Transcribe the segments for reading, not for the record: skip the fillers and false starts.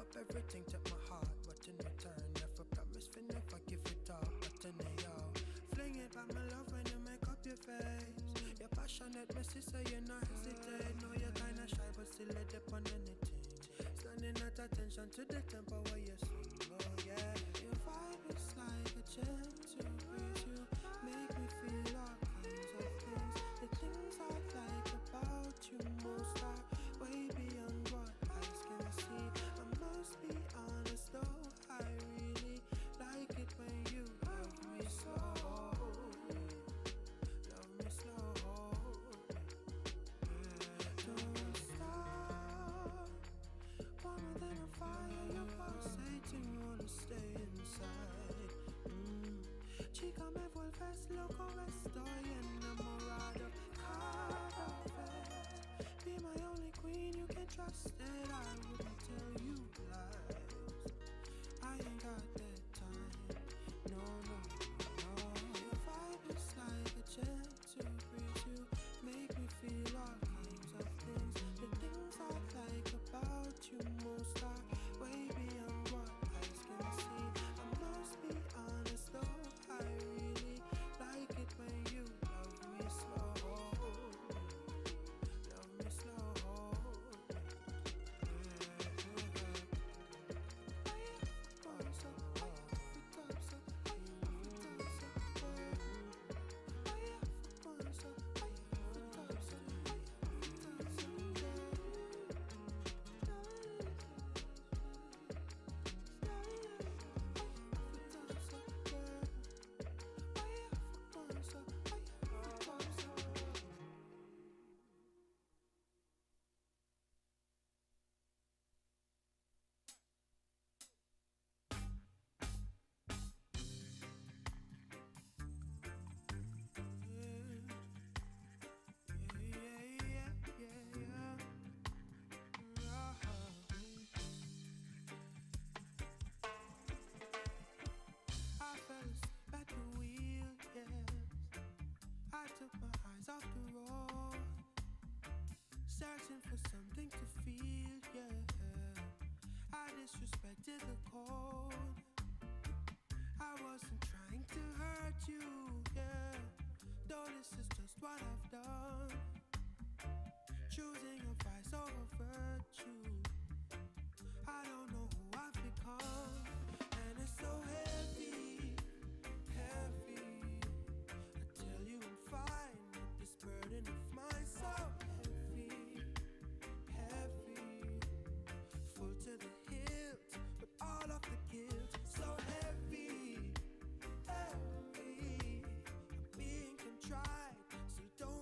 up everything to my heart, but in return, never promise for never give it up. But then yo, fling it back my love when you make up your face. You're passionate, my sister, you're not hesitate. No, you're kinda shy, but still let up on anything. Standing at attention to the tempo where you sing, oh yeah. Your vibe is like a gentle breeze. You make me feel all kinds of things. The things I like about you most are way beyond what eyes can see. I must be honest though, I really like it when you love me slow. Love me slow. Don't stop. Warmer than a fire, your pulsating, wanna stay inside. Chica, me vuelves loco, estoy enamorado, cada vez. Be my only queen, you can trust it, I wouldn't tell you lies. I ain't got that time, no, no, no. Your vibe is like a gentle breeze. You make me feel all kinds of things. The things I like about you most are way beyond what eyes can see. I must be honest though, I really like it when you love me slow. Love me slow. Off the road, searching for something to feel, yeah. I disrespected the code. I wasn't trying to hurt you, yeah. Though this is just what I've done, choosing a vice over virtue. I don't know who I've become, and it's so heavy, heavy. I tell you I'm fine. This burden of mine so heavy, heavy, full to the hilt, but all of the guilt so heavy, heavy. I'm being contrite, so don't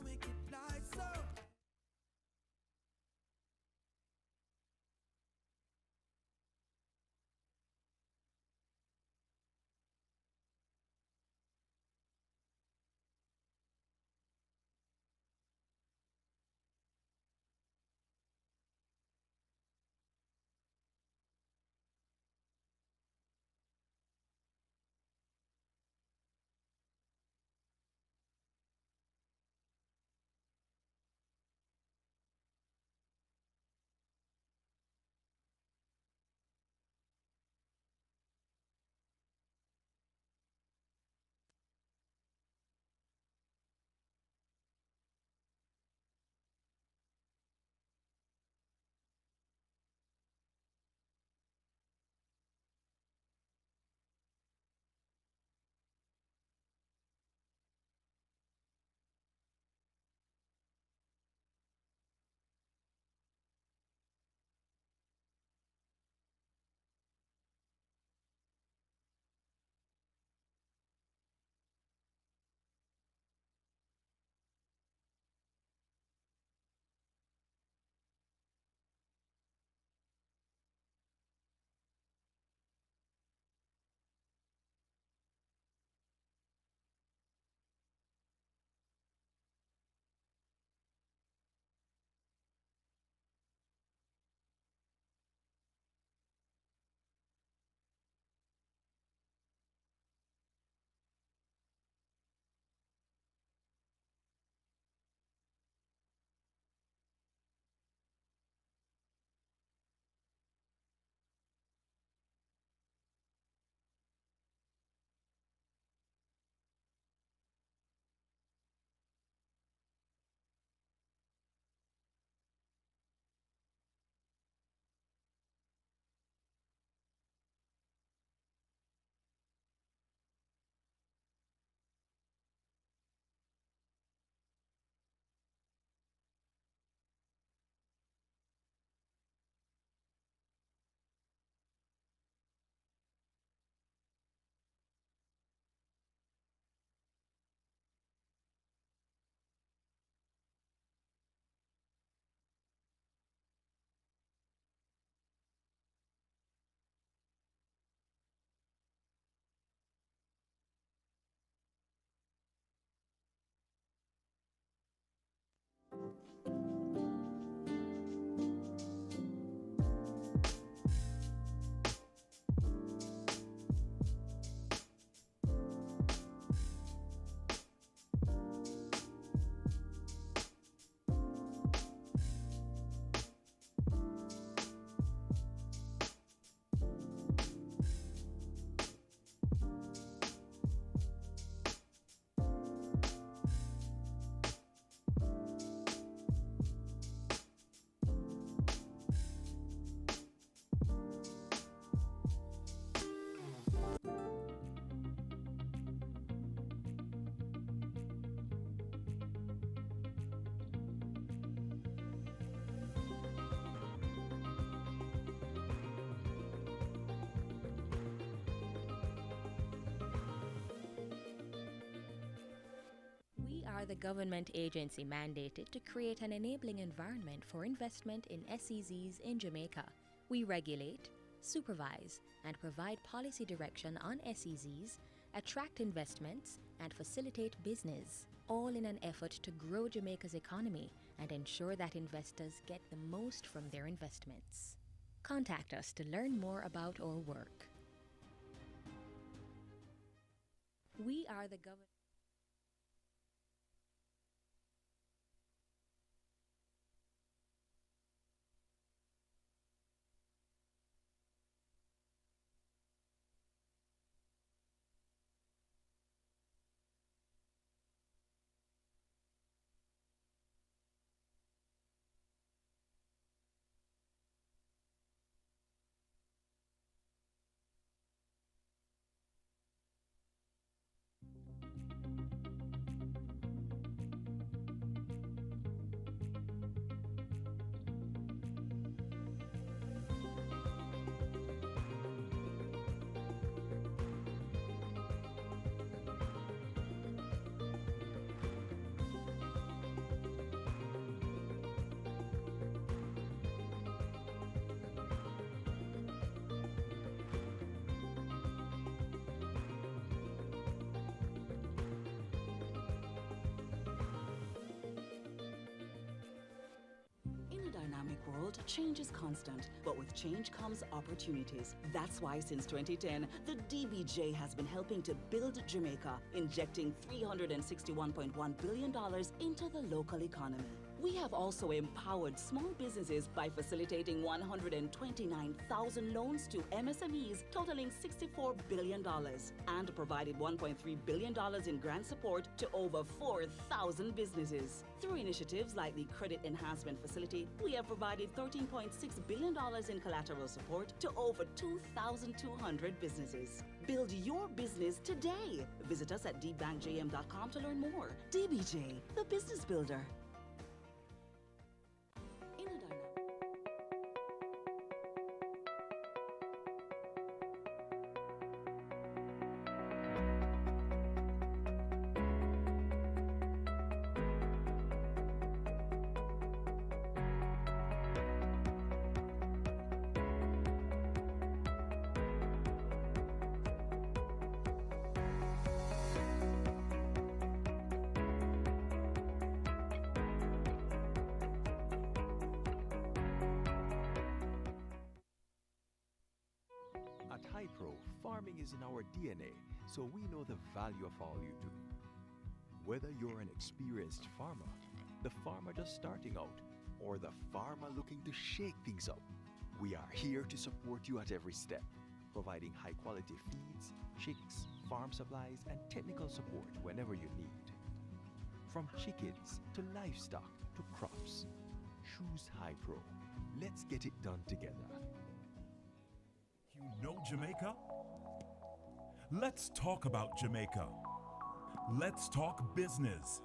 are the government agency mandated to create an enabling environment for investment in SEZs in Jamaica. We regulate, supervise, and provide policy direction on SEZs, attract investments, and facilitate business, all in an effort to grow Jamaica's economy and ensure that investors get the most from their investments. Contact us to learn more about our work. We are the government. World, change is constant, but with change comes opportunities. That's why since 2010, the DBJ has been helping to build Jamaica, injecting $361.1 billion into the local economy. We have also empowered small businesses by facilitating 129,000 loans to MSMEs totaling $64 billion and provided $1.3 billion in grant support to over 4,000 businesses. Through initiatives like the Credit Enhancement Facility, we have provided $13.6 billion in collateral support to over 2,200 businesses. Build your business today. Visit us at dbankjm.com to learn more. DBJ, the business builder. Farming is in our DNA, so we know the value of all you do. Whether you're an experienced farmer, the farmer just starting out, or the farmer looking to shake things up, we are here to support you at every step, providing high-quality feeds, chicks, farm supplies, and technical support whenever you need. From chickens to livestock to crops, choose Hi-Pro. Let's get it done together. You know Jamaica? Let's talk about Jamaica. Let's talk business.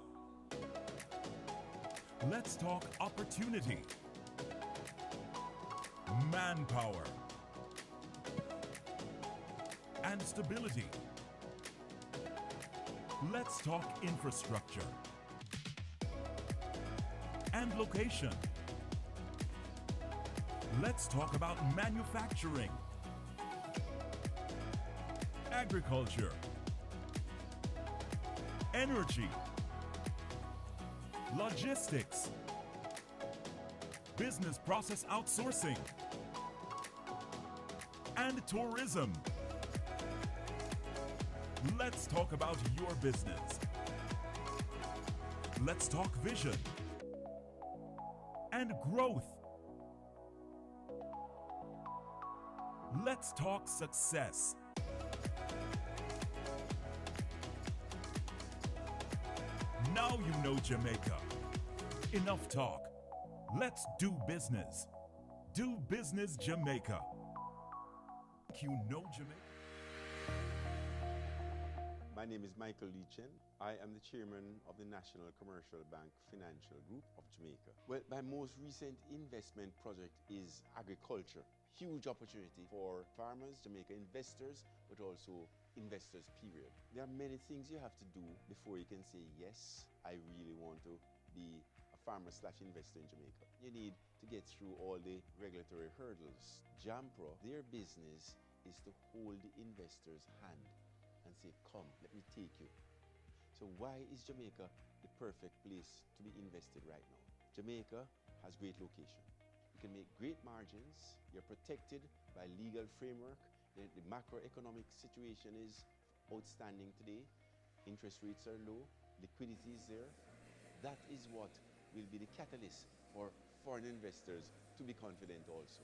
Let's talk opportunity, manpower, and stability. Let's talk infrastructure and location. Let's talk about manufacturing, agriculture, energy, logistics, business process outsourcing, and tourism. Let's talk about your business. Let's talk vision and growth. Let's talk success. Now you know Jamaica. Enough talk. Let's do business. Do business Jamaica. You know Jamaica. My name is Michael Leachin. I am the chairman of the National Commercial Bank Financial Group of Jamaica. Well, my most recent investment project is agriculture. Huge opportunity for farmers, Jamaica investors, but also investors, period. There are many things you have to do before you can say yes I really want to be a farmer/investor in Jamaica. You need to get through all the regulatory hurdles. Jampro, their business is to hold the investor's hand and say, come, let me take you. So why is Jamaica the perfect place to be invested right now? Jamaica has great location. You can make great margins. You're protected by legal framework. The macroeconomic situation is outstanding today. Interest rates are low. Liquidity is there. That is what will be the catalyst for foreign investors to be confident also.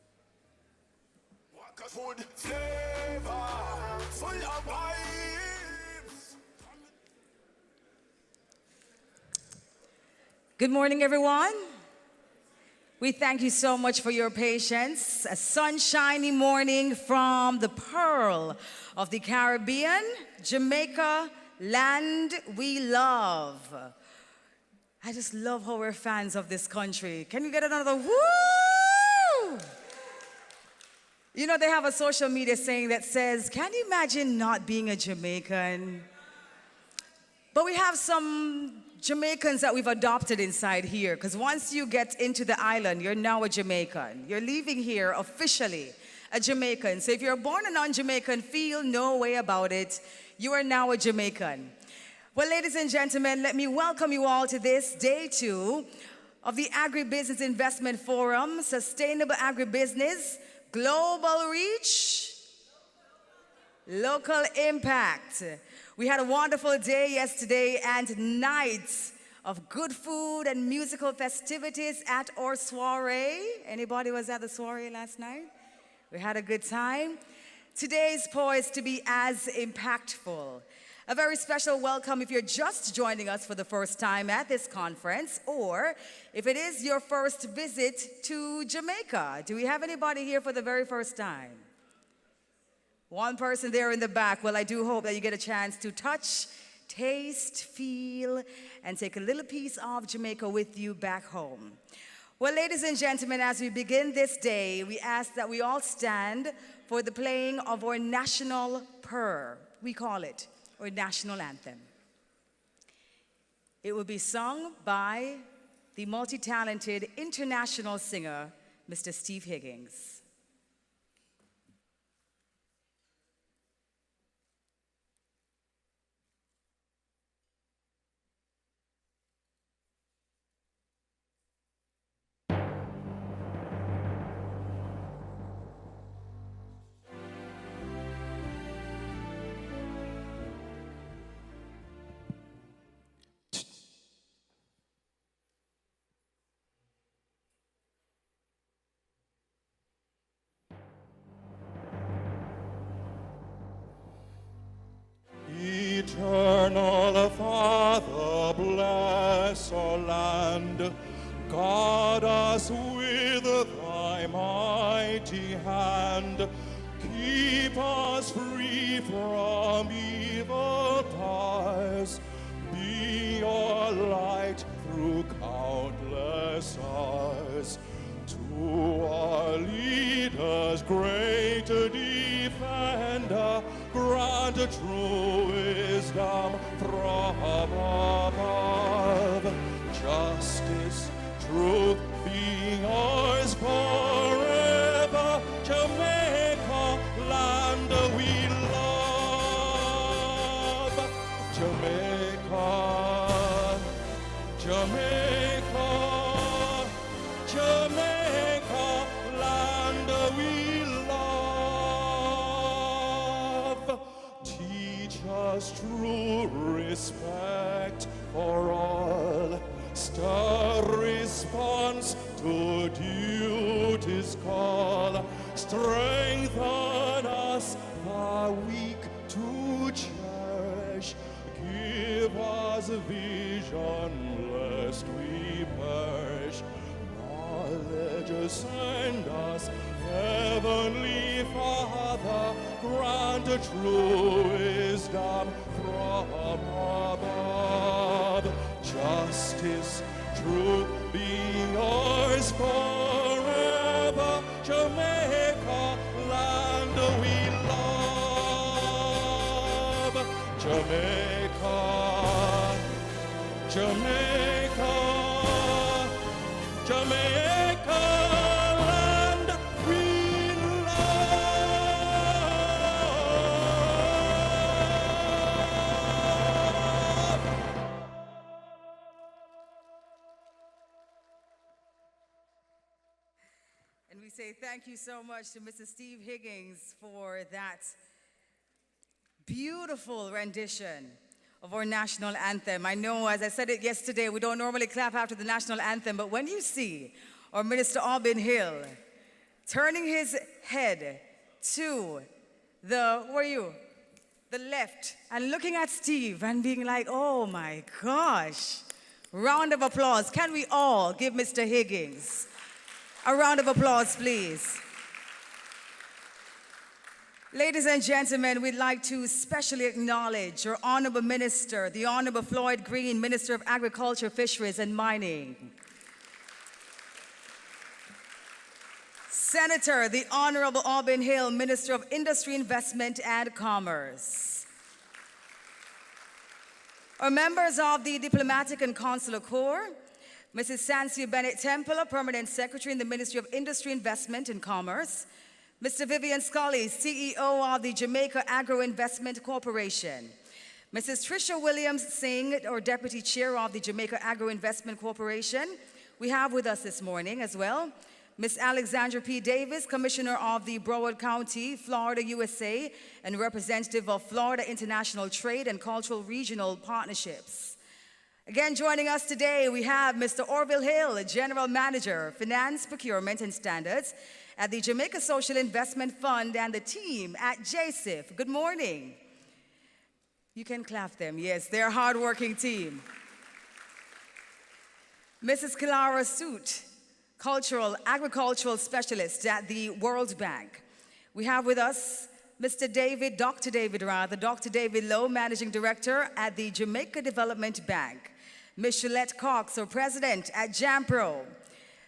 Food flavor, full of vibes. Good morning, everyone. We thank you so much for your patience. A sunshiny morning from the Pearl of the Caribbean, Jamaica, land we love. I just love how we're fans of this country. Can you get another woo? You know, they have a social media saying that says, can you imagine not being a Jamaican? But we have some Jamaicans that we've adopted inside here, because once you get into the island, you're now a Jamaican. You're leaving here officially a Jamaican. So if you're born a non-Jamaican, feel no way about it. You are now a Jamaican. Well, ladies and gentlemen, let me welcome you all to this day 2 of the Agri-Business Investment Forum, Sustainable Agribusiness, Global Reach, Local Impact. We had a wonderful day yesterday and nights of good food and musical festivities at our soiree. Anybody was at the soiree last night? We had a good time. Today is poised to be as impactful. A very special welcome if you're just joining us for the first time at this conference, or if it is your first visit to Jamaica. Do we have anybody here for the very first time? One person there in the back. Well, I do hope that you get a chance to touch, taste, feel, and take a little piece of Jamaica with you back home. Well, ladies and gentlemen, as we begin this day, we ask that we all stand for the playing of our national purr. We call it our national anthem. It will be sung by the multi-talented international singer, Mr. Steve Higgins. Eternal Father, bless our land. Guard us with thy mighty hand. Keep us free from evil powers. Be our light through countless hours. To our leaders, great defender, grant true wisdom from above. Justice, truth be ours forever. Jamaica, land we love. Jamaica, Jamaica, Jamaica, land we love. Teach us true respect for all. Stir response to duty's call. Strengthen us, the weak to cherish. Give us vision lest we perish. Knowledge send us, Heavenly Father, grant true wisdom from above. Justice, truth be ours forever. Jamaica, land we love. Jamaica, Jamaica. And we say thank you so much to Mr. Steve Higgins for that beautiful rendition of our national anthem. I know, as I said it yesterday, we don't normally clap after the national anthem, but when you see our Minister Albin Hill turning his head to the, where are you? The left, and looking at Steve and being like, oh my gosh. Round of applause. Can we all give Mr. Higgins a round of applause, please? Ladies and gentlemen, we'd like to specially acknowledge our Honorable Minister, the Honorable Floyd Green, Minister of Agriculture, Fisheries and Mining. Senator, the Honorable Albin Hill, Minister of Industry, Investment and Commerce. Our members of the Diplomatic and Consular Corps, Mrs. Sansia Bennett-Templer, Permanent Secretary in the Ministry of Industry, Investment and Commerce, Mr. Vivian Scully, CEO of the Jamaica Agro-Investment Corporation, Mrs. Tricia Williams-Singh, or Deputy Chair of the Jamaica Agro-Investment Corporation, we have with us this morning as well, Ms. Alexandra P. Davis, Commissioner of the Broward County, Florida, USA, and representative of Florida International Trade and Cultural Regional Partnerships. Again, joining us today, we have Mr. Orville Hill, General Manager, Finance, Procurement and Standards at the Jamaica Social Investment Fund, and the team at JSIF. Good morning. You can clap them. Yes, they're a hardworking team. Mrs. Clara Soot, Agricultural Specialist at the World Bank. We have with us Dr. David Lowe, Managing Director at the Jamaica Development Bank. Ms. Shalette Cox, our President at JAMPRO.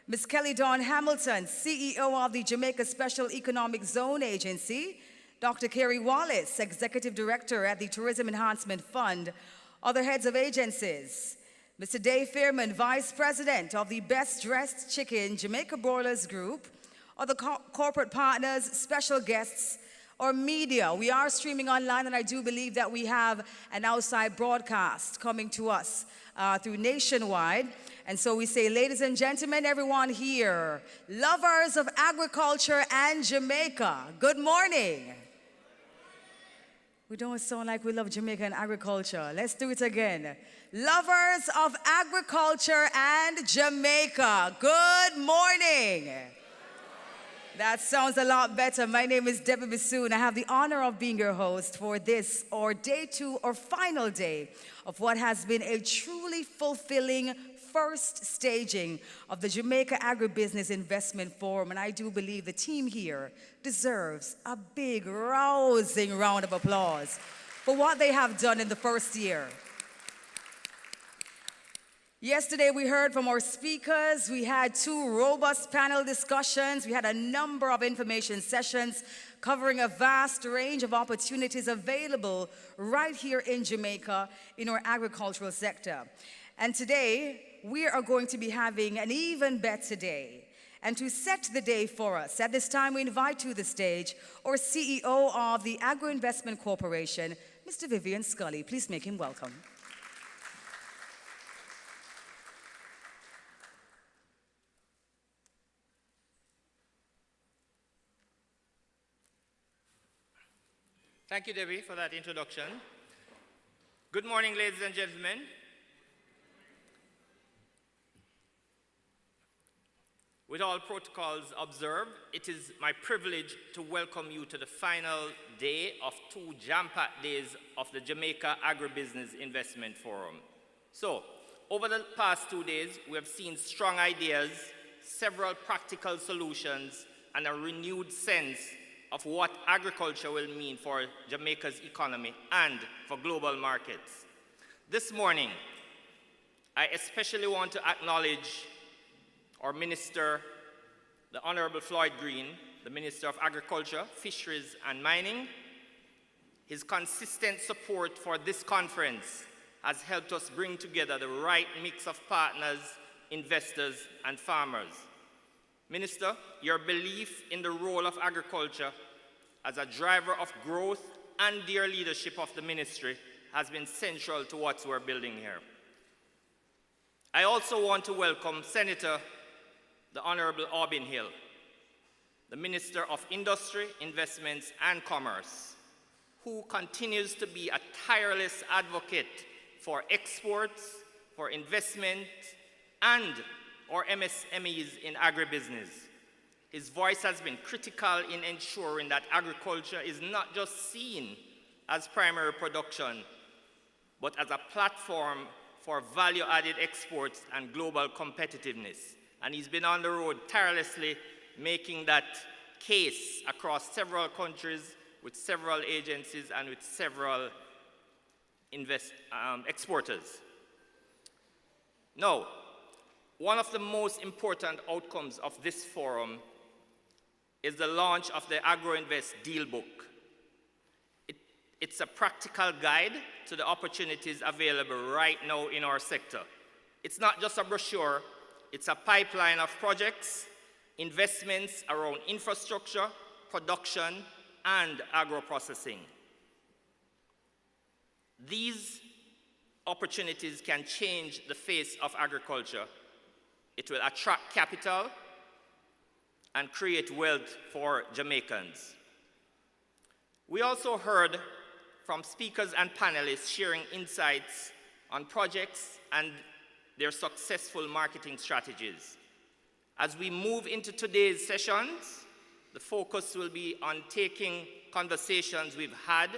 Ms. Kelly Dawn Hamilton, CEO of the Jamaica Special Economic Zone Agency. Dr. Kerry Wallace, Executive Director at the Tourism Enhancement Fund. Other heads of agencies. Mr. Dave Fairman, Vice President of the Best Dressed Chicken Jamaica Broilers Group, other corporate partners, special guests, or media. We are streaming online, and I do believe that we have an outside broadcast coming to us through Nationwide. And so we say, ladies and gentlemen, everyone here, lovers of agriculture and Jamaica, good morning. We don't sound like we love Jamaica and agriculture. Let's do it again. Lovers of agriculture and Jamaica, good morning. That sounds a lot better. My name is Debbie Bassoon. I have the honor of being your host for this, or day 2, or final day of what has been a truly fulfilling first staging of the Jamaica Agri-Business Investment Forum. And I do believe the team here deserves a big, rousing round of applause for what they have done in the first year. Yesterday, we heard from our speakers. We had 2 robust panel discussions. We had a number of information sessions covering a vast range of opportunities available right here in Jamaica in our agricultural sector. And today, we are going to be having an even better day. And to set the day for us, at this time, we invite to the stage our CEO of the Agro-Investment Corporation, Mr. Vivian Scully. Please make him welcome. Thank you, Debbie, for that introduction. Good morning, ladies and gentlemen. With all protocols observed, it is my privilege to welcome you to the final day of 2 jam-packed days of the Jamaica Agribusiness Investment Forum. So, over the past 2 days, we have seen strong ideas, several practical solutions, and a renewed sense of what agriculture will mean for Jamaica's economy and for global markets. This morning, I especially want to acknowledge our Minister, the Honorable Floyd Green, the Minister of Agriculture, Fisheries and Mining. His consistent support for this conference has helped us bring together the right mix of partners, investors, and farmers. Minister, your belief in the role of agriculture as a driver of growth and your leadership of the ministry has been central to what we're building here. I also want to welcome Senator the Honorable Albin Hill. the Minister of Industry, Investments and Commerce, who continues to be a tireless advocate for exports, for investment, and our MSMEs in agribusiness. His voice has been critical in ensuring that agriculture is not just seen as primary production, but as a platform for value-added exports and global competitiveness. And he's been on the road tirelessly making that case across several countries with several agencies and with several exporters. Now, one of the most important outcomes of this forum is the launch of the Agro-Invest Deal Book. It's a practical guide to the opportunities available right now in our sector. It's not just a brochure, it's a pipeline of projects, investments around infrastructure, production, and agro-processing. These opportunities can change the face of agriculture. It will attract capital and create wealth for Jamaicans. We also heard from speakers and panelists sharing insights on projects and their successful marketing strategies. As we move into today's sessions, the focus will be on taking conversations we've had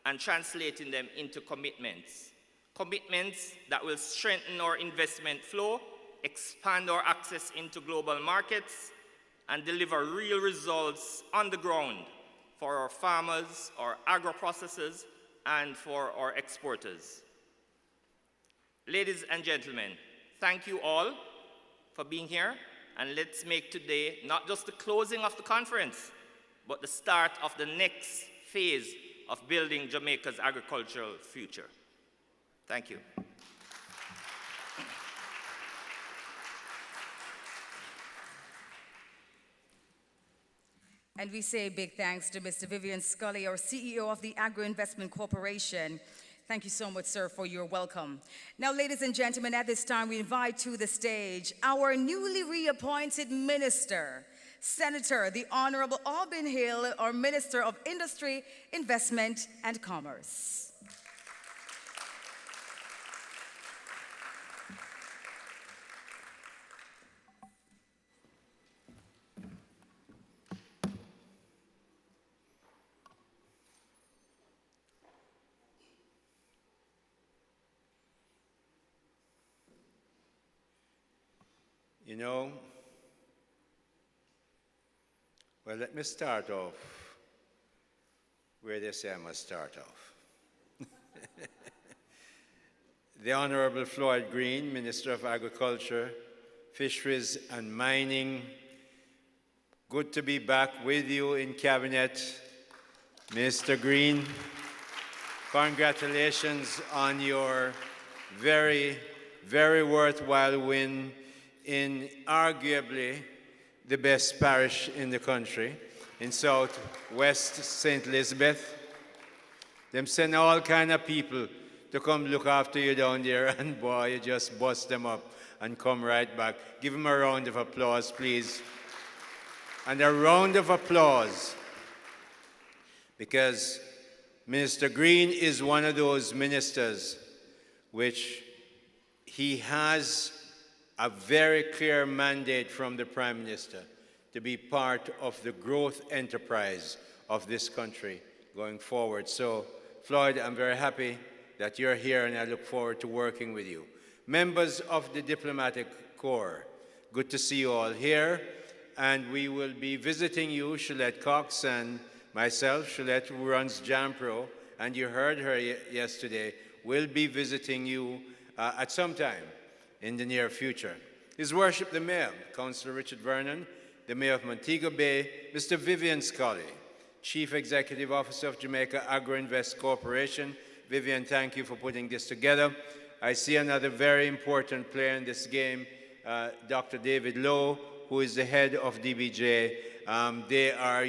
and translating them into commitments. Commitments that will strengthen our investment flow, expand our access into global markets, and deliver real results on the ground for our farmers, our agro-processors, and for our exporters. Ladies and gentlemen, thank you all for being here, and let's make today not just the closing of the conference, but the start of the next phase of building Jamaica's agricultural future. Thank you. And we say big thanks to Mr. Vivian Scully, our CEO of the Agri-Investment Corporation. Thank you so much, sir, for your welcome. Now, ladies and gentlemen, at this time, we invite to the stage our newly reappointed minister, Senator, the Honorable Albin Hill, our Minister of Industry, Investment, and Commerce. You know, well, let me start off where they say I must start off. The Honorable Floyd Green, Minister of Agriculture, Fisheries and Mining, good to be back with you in Cabinet. Mr. Green, congratulations on your very, very worthwhile win in arguably the best parish in the country, in Southwest St. Elizabeth. Them send all kind of people to come look after you down there, and boy, you just bust them up and come right back. Give them a round of applause, please. And a round of applause, because Minister Green is one of those ministers which he has a very clear mandate from the Prime Minister to be part of the growth enterprise of this country going forward. So, Floyd, I'm very happy that you're here, and I look forward to working with you. Members of the Diplomatic Corps, good to see you all here, and we will be visiting you, Shalette Cox and myself, Shalette, who runs JAMPRO, and you heard her yesterday, will be visiting you at some time in the near future. His Worship the Mayor, Councillor Richard Vernon, the Mayor of Montego Bay, Mr. Vivian Scully, Chief Executive Officer of Jamaica Agri-Invest Corporation. Vivian, thank you for putting this together. I see another very important player in this game, Dr. David Lowe, who is the head of DBJ.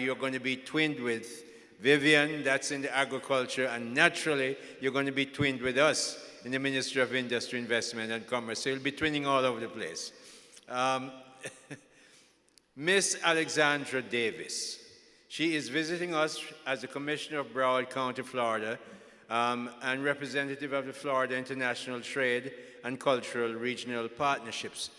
You're going to be twinned with Vivian, that's in the agriculture, and naturally, you're going to be twinned with us in the Ministry of Industry, Investment and Commerce. So you'll be twinning all over the place. Miss Alexandra Davis. She is visiting us as the Commissioner of Broward County, Florida, and representative of the Florida International Trade and Cultural Regional Partnerships.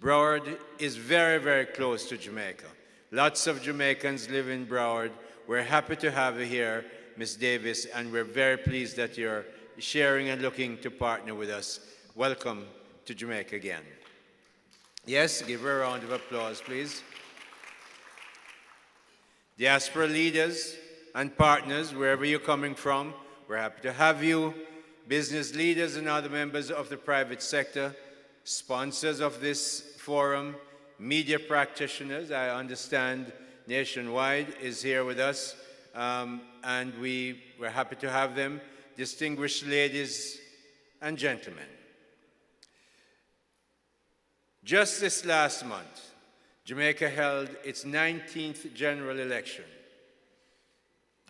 Broward is very, very close to Jamaica. Lots of Jamaicans live in Broward. We're happy to have you here, Ms. Davis, and we're very pleased that you're sharing and looking to partner with us. Welcome to Jamaica again. Yes, give her a round of applause, please. Diaspora leaders and partners, wherever you're coming from, we're happy to have you. Business leaders and other members of the private sector, sponsors of this forum, media practitioners, I understand Nationwide is here with us, and we're happy to have them, distinguished ladies and gentlemen. Just this last month, Jamaica held its 19th general election.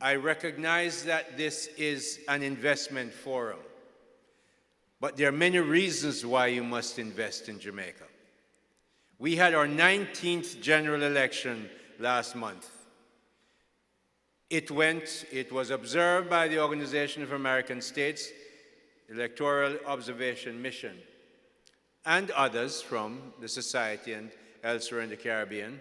I recognize that this is an investment forum, but there are many reasons why you must invest in Jamaica. We had our 19th general election last month. It was observed by the Organization of American States, Electoral Observation Mission, and others from the society and elsewhere in the Caribbean.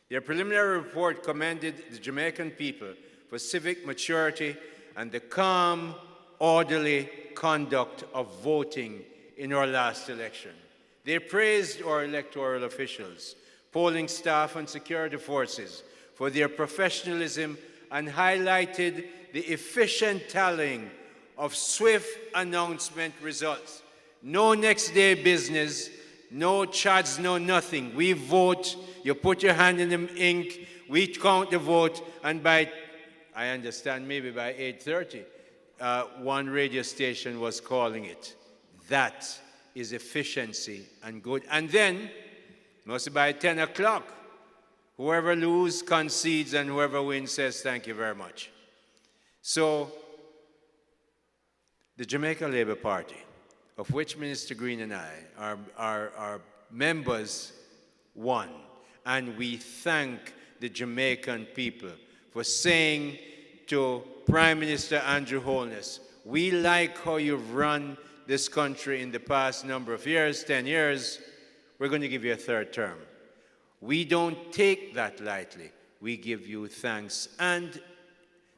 Their preliminary report commended the Jamaican people for civic maturity and the calm, orderly conduct of voting in our last election. They praised our electoral officials, polling staff and security forces for their professionalism and highlighted the efficient tallying of swift announcement results. No next day business, no chads, no nothing. We vote, you put your hand in the ink, we count the vote, and by, I understand, maybe by 8:30, one radio station was calling it. That is efficiency and good. And then, mostly by 10 o'clock, whoever loses concedes and whoever wins says thank you very much. So, the Jamaica Labour Party, of which Minister Green and I are members, won. And we thank the Jamaican people for saying to Prime Minister Andrew Holness, we like how you've run this country in the past number of years, 10 years, we're going to give you a third term. We don't take that lightly. We give you thanks. And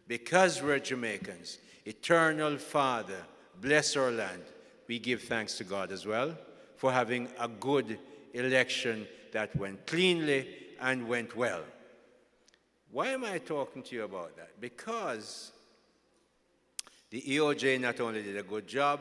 because we're Jamaicans, Eternal Father, bless our land. We give thanks to God as well for having a good election that went cleanly and went well. Why am I talking to you about that? Because the EOJ not only did a good job,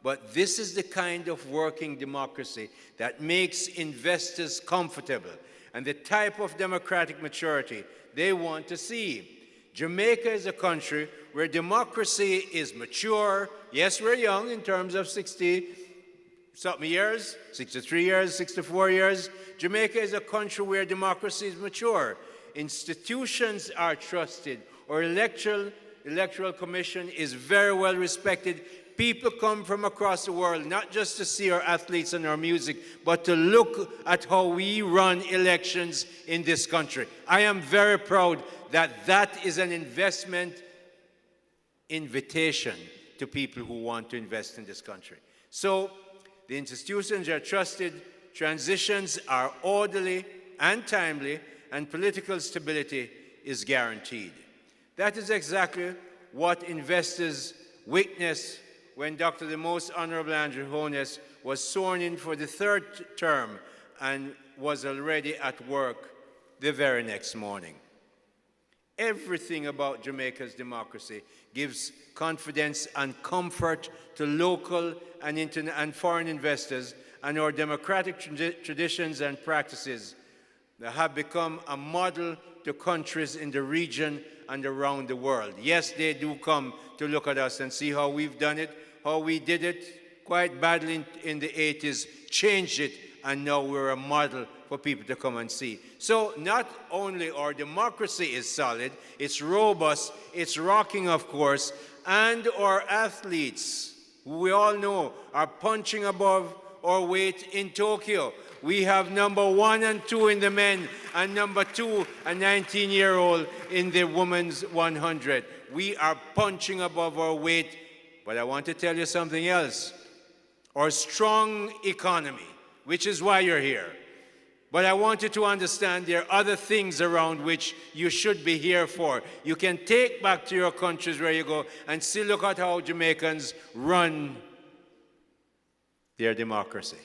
but this is the kind of working democracy that makes investors comfortable and the type of democratic maturity they want to see. Jamaica is a country where democracy is mature. Yes, we're young in terms of 60-something years, 63 years, 64 years. Jamaica is a country where democracy is mature. Institutions are trusted. Our electoral commission is very well respected. People come from across the world, not just to see our athletes and our music, but to look at how we run elections in this country. I am very proud that that is an investment invitation to people who want to invest in this country. So the institutions are trusted, transitions are orderly and timely, and political stability is guaranteed. That is exactly what investors witnessed when Dr. the Most Honorable Andrew Holness was sworn in for the third term and was already at work the very next morning. Everything about Jamaica's democracy gives confidence and comfort to local and foreign investors, and our democratic traditions and practices that have become a model to countries in the region and around the world. Yes, they do come to look at us and see how we've done it, how we did it quite badly in the 80s, changed it, and now we're a model for people to come and see. So not only our democracy is solid, it's robust, it's rocking, of course, and our athletes, who we all know are punching above our weight in Tokyo. We have number 1 and 2 in the men, and number 2, a 19-year-old in the women's 100. We are punching above our weight, but I want to tell you something else. Our strong economy, which is why you're here. But I want you to understand there are other things around which you should be here for. You can take back to your countries where you go and see, look at how Jamaicans run their democracy.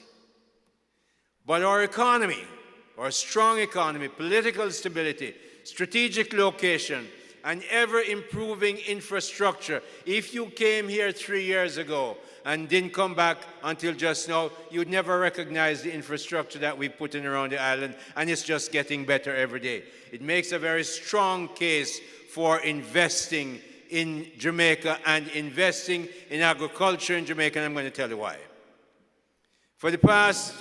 But our economy, our strong economy, political stability, strategic location, and ever-improving infrastructure. If you came here 3 years ago and didn't come back until just now, you'd never recognize the infrastructure that we put in around the island, and it's just getting better every day. It makes a very strong case for investing in Jamaica and investing in agriculture in Jamaica, and I'm going to tell you why. For the past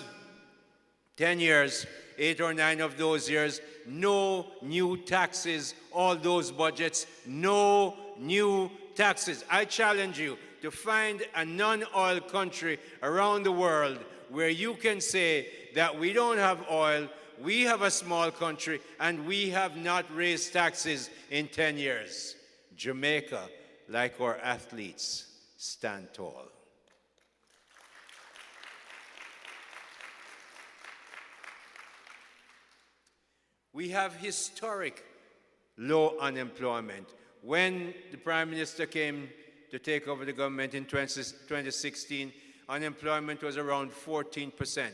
10 years, 8 or 9 of those years, no new taxes, all those budgets, no new taxes. I challenge you to find a non-oil country around the world where you can say that we don't have oil, we have a small country, and we have not raised taxes in 10 years. Jamaica, like our athletes, stand tall. We have historic low unemployment. When the Prime Minister came to take over the government in 2016, unemployment was around 14%.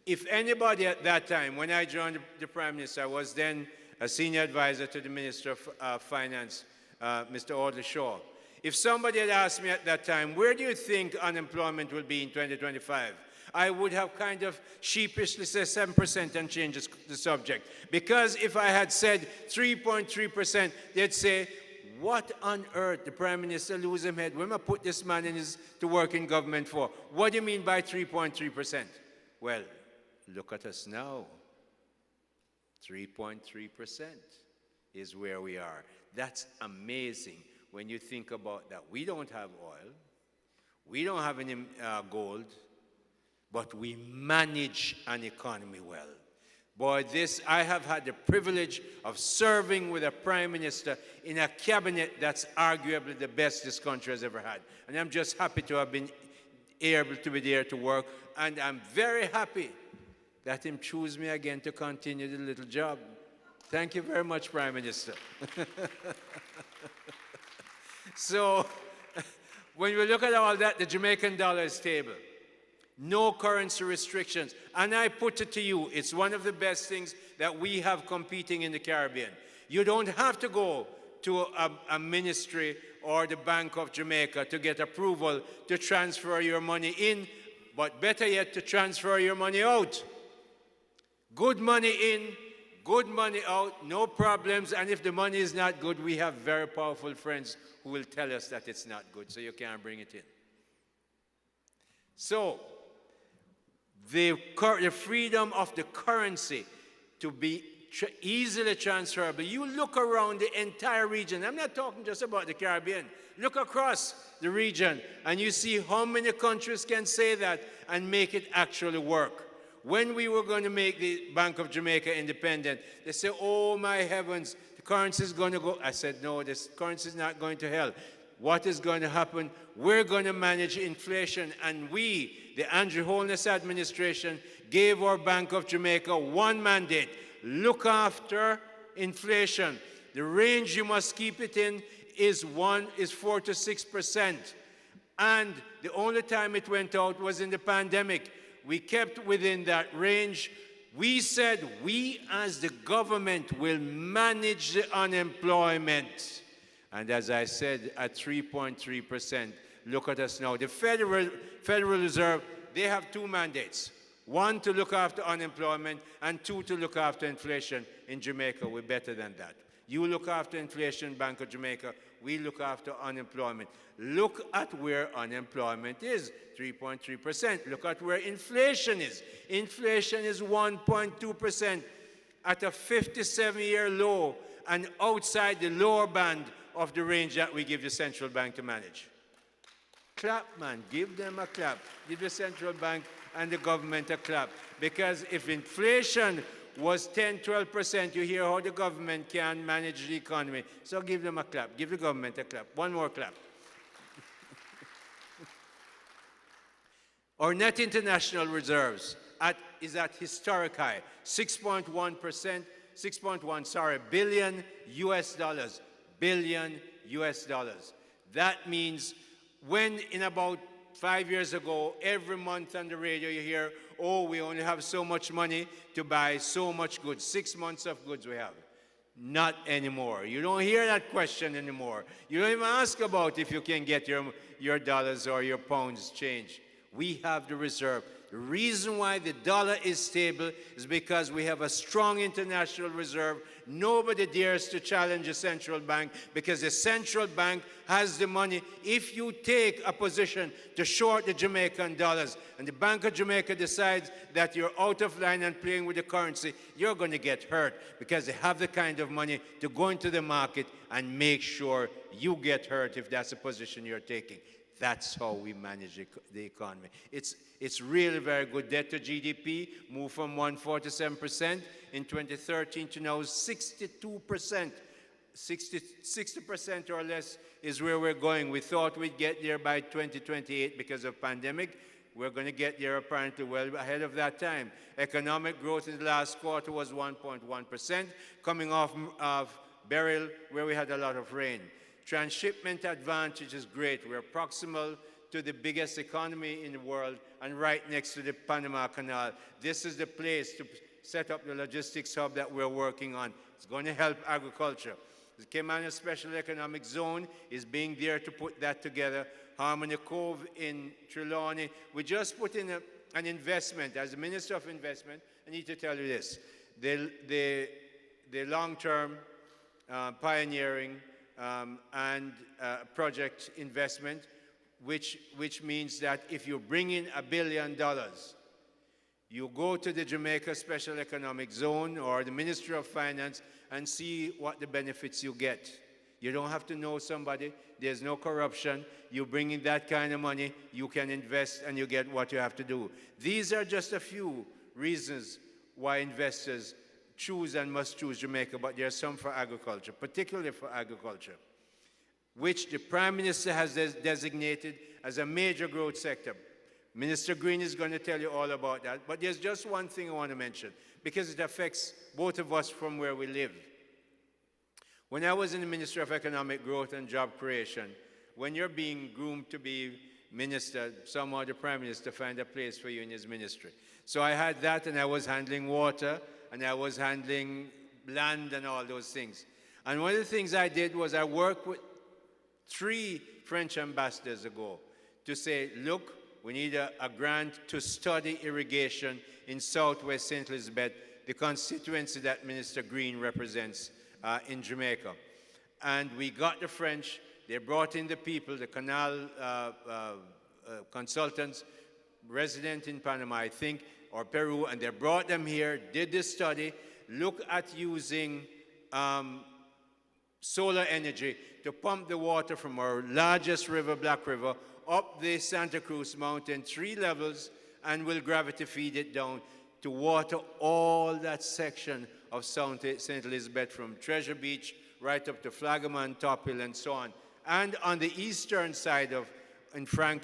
If anybody at that time, when I joined the Prime Minister, I was then a senior advisor to the Minister of Finance, Mr. Audley Shaw. If somebody had asked me at that time, where do you think unemployment will be in 2025? I would have kind of sheepishly said 7% and changed the subject. Because if I had said 3.3%, they'd say, what on earth, the Prime Minister lose his head? Where am I put this man to work in government for? What do you mean by 3.3%? Well, look at us now. 3.3% is where we are. That's amazing when you think about that. We don't have oil. We don't have any gold. But we manage an economy well. Boy, I have had the privilege of serving with a Prime Minister in a cabinet that's arguably the best this country has ever had. And I'm just happy to have been able to be there to work. And I'm very happy that him choose me again to continue the little job. Thank you very much, Prime Minister. So, when we look at all that, the Jamaican dollar is stable. No currency restrictions. And I put it to you, it's one of the best things that we have competing in the Caribbean. You don't have to go to a ministry or the Bank of Jamaica to get approval to transfer your money in, but better yet, to transfer your money out. Good money in, good money out, no problems. And if the money is not good, we have very powerful friends who will tell us that it's not good, so you can't bring it in. So, the freedom of the currency to be easily transferable. You look around the entire region. I'm not talking just about the Caribbean. Look across the region and you see how many countries can say that and make it actually work. When we were going to make the Bank of Jamaica independent, they said, oh my heavens, the currency is going to go. I said, no, this currency is not going to hell. What is going to happen? We're going to manage inflation, and we, the Andrew Holness administration, gave our Bank of Jamaica one mandate: look after inflation. The range you must keep it in is 4 to 6%. And the only time it went out was in the pandemic. We kept within that range. We said we as the government will manage the unemployment. And as I said, at 3.3%, look at us now. The Federal Reserve, they have two mandates. One, to look after unemployment, and two, to look after inflation. In Jamaica, we're better than that. You look after inflation, Bank of Jamaica. We look after unemployment. Look at where unemployment is, 3.3%. Look at where inflation is. Inflation is 1.2% at a 57-year low and outside the lower band of the range that we give the central bank to manage. Clap, man. Give them a clap. Give the central bank and the government a clap. Because if inflation was 10, 12%, you hear how the government can manage the economy. So give them a clap. Give the government a clap. One more clap. Our net international reserves is at historic high, 6.1 billion US dollars. Billion US dollars. That means when in about 5 years ago, every month on the radio you hear, oh, we only have so much money to buy so much goods, 6 months of goods we have. Not anymore. You don't hear that question anymore. You don't even ask about if you can get your dollars or your pounds changed. We have the reserve. The reason why the dollar is stable is because we have a strong international reserve. Nobody dares to challenge the central bank because the central bank has the money. If you take a position to short the Jamaican dollars and the Bank of Jamaica decides that you're out of line and playing with the currency, you're going to get hurt because they have the kind of money to go into the market and make sure you get hurt if that's the position you're taking. That's how we manage the economy. It's really very good. Debt to GDP moved from 147% in 2013 to now 62%. 60% or less is where we're going. We thought we'd get there by 2028 because of pandemic. We're going to get there apparently well ahead of that time. Economic growth in the last quarter was 1.1%, coming off of Beryl, where we had a lot of rain. Transshipment advantage is great. We're proximal to the biggest economy in the world and right next to the Panama Canal. This is the place to set up the logistics hub that we're working on. It's going to help agriculture. The Cayman Special Economic Zone is being there to put that together. Harmony Cove in Trelawney. We just put in an investment. As the Minister of Investment, I need to tell you this. The long-term pioneering and project investment, which means that if you bring in $1 billion, you go to the Jamaica Special Economic Zone or the Ministry of Finance and see what the benefits you get. You don't have to know somebody. There's no corruption. You bring in that kind of money, you can invest and you get what you have to do. These are just a few reasons why investors choose and must choose Jamaica, but there are some for agriculture, particularly for agriculture, which the Prime Minister has designated as a major growth sector. Minister Green is going to tell you all about that, but there's just one thing I want to mention, because it affects both of us from where we live. When I was in the Ministry of Economic Growth and Job Creation, when you're being groomed to be minister, somehow the Prime Minister find a place for you in his ministry. So I had that, and I was handling water, and I was handling land and all those things. And one of the things I did was I worked with 3 French ambassadors ago to say, look, we need a grant to study irrigation in southwest St. Elizabeth, the constituency that Minister Green represents in Jamaica. And we got the French, they brought in the people, the canal consultants, resident in Panama, I think, or Peru, and they brought them here, did this study, look at using solar energy to pump the water from our largest river, Black River, up the Santa Cruz Mountain 3 levels, and will gravity feed it down to water all that section of St. Elizabeth from Treasure Beach right up to Flagaman, Top Hill, and so on. And on the eastern side in Frank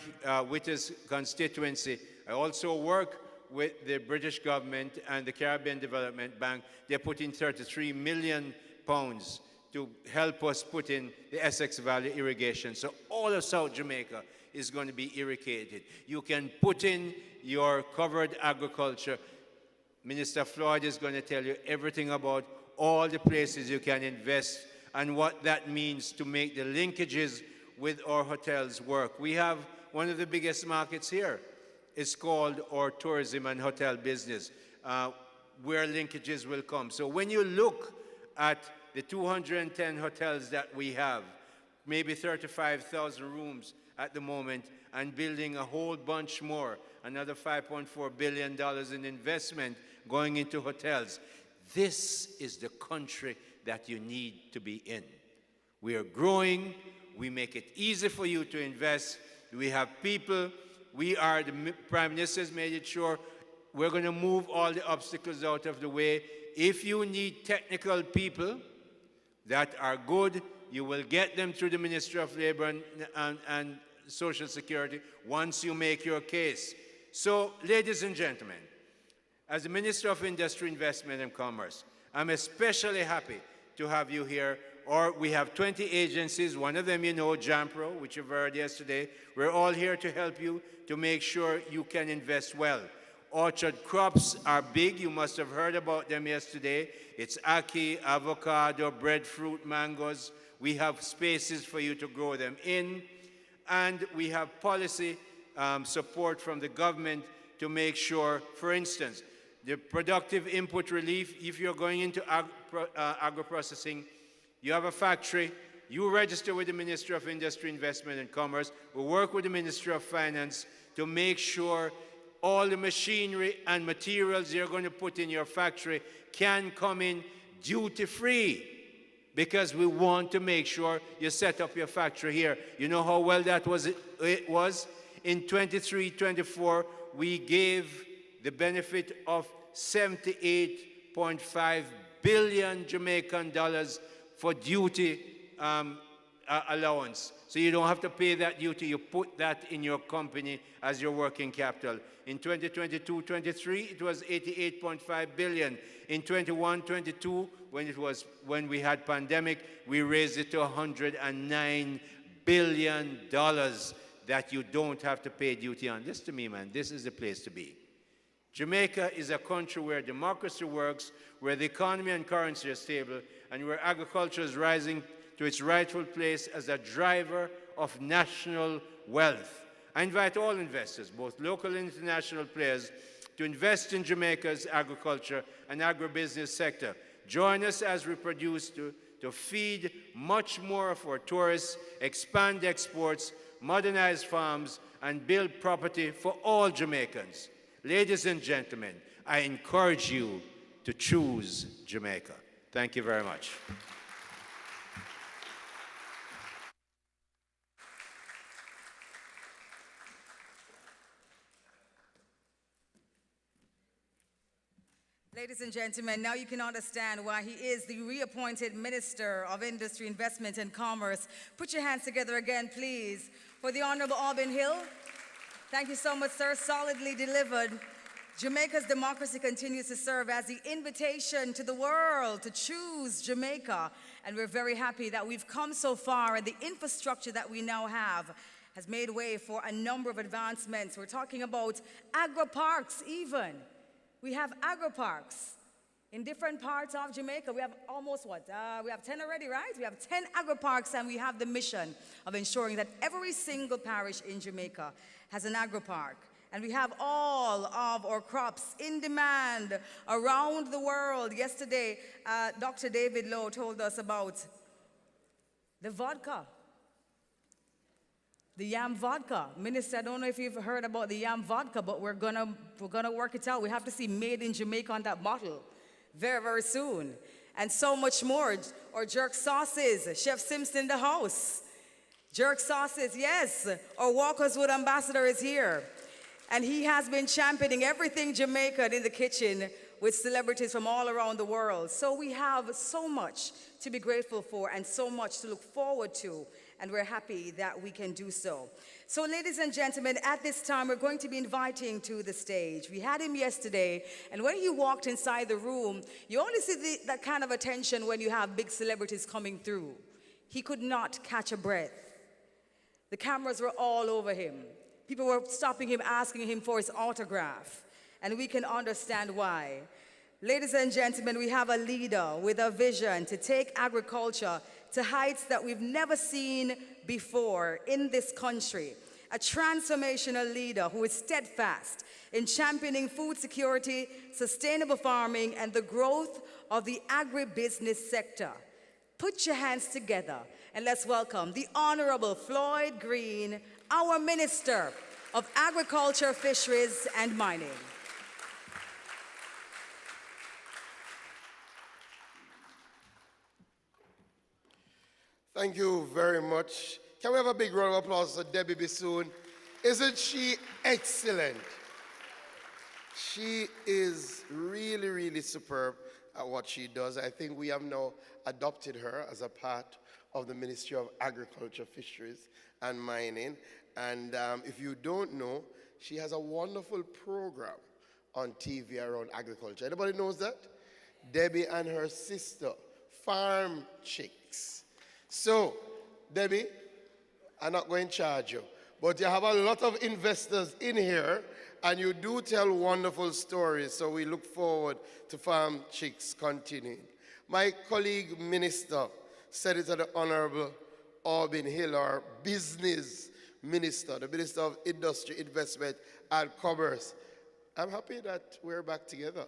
Witter's constituency, I also work with the British government and the Caribbean Development Bank. They put in £33 million to help us put in the Essex Valley irrigation. So all of South Jamaica is going to be irrigated. You can put in your covered agriculture. Minister Floyd is going to tell you everything about all the places you can invest and what that means to make the linkages with our hotels work. We have one of the biggest markets here. It's called our tourism and hotel business, where linkages will come. So when you look at the 210 hotels that we have, maybe 35,000 rooms at the moment, and building a whole bunch more, another $5.4 billion in investment going into hotels. This is the country that you need to be in. We are growing. We make it easy for you to invest. We have people Prime Minister has made it sure we're going to move all the obstacles out of the way. If you need technical people that are good, you will get them through the Ministry of Labor and Social Security once you make your case. So, ladies and gentlemen, as the Minister of Industry, Investment and Commerce, I'm especially happy to have you here. We have 20 agencies, one of them you know, JAMPRO, which you've heard yesterday. We're all here to help you to make sure you can invest well. Orchard crops are big. You must have heard about them yesterday. It's ackee, avocado, breadfruit, mangoes. We have spaces for you to grow them in. And we have policy support from the government to make sure, for instance, the productive input relief, if you're going into agro-processing, you have a factory, you register with the Ministry of Industry, Investment and Commerce. We work with the Ministry of Finance to make sure all the machinery and materials you're going to put in your factory can come in duty-free, because we want to make sure you set up your factory here. You know how well that was? It was in 23-24, we gave the benefit of 78.5 billion Jamaican dollars for duty allowance. So you don't have to pay that duty. You put that in your company as your working capital. In 2022-23, it was 88.5 billion. In 21-22, when we had pandemic, we raised it to $109 billion that you don't have to pay duty on. This to me, man, this is the place to be. Jamaica is a country where democracy works, where the economy and currency are stable, and where agriculture is rising to its rightful place as a driver of national wealth. I invite all investors, both local and international players, to invest in Jamaica's agriculture and agribusiness sector. Join us as we produce to feed much more of our tourists, expand exports, modernize farms, and build property for all Jamaicans. Ladies and gentlemen, I encourage you to choose Jamaica. Thank you very much. Ladies and gentlemen, now you can understand why he is the reappointed Minister of Industry, Investment and Commerce. Put your hands together again, please, for the Honorable Auburn Hill. Thank you so much, sir. Solidly delivered. Jamaica's democracy continues to serve as the invitation to the world to choose Jamaica. And we're very happy that we've come so far, and the infrastructure that we now have has made way for a number of advancements. We're talking about agro-parks even. We have agro-parks in different parts of Jamaica. We have almost what? We have 10 already, right? We have 10 agro-parks, and we have the mission of ensuring that every single parish in Jamaica has an agro-park. And we have all of our crops in demand around the world. Yesterday, Dr. David Lowe told us about the vodka. The yam vodka. Minister, I don't know if you've heard about the yam vodka, but we're gonna work it out. We have to see made in Jamaica on that bottle very, very soon. And so much more. Or jerk sauces. Chef Simpson in the house. Jerk sauces, yes. Our Walker's Wood ambassador is here. And he has been championing everything Jamaican in the kitchen with celebrities from all around the world. So we have so much to be grateful for and so much to look forward to. And we're happy that we can do so. So ladies and gentlemen, at this time, we're going to be inviting to the stage. We had him yesterday, and when he walked inside the room, you only see that kind of attention when you have big celebrities coming through. He could not catch a breath. The cameras were all over him. People were stopping him, asking him for his autograph, and we can understand why. Ladies and gentlemen, we have a leader with a vision to take agriculture to heights that we've never seen before in this country. A transformational leader who is steadfast in championing food security, sustainable farming, and the growth of the agribusiness sector. Put your hands together and let's welcome the Honorable Floyd Green, our Minister of Agriculture, Fisheries, and Mining. Thank you very much. Can we have a big round of applause for Debbie Bissoon Isn't she excellent? She is really, really superb at what she does. I think we have now adopted her as a part of the Ministry of Agriculture, Fisheries, and Mining. And if you don't know, she has a wonderful program on TV around agriculture. Anybody knows that? Debbie and her sister, Farm Chicks. So, Debbie, I'm not going to charge you, but you have a lot of investors in here, and you do tell wonderful stories, so we look forward to Farm Chicks continuing. My colleague minister, Senator the Honorable Aubin Hill, our business minister, the Minister of Industry, Investment, and Commerce. I'm happy that we're back together.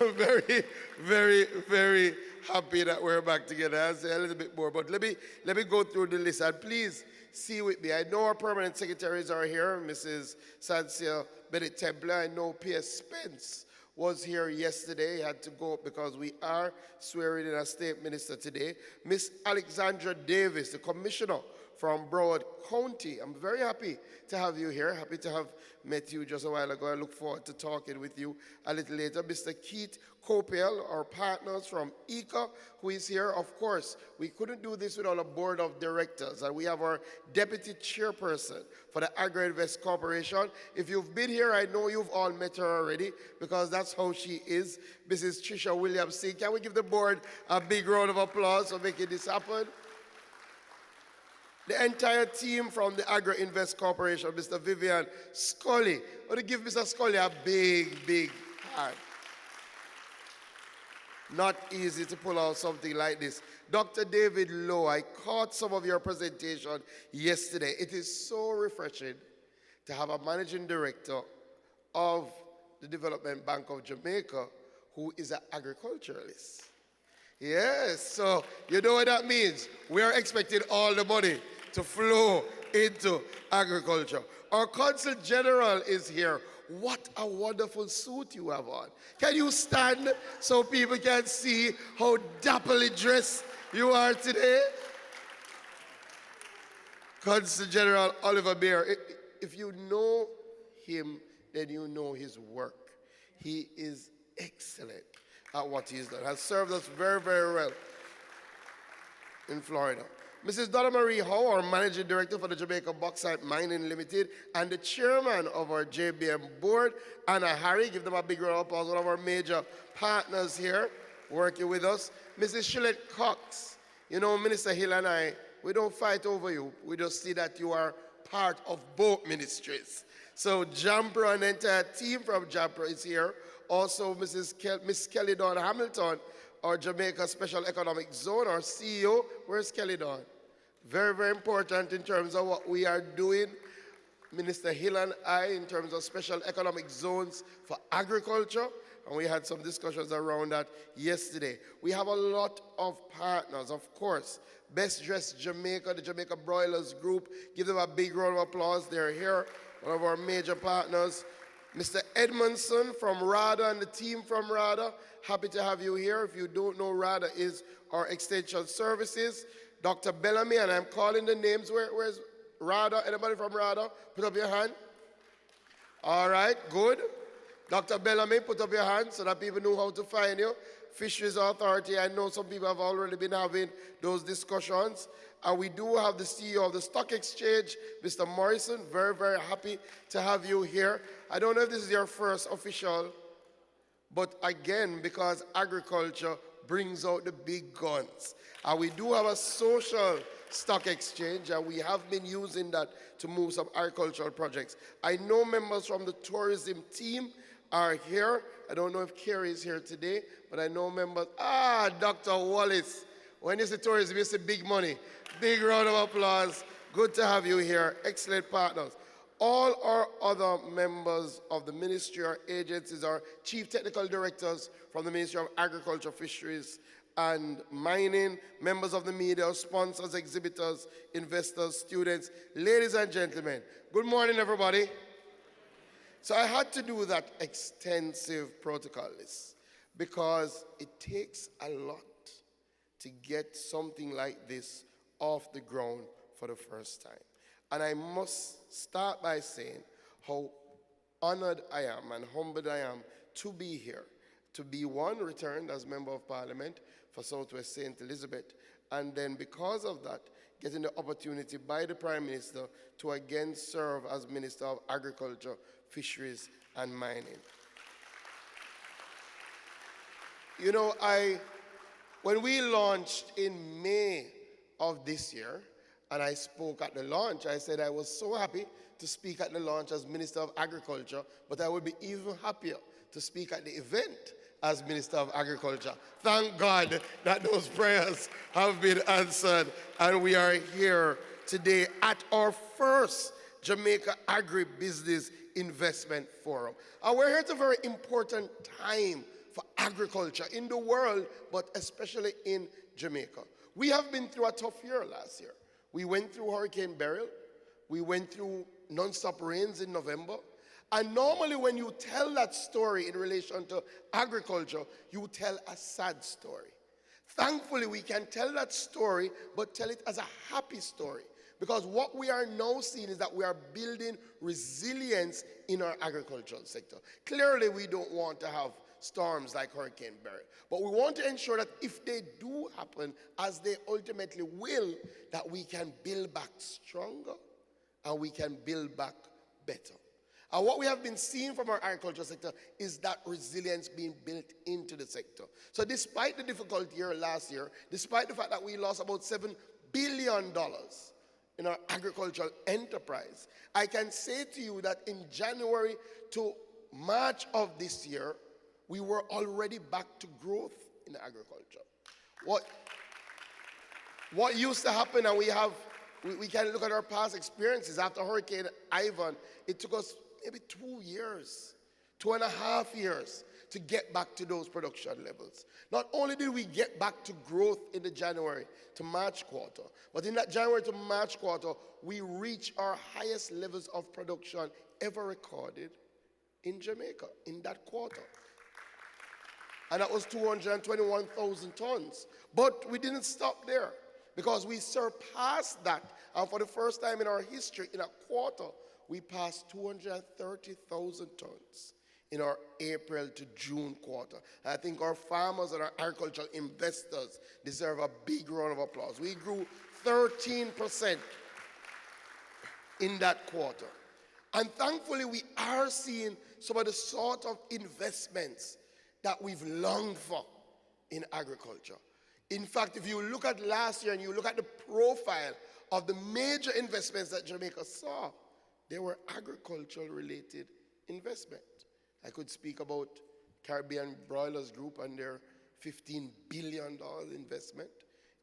I'm very, very, very happy that we're back together. I'll say a little bit more, but let me go through the list. And please see with me. I know our permanent secretaries are here, Mrs. Sansia Bennett Templer. I know Pierre Spence was here yesterday. He had to go because we are swearing in a state minister today. Miss Alexandra Davis, the commissioner from Broward County. I'm very happy to have you here. Happy to have met you just a while ago. I look forward to talking with you a little later. Mr. Keith Copiel, our partners from ECA, who is here. Of course, we couldn't do this without a board of directors. And we have our deputy chairperson for the Agri-Invest Corporation. If you've been here, I know you've all met her already because that's how she is. Mrs. Trisha Williamson. Can we give the board a big round of applause for making this happen? The entire team from the Agri-Invest Corporation, Mr. Vivian Scully. I want to give Mr. Scully a big, big hand. Not easy to pull out something like this. Dr. David Lowe, I caught some of your presentation yesterday. It is so refreshing to have a managing director of the Development Bank of Jamaica who is an agriculturalist. Yes, so you know what that means. We are expecting all the money to flow into agriculture. Our Consul General is here. What a wonderful suit you have on. Can you stand so people can see how dapperly dressed you are today? Consul General Oliver Bear, if you know him, then you know his work. He is excellent at what he's done. Has served us very, very well in Florida. Mrs. Donna Marie Howe, our Managing Director for the Jamaica Bauxite Mining Limited, and the Chairman of our JBM Board, Anna Harry. Give them a big round of applause. One of our major partners here working with us. Mrs. Shillette Cox. You know, Minister Hill and I, we don't fight over you. We just see that you are part of both ministries. So JAMPRO and the entire team from JAMPRO is here. Also, Miss Kelly Dawn Hamilton, our Jamaica Special Economic Zone, our CEO. Where's Kelly Dawn? Very, very important in terms of what we are doing, Minister Hill and I, in terms of special economic zones for agriculture. And we had some discussions around that yesterday. We have a lot of partners, of course. Best Dressed Jamaica, the Jamaica Broilers Group. Give them a big round of applause. They're here, one of our major partners. Mr. Edmondson from RADA and the team from RADA, happy to have you here. If you don't know, RADA is our extension services. Dr. Bellamy, and I'm calling the names. Where's RADA? Anybody from RADA? Put up your hand. All right, good. Dr. Bellamy, put up your hand so that people know how to find you. Fisheries Authority, I know some people have already been having those discussions. And we do have the CEO of the Stock Exchange, Mr. Morrison. Very, very happy to have you here. I don't know if this is your first official, but again, because agriculture brings out the big guns. And we do have a social stock exchange, and we have been using that to move some agricultural projects. I know members from the tourism team are here. I don't know if Kerry is here today, but I know members. Dr. Wallace. When you say tourism, you say big money. Big round of applause. Good to have you here. Excellent partners. All our other members of the ministry or agencies are chief technical directors from the Ministry of Agriculture, Fisheries, and Mining, members of the media, sponsors, exhibitors, investors, students, ladies and gentlemen. Good morning, everybody. So I had to do that extensive protocol list because it takes a lot to get something like this off the ground for the first time. And I must start by saying how honored I am and humbled I am to be here, to be one, returned as Member of Parliament for Southwest St. Elizabeth, and then because of that, getting the opportunity by the Prime Minister to again serve as Minister of Agriculture, Fisheries and Mining. You know, when we launched in May of this year, and I spoke at the launch, I said I was so happy to speak at the launch as Minister of Agriculture, but I would be even happier to speak at the event as Minister of Agriculture. Thank God that those prayers have been answered, and we are here today at our first Jamaica Agri-Business Investment Forum. And we're here at a very important time for agriculture in the world, but especially in Jamaica. We have been through a tough year last year. We went through Hurricane Beryl. We went through non-stop rains in November. And normally when you tell that story in relation to agriculture, you tell a sad story. Thankfully, we can tell that story, but tell it as a happy story. Because what we are now seeing is that we are building resilience in our agricultural sector. Clearly, we don't want to have storms like Hurricane Beryl, but we want to ensure that if they do happen, as they ultimately will, that we can build back stronger and we can build back better. And what we have been seeing from our agriculture sector is that resilience being built into the sector. So despite the difficult year last year, despite the fact that we lost about $7 billion in our agricultural enterprise, I can say to you that in January to March of this year, we were already back to growth in agriculture. What used to happen, and we can look at our past experiences after Hurricane Ivan, it took us maybe 2 years, 2.5 years to get back to those production levels. Not only did we get back to growth in the January to March quarter, but in that January to March quarter, we reached our highest levels of production ever recorded in Jamaica in that quarter. And that was 221,000 tons. But we didn't stop there, because we surpassed that. And for the first time in our history, in a quarter, we passed 230,000 tons in our April to June quarter. And I think our farmers and our agricultural investors deserve a big round of applause. We grew 13% in that quarter. And thankfully, we are seeing some of the sort of investments that we've longed for in agriculture. In fact, if you look at last year and you look at the profile of the major investments that Jamaica saw, they were agricultural-related investment. I could speak about Caribbean Broilers Group and their $15 billion investment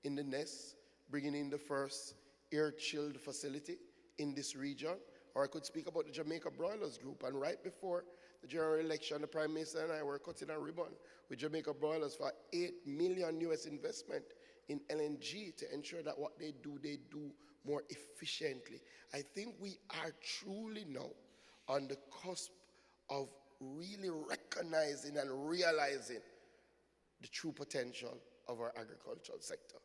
in the nest, bringing in the first air-chilled facility in this region. Or I could speak about the Jamaica Broilers Group, and right before the general election, the Prime Minister and I were cutting a ribbon with Jamaica Broilers for $8 million US investment in LNG to ensure that what they do more efficiently. I think we are truly now on the cusp of really recognizing and realizing the true potential of our agricultural sector.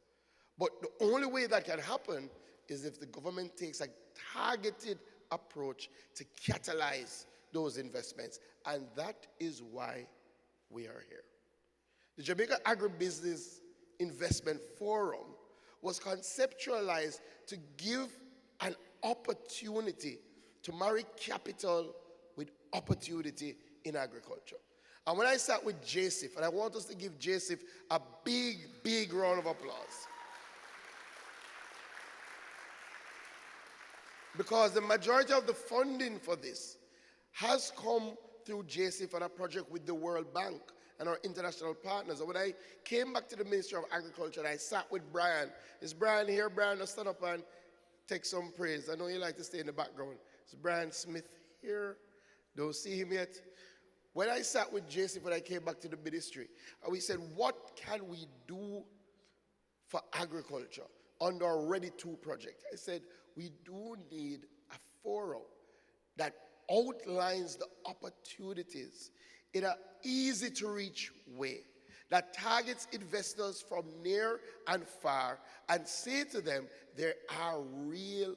But the only way that can happen is if the government takes a targeted approach to catalyze those investments, and that is why we are here. The Jamaica Agribusiness Investment Forum was conceptualized to give an opportunity to marry capital with opportunity in agriculture. And when I sat with JSIF, and I want us to give JSIF a big, big round of applause, because the majority of the funding for this has come through JSIF and a project with the World Bank and our international partners. And when I came back to the Ministry of Agriculture, I sat with Brian. Is Brian here? Brian, let's stand up and take some praise. I know you like to stay in the background. Is Brian Smith here? Don't see him yet. When I sat with JSIF when I came back to the ministry, and we said, what can we do for agriculture under our Ready 2 project? I said, we do need a forum that outlines the opportunities in an easy-to-reach way, that targets investors from near and far and say to them, there are real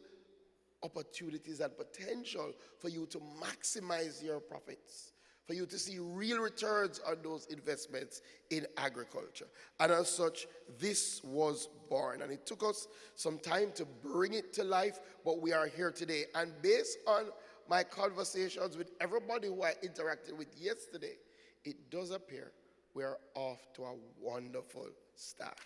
opportunities and potential for you to maximize your profits, for you to see real returns on those investments in agriculture. And as such, this was born. And it took us some time to bring it to life, but we are here today. And based on my conversations with everybody who I interacted with yesterday, it does appear we are off to a wonderful start.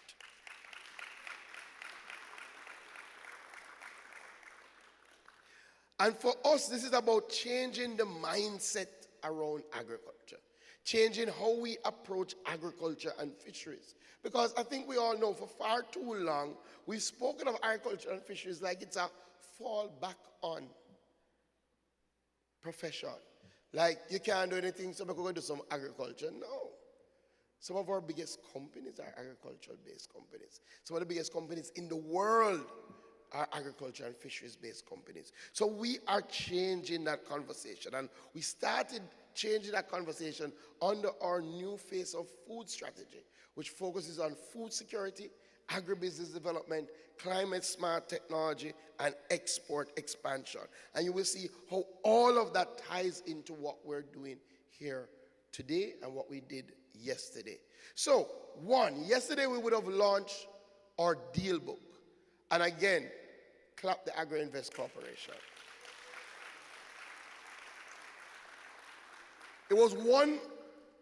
And for us, this is about changing the mindset around agriculture, changing how we approach agriculture and fisheries. Because I think we all know for far too long, we've spoken of agriculture and fisheries like it's a fall back on profession. Like you can't do anything, so we're going to do some agriculture. No. Some of our biggest companies are agricultural-based companies. Some of the biggest companies in the world are agriculture and fisheries-based companies. So we are changing that conversation. And we started changing that conversation under our new phase of food strategy, which focuses on food security, agribusiness development, climate-smart technology, and export expansion. And you will see how all of that ties into what we're doing here today and what we did yesterday. So, yesterday we would have launched our deal book. And again, clap the Agri-Invest Corporation. It was one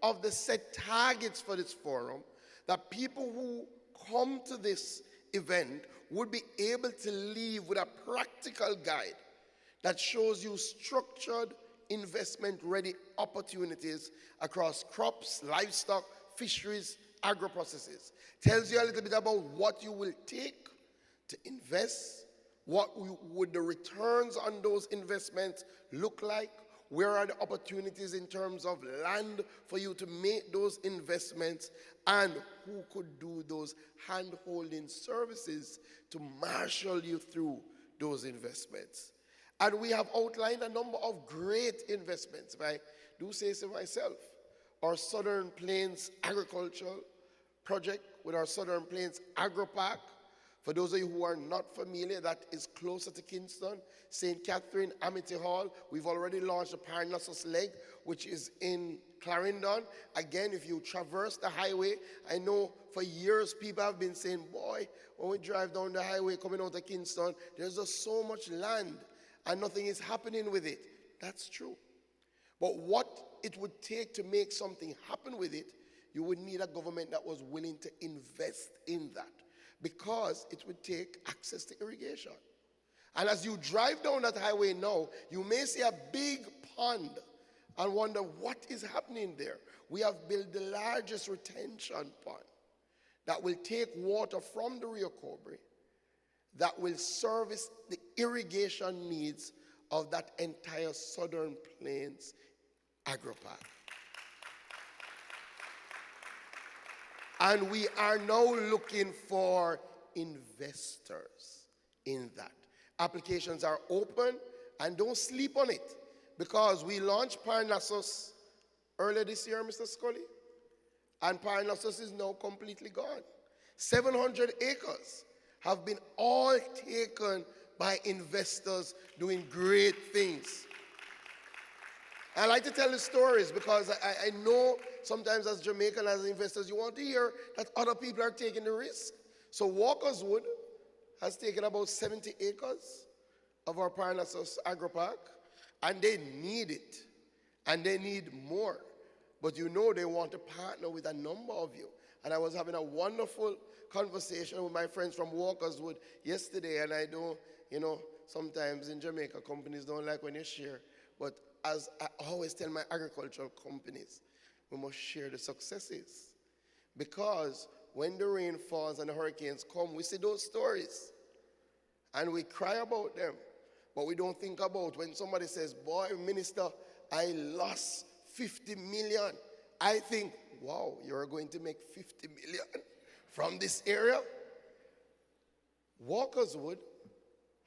of the set targets for this forum that people who come to this event would be able to leave with a practical guide that shows you structured investment-ready opportunities across crops, livestock, fisheries, agro-processes. Tells you a little bit about what you will take to invest, what would the returns on those investments look like, where are the opportunities in terms of land for you to make those investments, and who could do those hand-holding services to marshal you through those investments. And we have outlined a number of great investments, if I do say so myself. Our Southern Plains Agricultural Project with our Southern Plains Agro Park. For those of you who are not familiar, that is closer to Kingston, St. Catherine, Amity Hall. We've already launched the Parnassus Leg, which is in Clarendon. Again, if you traverse the highway, I know for years people have been saying, boy, when we drive down the highway coming out of Kingston, there's just so much land and nothing is happening with it. That's true. But what it would take to make something happen with it, you would need a government that was willing to invest in that, because it would take access to irrigation. And as you drive down that highway now, you may see a big pond and wonder what is happening there. We have built the largest retention pond that will take water from the Rio Cobre, that will service the irrigation needs of that entire Southern Plains Agri-Park. And we are now looking for investors in that. Applications are open, and don't sleep on it, because we launched Parnassus earlier this year, Mr. Scully, and Parnassus is now completely gone. 700 acres have been all taken by investors doing great things. I like to tell the stories because I know sometimes as Jamaican, as investors, you want to hear that other people are taking the risk. So Walkerswood has taken about 70 acres of our Parnassus Agro Park, and they need it, and they need more. But you know they want to partner with a number of you. And I was having a wonderful conversation with my friends from Walkerswood yesterday, and I know, sometimes in Jamaica, companies don't like when you share, but as I always tell my agricultural companies, we must share the successes. Because when the rain falls and the hurricanes come, we see those stories. And we cry about them. But we don't think about when somebody says, boy, minister, I lost 50 million. I think, wow, you're going to make 50 million from this area? Walkerswood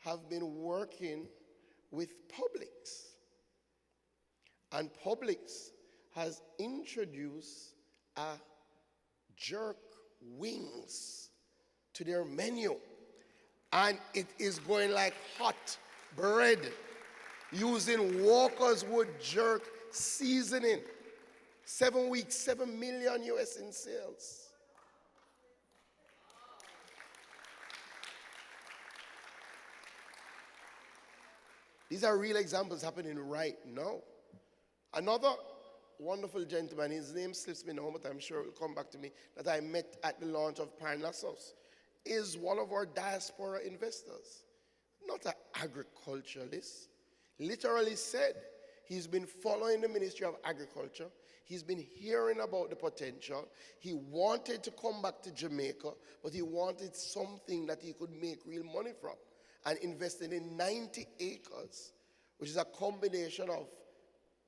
have been working with Publix. And Publix has introduced a jerk wings to their menu. And it is going like hot bread using Walker's Wood jerk seasoning. 7 weeks, 7 million US in sales. These are real examples happening right now. Another wonderful gentleman, his name slips me now, but I'm sure it will come back to me, that I met at the launch of Parnassus, is one of our diaspora investors. Not an agriculturalist. Literally said he's been following the Ministry of Agriculture. He's been hearing about the potential. He wanted to come back to Jamaica, but he wanted something that he could make real money from, and invested in 90 acres, which is a combination of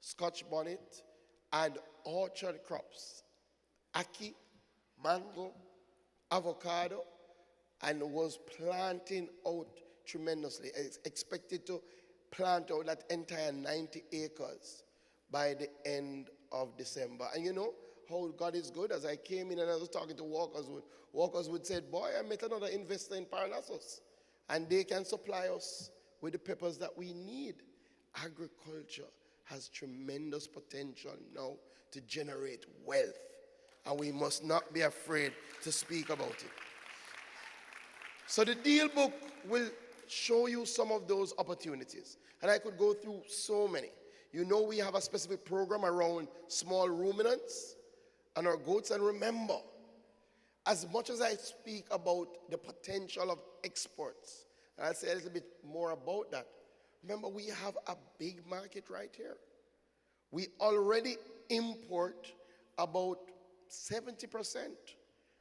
Scotch bonnet and orchard crops, ackee, mango, avocado, and was planting out tremendously. It's expected to plant out that entire 90 acres by the end of December. And you know how God is good. As I came in and I was talking to Walker's Wood said, boy, I met another investor in Parnassus, and they can supply us with the peppers that we need. Agriculture has tremendous potential now to generate wealth, and we must not be afraid to speak about it. So the deal book will show you some of those opportunities, and I could go through so many. You know, we have a specific program around small ruminants and our goats. And remember, as much as I speak about the potential of exports, and I'll say a little bit more about that, remember we have a big market right here. We already import about 70%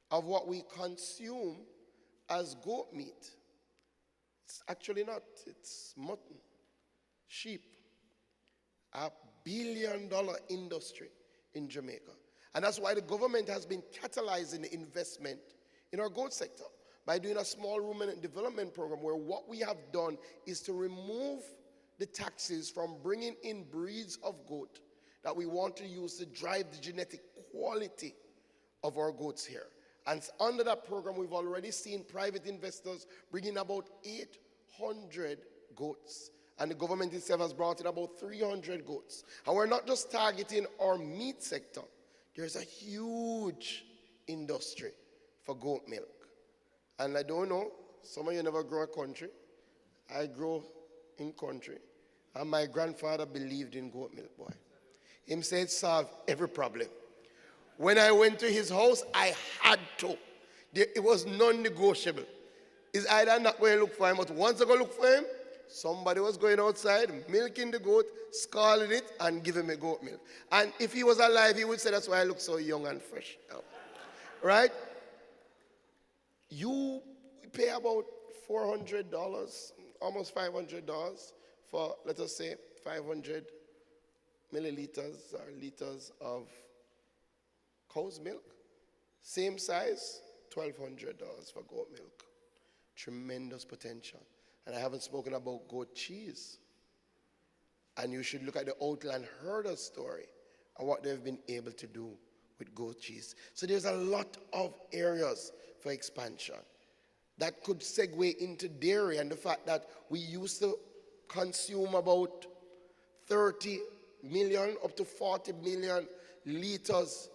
of what we consume as goat meat. It's actually not, it's mutton, sheep. $1 billion industry in Jamaica. And that's why the government has been catalyzing the investment in our goat sector by doing a small ruminant development program, where what we have done is to remove the taxes from bringing in breeds of goat that we want to use to drive the genetic quality of our goats here. And under that program, we've already seen private investors bringing about 800 goats. And the government itself has brought in about 300 goats. And we're not just targeting our meat sector. There's a huge industry for goat milk. And I don't know, some of you never grow a country. I grow in country. And my grandfather believed in goat milk, boy. Him said solve every problem. When I went to his house, I had to. It was non-negotiable. It's either not going to look for him, but once I go look for him, somebody was going outside, milking the goat, scalding it, and giving me goat milk. And if he was alive, he would say, that's why I look so young and fresh now. Right? You pay about $400, almost $500 for, let us say, 500 milliliters or liters of cow's milk. Same size, $1,200 for goat milk. Tremendous potential. And I haven't spoken about goat cheese. And you should look at the Outland Herder story and what they've been able to do with goat cheese. So there's a lot of areas for expansion that could segue into dairy, and the fact that we used to consume about 30 million up to 40 million liters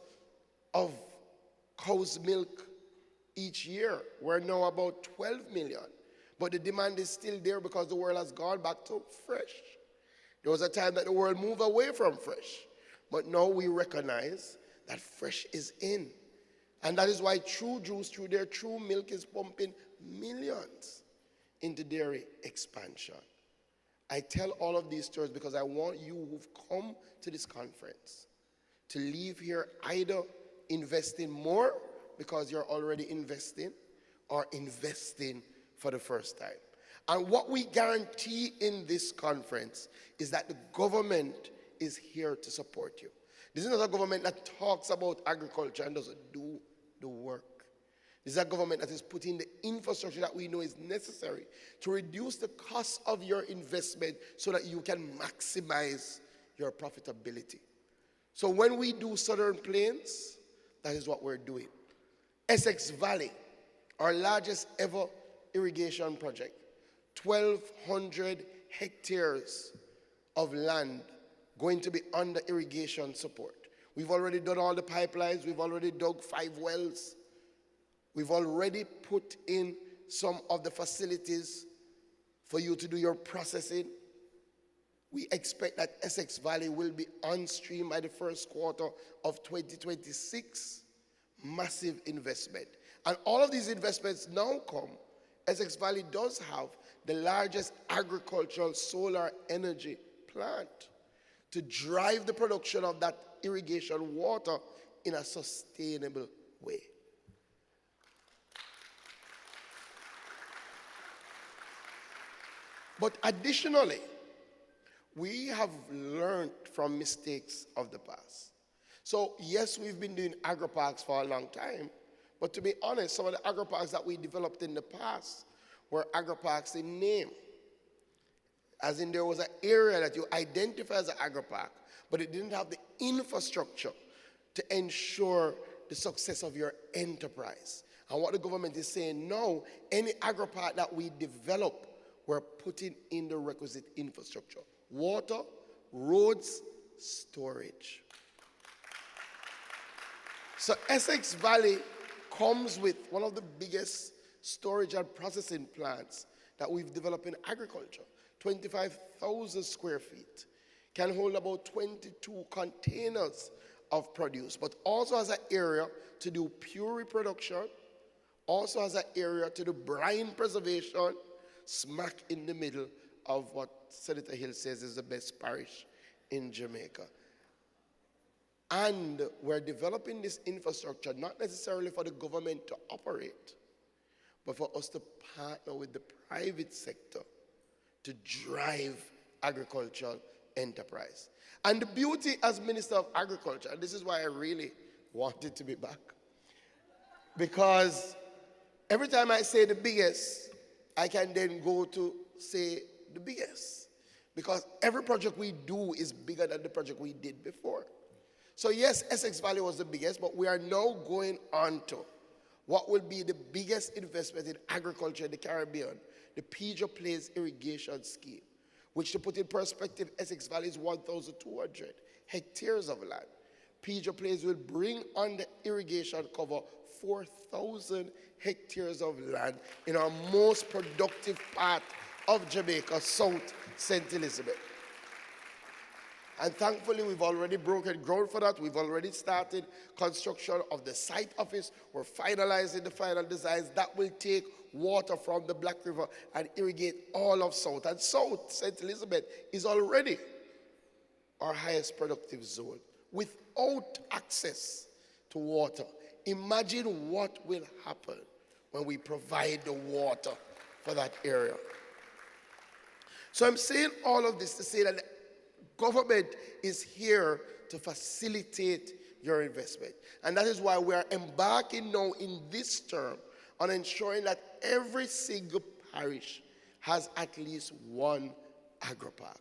of cow's milk each year. We're now about 12 million. But the demand is still there because the world has gone back to fresh. There was a time that the world moved away from fresh. But now we recognize that fresh is in. And that is why True Juice, through their True Milk, is pumping millions into dairy expansion. I tell all of these stories because I want you who've come to this conference to leave here either investing more because you're already investing, or investing for the first time. And what we guarantee in this conference is that the government is here to support you. This is not a government that talks about agriculture and doesn't do the work. This is a government that is putting the infrastructure that we know is necessary to reduce the cost of your investment so that you can maximize your profitability. So when we do Southern Plains, that is what we're doing. Essex Valley, our largest ever irrigation project, 1,200 hectares of land going to be under irrigation support. We've already done all the pipelines. We've already dug 5 wells. We've already put in some of the facilities for you to do your processing. We expect that Essex Valley will be on stream by the first quarter of 2026. Massive investment. And all of these investments now come. Essex Valley does have the largest agricultural solar energy plant to drive the production of that irrigation water in a sustainable way. But additionally, we have learned from mistakes of the past. So yes, we've been doing agri-parks for a long time, but to be honest, some of the agri-parks that we developed in the past were agri-parks in name. As in, there was an area that you identify as an agri-park, but it didn't have the infrastructure to ensure the success of your enterprise. And what the government is saying now, any agri-park that we develop, we're putting in the requisite infrastructure. Water, roads, storage. So Essex Valley comes with one of the biggest storage and processing plants that we've developed in agriculture. 25,000 square feet. Can hold about 22 containers of produce, but also has an area to do pure reproduction, also has an area to do brine preservation, smack in the middle of what Senator Hill says is the best parish in Jamaica. And we're developing this infrastructure not necessarily for the government to operate, but for us to partner with the private sector to drive agricultural enterprise. And the beauty as Minister of Agriculture, and this is why I really wanted to be back, because every time I say the biggest, I can then go to say the biggest. Because every project we do is bigger than the project we did before. So yes, Essex Valley was the biggest, but we are now going on to what will be the biggest investment in agriculture in the Caribbean, the PBCJ Plains Irrigation Scheme, which, to put in perspective, Essex Valley is 1,200 hectares of land. PBCJ Plains will bring on the irrigation cover 4,000 hectares of land in our most productive part of Jamaica, South St. Elizabeth. And thankfully, we've already broken ground for that. We've already started construction of the site office. We're finalizing the final designs. That will take water from the Black River and irrigate all of South. And South St. Elizabeth is already our highest productive zone without access to water. Imagine what will happen when we provide the water for that area. So I'm saying all of this to say that the government is here to facilitate your investment. And that is why we are embarking now in this term on ensuring that every single parish has at least one agri-park.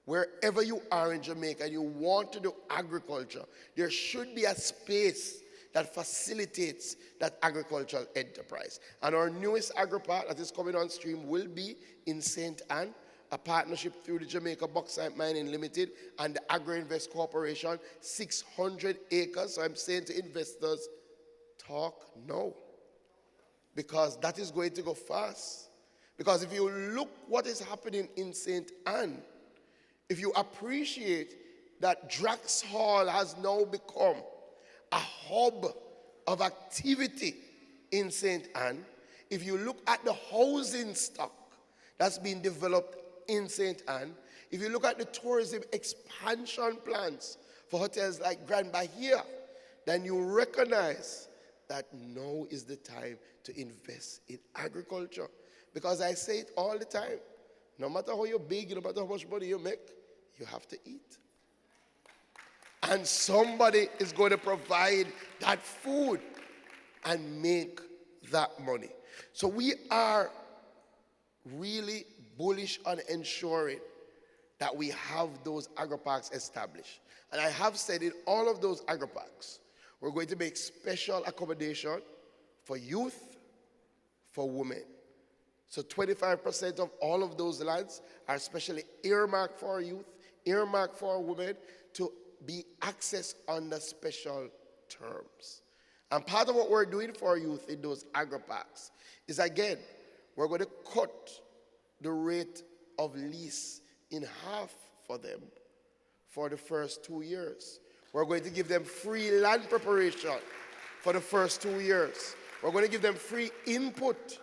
Wherever you are in Jamaica and you want to do agriculture, there should be a space that facilitates that agricultural enterprise. And our newest agri-park that is coming on stream will be in St. Anne, a partnership through the Jamaica Bauxite Mining Limited and the Agri-Invest Corporation, 600 acres. So I'm saying to investors, talk now, because that is going to go fast. Because if you look what is happening in St. Anne, if you appreciate that Drax Hall has now become a hub of activity in St. Anne, if you look at the housing stock that's being developed in St. Anne, if you look at the tourism expansion plans for hotels like Grand Bahia, then you recognize that now is the time to invest in agriculture. Because I say it all the time, no matter how you're big, no matter how much money you make, you have to eat. And somebody is going to provide that food and make that money. So we are really bullish on ensuring that we have those agri-parks established. And I have said in all of those agri-parks, we're going to make special accommodation for youth, for women, So 25% of all of those lands are specially earmarked for youth, earmarked for women to be accessed under special terms. And part of what we're doing for youth in those agri-parks is, again, we're going to cut the rate of lease in half for them for the first 2 years. We're going to give them free land preparation for the first 2 years. We're going to give them free input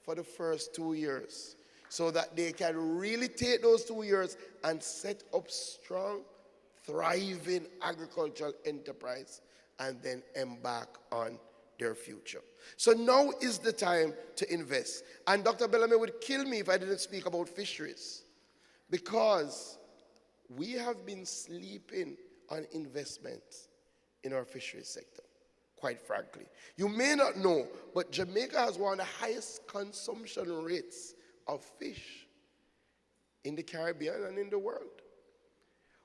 for the first 2 years so that they can really take those 2 years and set up strong, thriving agricultural enterprise and then embark on their future. So now is the time to invest. And Dr. Bellamy would kill me if I didn't speak about fisheries, because we have been sleeping on investments in our fisheries sector, quite frankly. You may not know, but Jamaica has one of the highest consumption rates of fish in the Caribbean and in the world.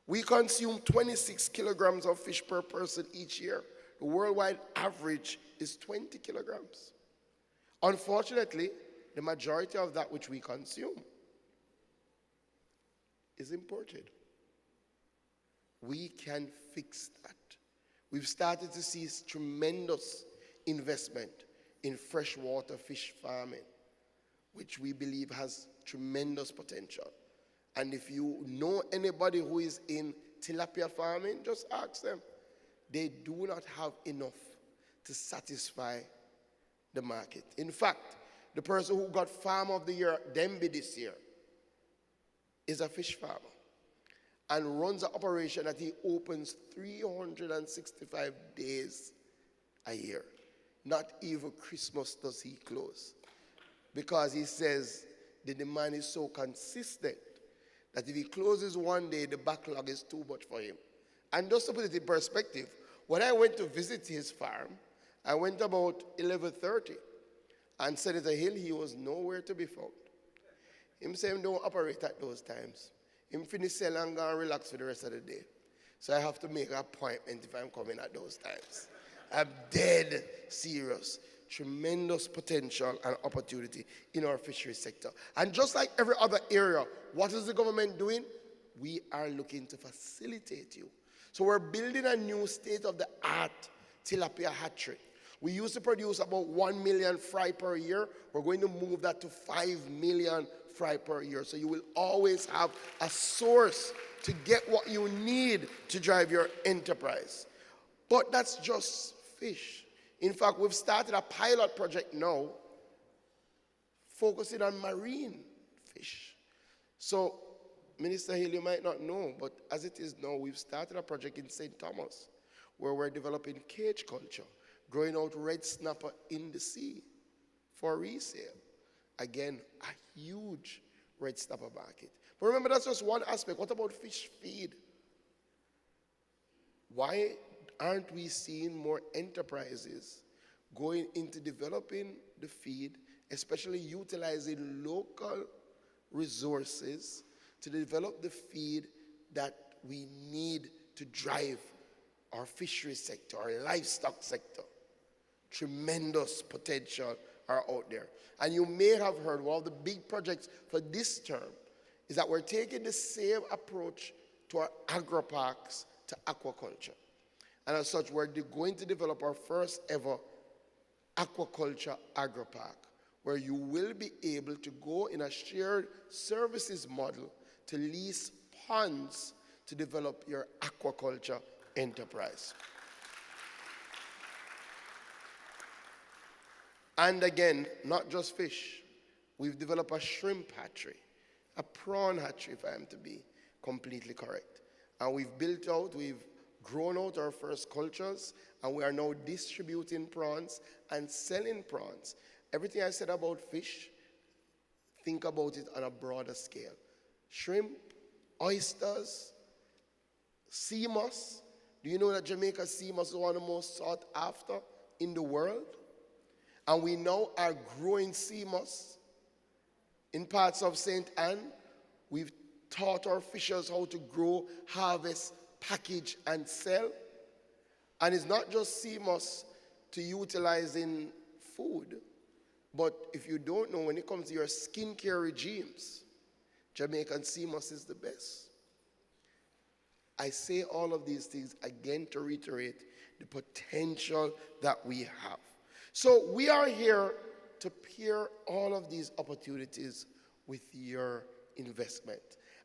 We consume 26 kilograms of fish per person each year. The worldwide average is 20 kilograms. Unfortunately, the majority of that which we consume is imported. We can fix that. We've started to see tremendous investment in freshwater fish farming, which we believe has tremendous potential. And if you know anybody who is in tilapia farming, just ask them. They do not have enough to satisfy the market. In fact, the person who got Farmer of the Year at Denby this year is a fish farmer and runs an operation that he opens 365 days a year. Not even Christmas does he close, because he says the demand is so consistent that if he closes one day, the backlog is too much for him. And just to put it in perspective, when I went to visit his farm, I went about 11:30, and Senator Hill, he was nowhere to be found. Him say him don't operate at those times. Him finish sell and go and relax for the rest of the day. So I have to make an appointment if I'm coming at those times. I'm dead serious. Tremendous potential and opportunity in our fisheries sector. And just like every other area, what is the government doing? We are looking to facilitate you. So we're building a new state-of-the-art tilapia hatchery. We used to produce about 1 million fry per year. We're going to move that to 5 million fry per year. So you will always have a source to get what you need to drive your enterprise. But that's just fish. In fact, we've started a pilot project now focusing on marine fish. So, Minister Hill, you might not know, but as it is now, we've started a project in St. Thomas where we're developing cage culture, growing out red snapper in the sea for resale. Again, a huge red snapper market. But remember, that's just one aspect. What about fish feed? Why aren't we seeing more enterprises going into developing the feed, especially utilizing local resources to develop the feed that we need to drive our fisheries sector, our livestock sector? Tremendous potential are out there. And you may have heard one of the big projects for this term is that we're taking the same approach to our agri-parks to aquaculture. And as such, we're going to develop our first ever aquaculture agri-park, where you will be able to go in a shared services model to lease ponds to develop your aquaculture enterprise. And again, not just fish. We've developed a shrimp hatchery, a prawn hatchery, if I am to be completely correct. And we've grown out our first cultures, and we are now distributing prawns and selling prawns. Everything I said about fish, think about it on a broader scale. Shrimp, oysters, sea moss. Do you know that Jamaica's sea moss is one of the most sought after in the world? And we now are growing sea moss in parts of St. Anne. We've taught our fishers how to grow, harvest, package, and sell. And it's not just sea moss to utilize in food, But if you don't know, when it comes to your skincare regimes, Jamaican sea moss is the best. I say all of these things again to reiterate the potential that we have. So we are here to pair all of these opportunities with your investment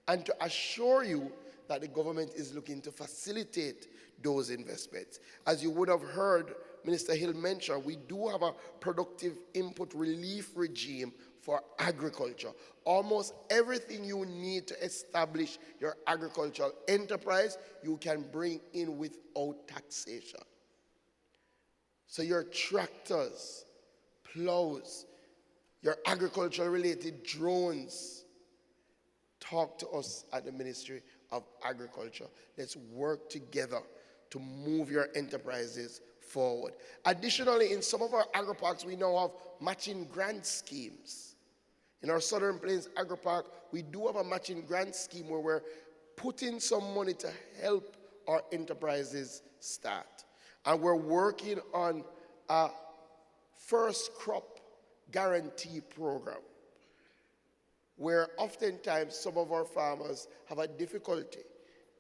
and to assure you that the government is looking to facilitate those investments. As you would have heard Minister Hill mention, we do have a productive input relief regime for agriculture. Almost everything you need to establish your agricultural enterprise, you can bring in without taxation. So your tractors, plows, your agriculture-related drones, talk to us at the Ministry of Agriculture. Let's work together to move your enterprises forward. Additionally, in some of our agri-parks, we now have matching grant schemes. In our Southern Plains Agri-Park, we do have a matching grant scheme where we're putting some money to help our enterprises start. And we're working on a first crop guarantee program, where oftentimes some of our farmers have a difficulty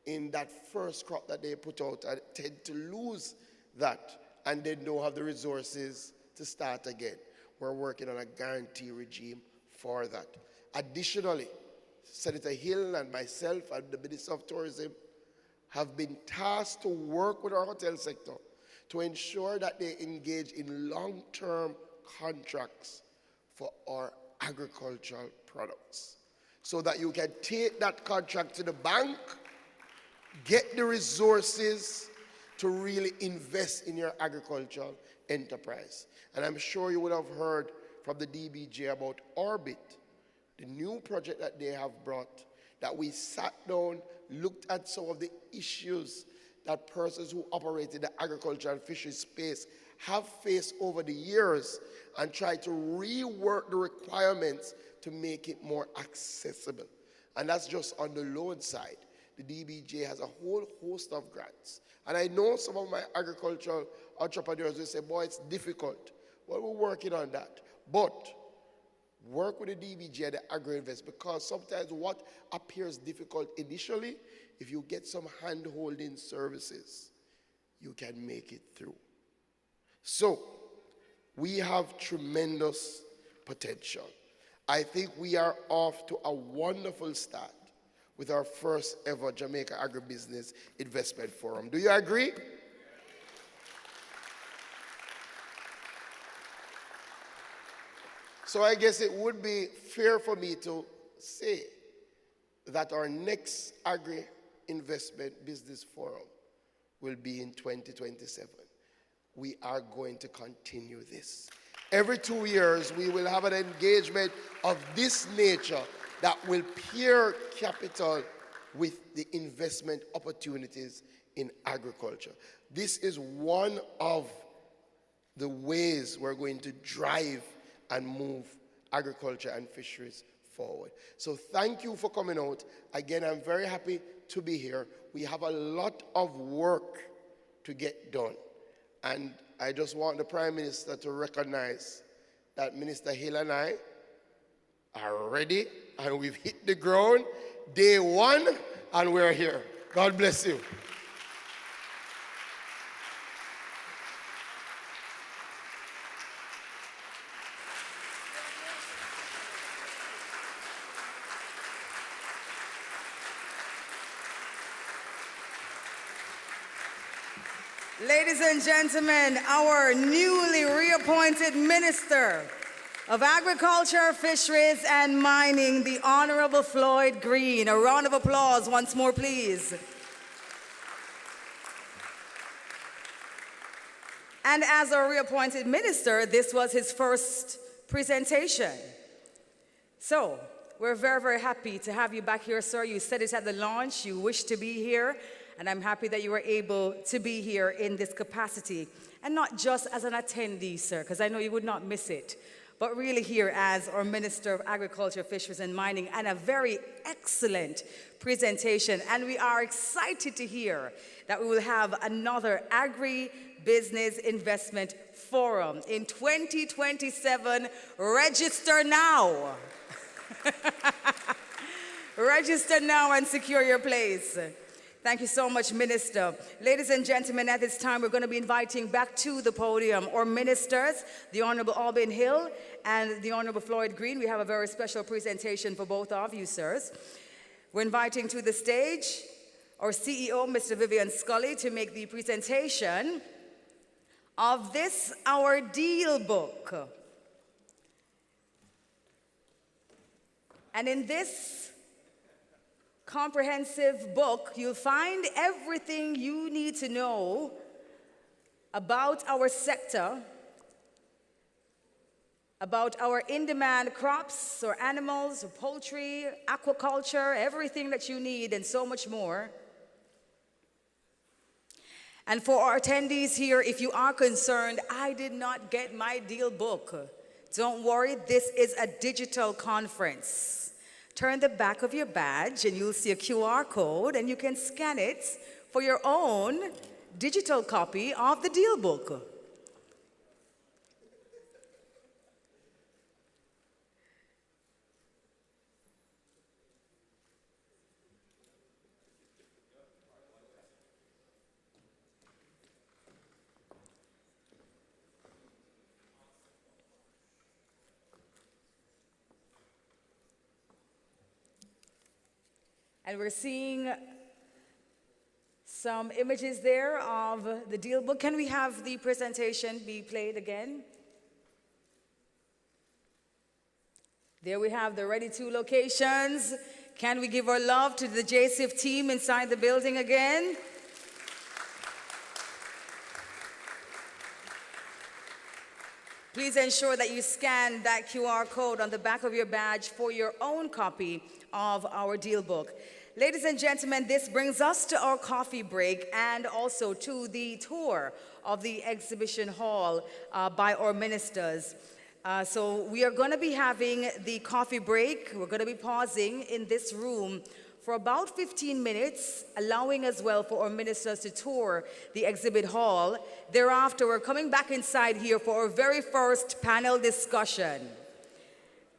in that first crop that they put out and tend to lose that and then don't have the resources to start again. We're working on a guarantee regime for that. Additionally, Senator Hill and myself and the Minister of Tourism have been tasked to work with our hotel sector to ensure that they engage in long-term contracts for our agricultural products, so that you can take that contract to the bank, get the resources to really invest in your agricultural enterprise. And I'm sure you would have heard from the DBJ about Orbit, the new project that they have brought, that we sat down, looked at some of the issues that persons who operate in the agriculture and fishery space have faced over the years, and tried to rework the requirements to make it more accessible. And that's just on the loan side. The DBJ has a whole host of grants. And I know some of my agricultural entrepreneurs will say, boy, it's difficult. Well, we're working on that. But work with the DBJ and the Agri-Invest, because sometimes what appears difficult initially, if you get some hand-holding services, you can make it through. So, we have tremendous potential. I think we are off to a wonderful start with our first ever Jamaica Agri-Business Investment Forum. Do you agree? So I guess it would be fair for me to say that our next Agri-Investment Business Forum will be in 2027. We are going to continue this. Every 2 years, we will have an engagement of this nature that will pair capital with the investment opportunities in agriculture. This is one of the ways we're going to drive and move agriculture and fisheries forward. So thank you for coming out. Again, I'm very happy to be here. We have a lot of work to get done. And I just want the Prime Minister to recognize that Minister Hill and I are ready, and we've hit the ground day one, and we're here. God bless you. Ladies and gentlemen, our newly reappointed Minister of Agriculture, Fisheries and Mining, the Honorable Floyd Green. A round of applause once more, please. And as our reappointed minister, this was his first presentation. So, we're very, very happy to have you back here, sir. You said it at the launch, you wish to be here. And I'm happy that you were able to be here in this capacity. And not just as an attendee, sir, because I know you would not miss it, but really here as our Minister of Agriculture, Fisheries and Mining, and a very excellent presentation. And we are excited to hear that we will have another Agri Agri-Business Investment Forum in 2027. Register now. Register now and secure your place. Thank you so much, Minister. Ladies and gentlemen, at this time, we're going to be inviting back to the podium our ministers, the Honorable Albin Hill and the Honorable Floyd Green. We have a very special presentation for both of you, sirs. We're inviting to the stage our CEO, Mr. Vivian Scully, to make the presentation of this, our deal book. And in this comprehensive book, you'll find everything you need to know about our sector, about our in-demand crops or animals or poultry, aquaculture, everything that you need and so much more. And for our attendees here, if you are concerned, I did not get my deal book. Don't worry, this is a digital conference. Turn the back of your badge and you'll see a QR code and you can scan it for your own digital copy of the deal book. And we're seeing some images there of the deal book. Can we have the presentation be played again? There we have the ready to locations. Can we give our love to the JSIF team inside the building again? Please ensure that you scan that QR code on the back of your badge for your own copy of our deal book. Ladies and gentlemen, this brings us to our coffee break and also to the tour of the exhibition hall by our ministers. So we are going to be having the coffee break. We're going to be pausing in this room for about 15 minutes, allowing as well for our ministers to tour the exhibit hall. Thereafter, we're coming back inside here for our very first panel discussion.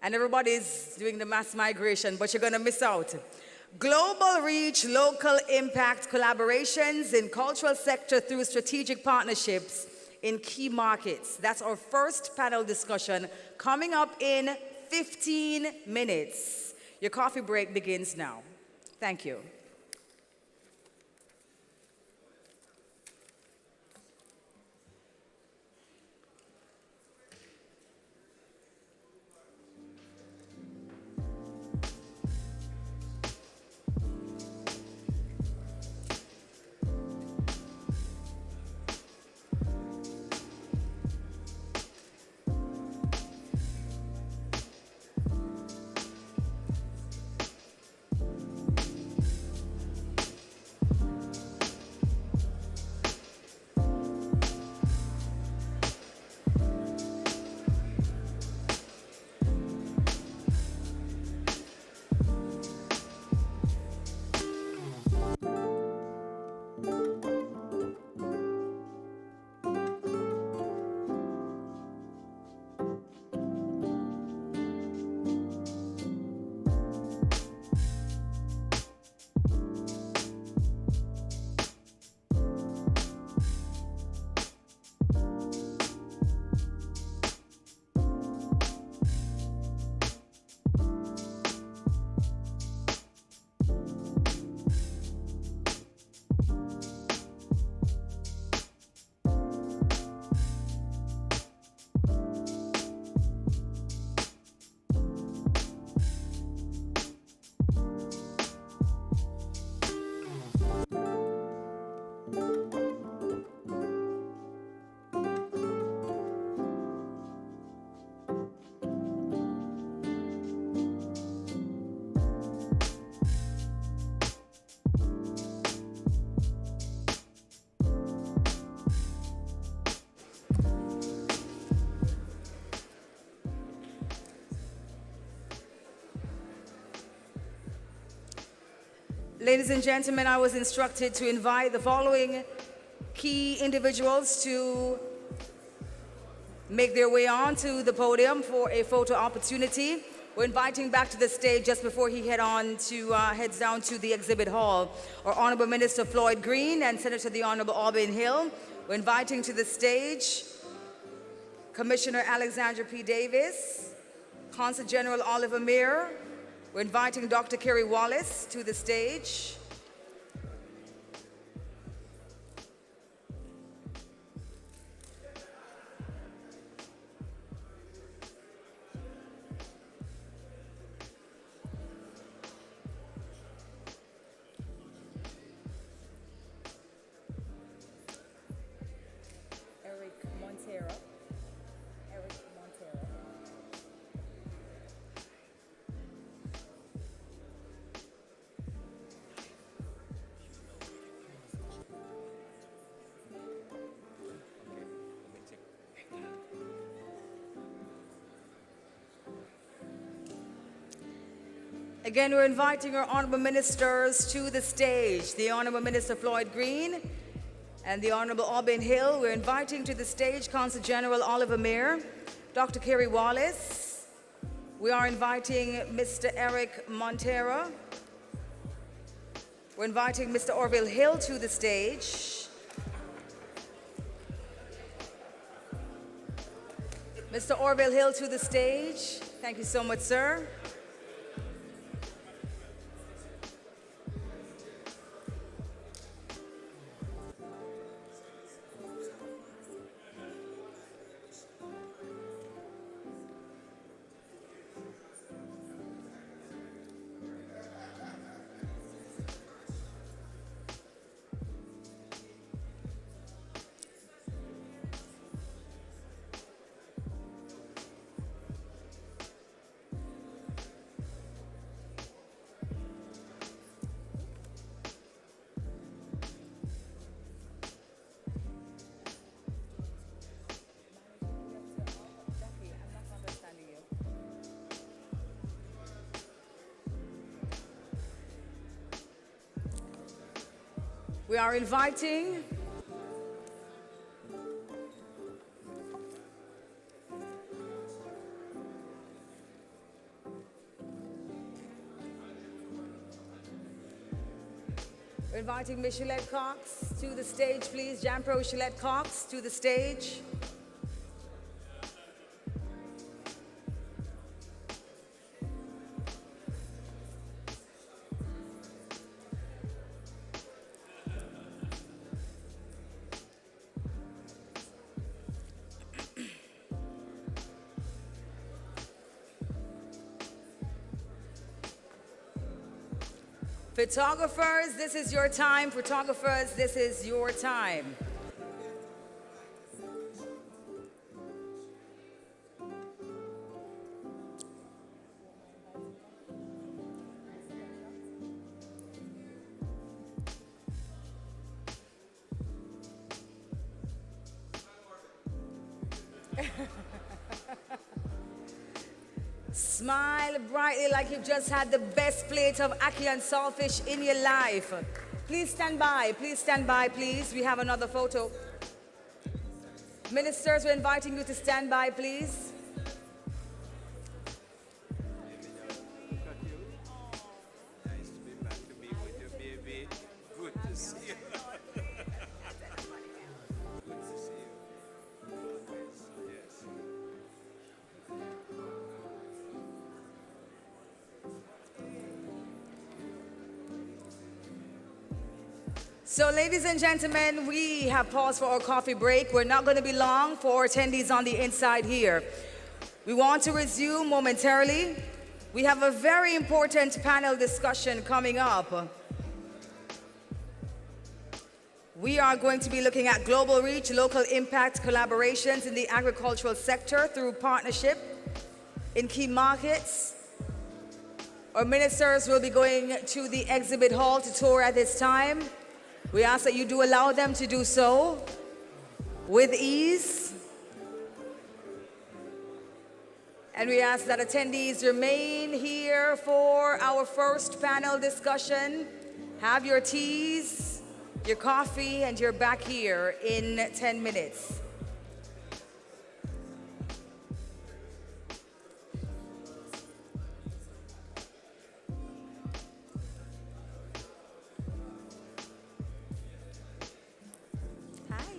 And everybody's doing the mass migration, but you're going to miss out. Global reach, local impact collaborations in cultural sector through strategic partnerships in key markets. That's our first panel discussion coming up in 15 minutes. Your coffee break begins now. Thank you. Ladies and gentlemen, I was instructed to invite the following key key individuals to make their way on to the podium for a photo opportunity. We're inviting back to the stage just before he heads down to the exhibit hall, our Honorable Minister Floyd Green and Senator the Honorable Auburn Hill. We're inviting to the stage Commissioner Alexandra P. Davis, Consul General Oliver Meir. We're inviting Dr. Kerry Wallace to the stage. Again, we're inviting our Honorable Ministers to the stage. The Honorable Minister Floyd Green and the Honorable Auburn Hill. We're inviting to the stage Consul General Oliver Meir, Dr. Kerry Wallace. We are inviting Mr. Eric Montero. We're inviting Mr. Orville Hill to the stage. Mr. Orville Hill to the stage. Thank you so much, sir. We are inviting Miss Shillette Cox to the stage, please. Jampro Shillette Cox to the stage. Photographers, this is your time. Photographers, this is your time. Smile brightly like you've just had the best plate of ackee and saltfish in your life. Please stand by, please. We have another photo. Ministers, we're inviting you to stand by, please. Nice to be back to be with your baby. Good to see you. Good to see you. Yes. So, ladies and gentlemen, we have paused for our coffee break. We're not going to be long for our attendees on the inside here. We want to resume momentarily. We have a very important panel discussion coming up. We are going to be looking at global reach, local impact collaborations in the agricultural sector through partnership in key markets. Our ministers will be going to the exhibit hall to tour at this time. We ask that you do allow them to do so with ease. And we ask that attendees remain here for our first panel discussion. Have your teas, your coffee, and you're back here in 10 minutes. Hi.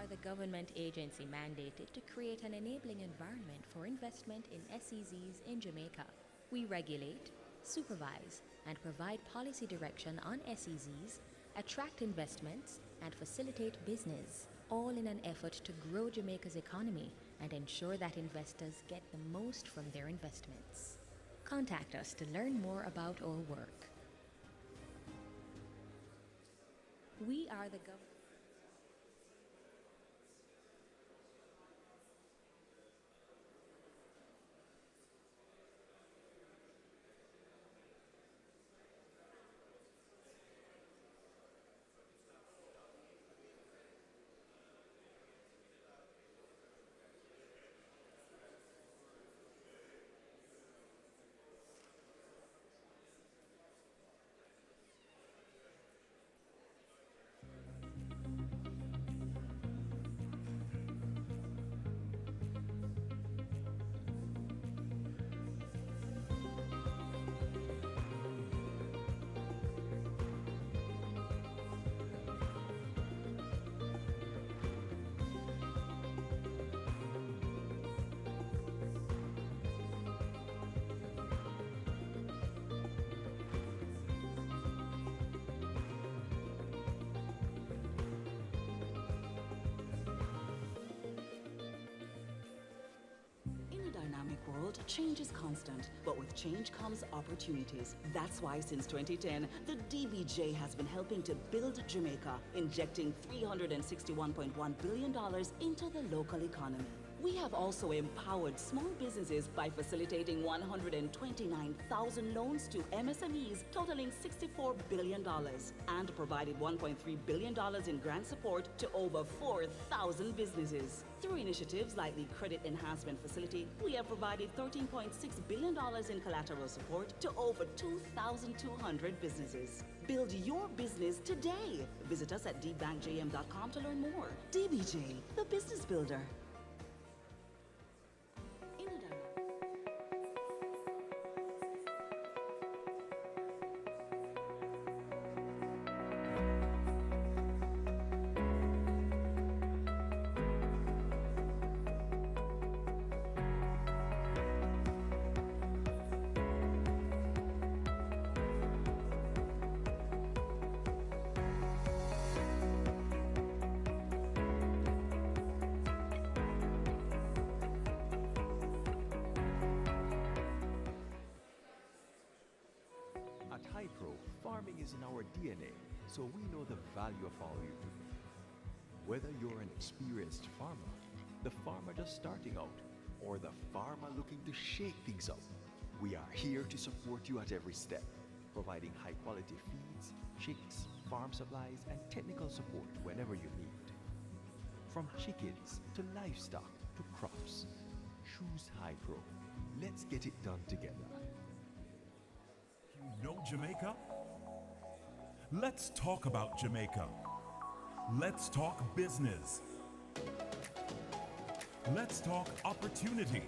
The government agency mandated to create an enabling environment for investment in SEZs in Jamaica. We regulate, supervise, and provide policy direction on SEZs, attract investments, and facilitate business, all in an effort to grow Jamaica's economy and ensure that investors get the most from their investments. Contact us to learn more about our work. We are the government. Change is constant, but with change comes opportunities. That's why since 2010, the DBJ has been helping to build Jamaica, injecting $361.1 billion into the local economy. We have also empowered small businesses by facilitating 129,000 loans to MSMEs totaling $64 billion and provided $1.3 billion in grant support to over 4,000 businesses. Through initiatives like the Credit Enhancement Facility, we have provided $13.6 billion in collateral support to over 2,200 businesses. Build your business today. Visit us at dbankjm.com to learn more. DBJ, the business builder. At Hypro, farming is in our DNA, so we know the value of all you do. Whether you're an experienced farmer, the farmer just starting out, or the farmer looking to shake things up, we are here to support you at every step, providing high-quality feeds, chicks, farm supplies, and technical support whenever you need. From chickens to livestock to crops, choose Hypro. Let's get it done together. You know Jamaica? Let's talk about Jamaica. Let's talk business. Let's talk opportunity,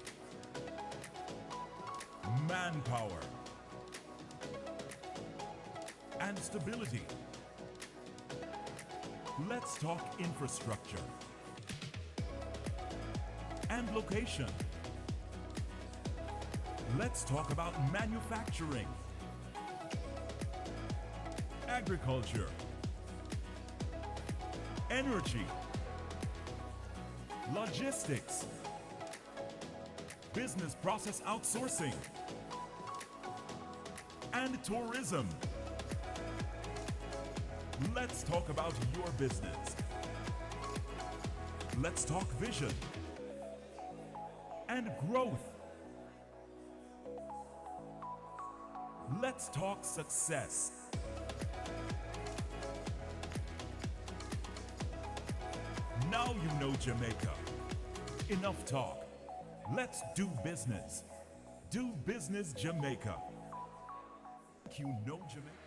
manpower, and stability. Let's talk infrastructure and location. Let's talk about manufacturing, agriculture, energy, logistics, business process outsourcing, and tourism. Let's talk about your business. Let's talk vision and growth. Let's talk success. Now you know Jamaica. Enough talk. Let's do business. Do business Jamaica. You know Jamaica.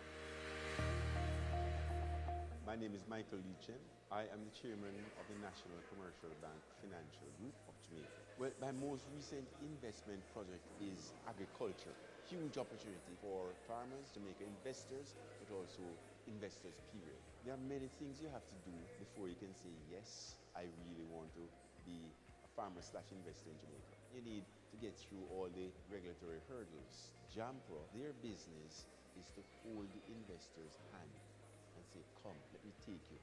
My name is Michael Leachin. I am the chairman of the National Commercial Bank Financial Group of Jamaica. Well, my most recent investment project is agriculture. Huge opportunity for farmers, Jamaica investors, but also investors, period. There are many things you have to do before you can say, yes, I really want to be a farmer/investor in Jamaica. You need to get through all the regulatory hurdles. JAMPRO, their business is to hold the investor's hand and say, come, let me take you.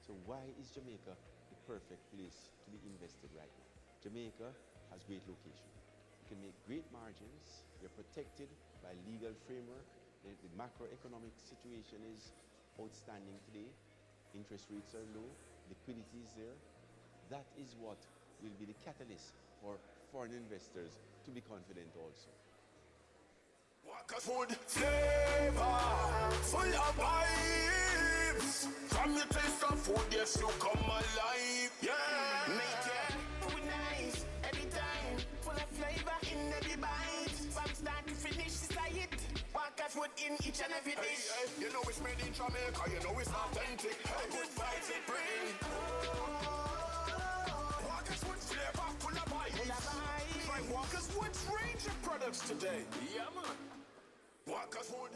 So why is Jamaica the perfect place to be invested right now? Jamaica has great location. You can make great margins. You're protected by legal framework. The macroeconomic situation is outstanding today. Interest rates are low. Liquidity is there. That is what will be the catalyst for foreign investors to be confident also. Walker's food flavor, full of vibes. From your taste of food, yes, you come alive. Yeah, make it food nice every time, full of flavor in every bite. From start to finish, it's a hit. Walker's food in each and every dish. Hey, you know it's made in Jamaica, you know it's authentic. Hey, good vibes it bring. Walker's food flavor, full of vibes. Try Walker's Wood's range of products today. Yeah, man. Walker's Wood.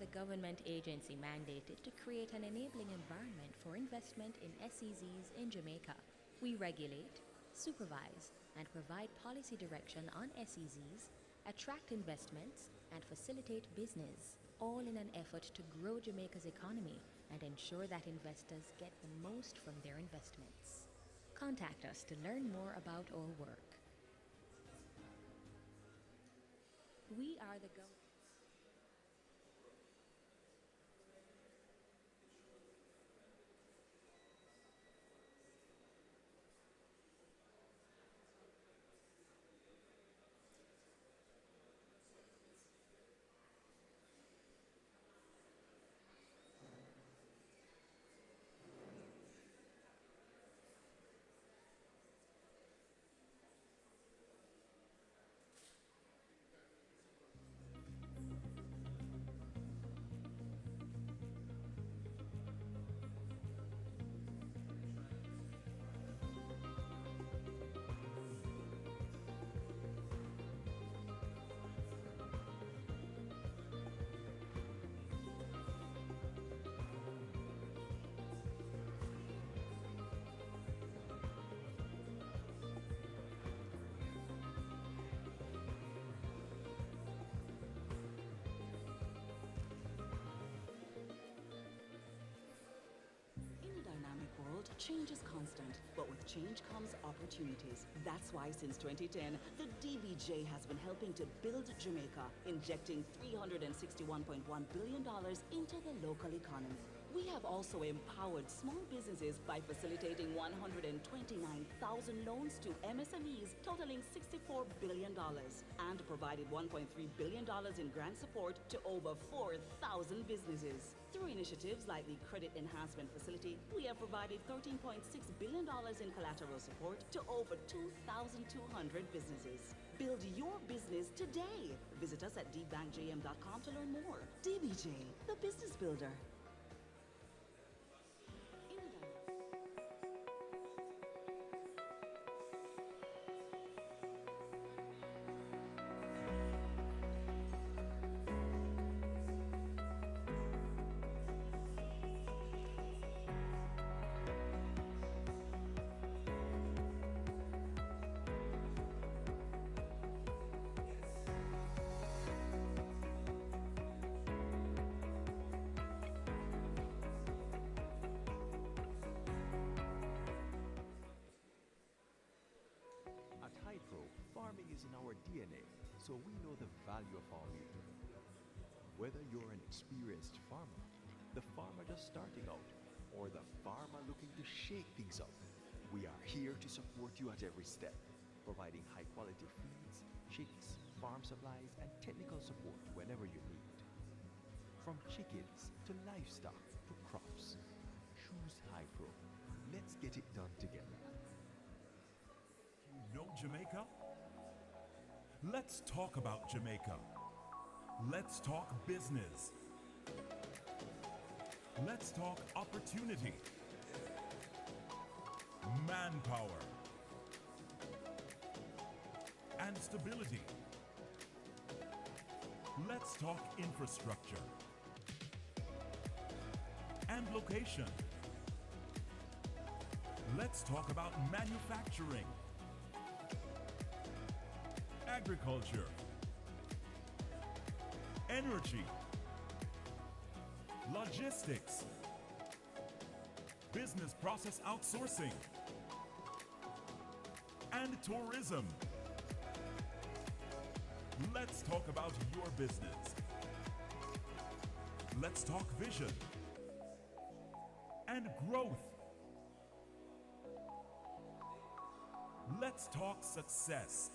the government agency mandated to create an enabling environment for investment in SEZs in Jamaica. We regulate, supervise, and provide policy direction on SEZs, attract investments, and facilitate business, all in an effort to grow Jamaica's economy and ensure that investors get the most from their investments. Contact us to learn more about our work. We are the government. Change is constant, but with change comes opportunities. That's why since 2010, the DBJ has been helping to build Jamaica, injecting $361.1 billion into the local economy. We have also empowered small businesses by facilitating 129,000 loans to MSMEs totaling $64 billion and provided $1.3 billion in grant support to over 4,000 businesses. Through initiatives like the Credit Enhancement Facility, we have provided $13.6 billion in collateral support to over 2,200 businesses. Build your business today. Visit us at dbankjm.com to learn more. DBJ, the business builder. Farming is in our DNA, so we know the value of all you do. Whether you're an experienced farmer, the farmer just starting out, or the farmer looking to shake things up, we are here to support you at every step, providing high-quality feeds, chicks, farm supplies, and technical support whenever you need. From chickens to livestock to crops, choose Hypro. Let's get it done together. You know Jamaica? Let's talk about Jamaica. Let's talk business. Let's talk opportunity, manpower, and stability. Let's talk infrastructure and location. Let's talk about manufacturing, agriculture, energy, logistics, business process outsourcing, and tourism. Let's talk about your business. Let's talk vision and growth. Let's talk success.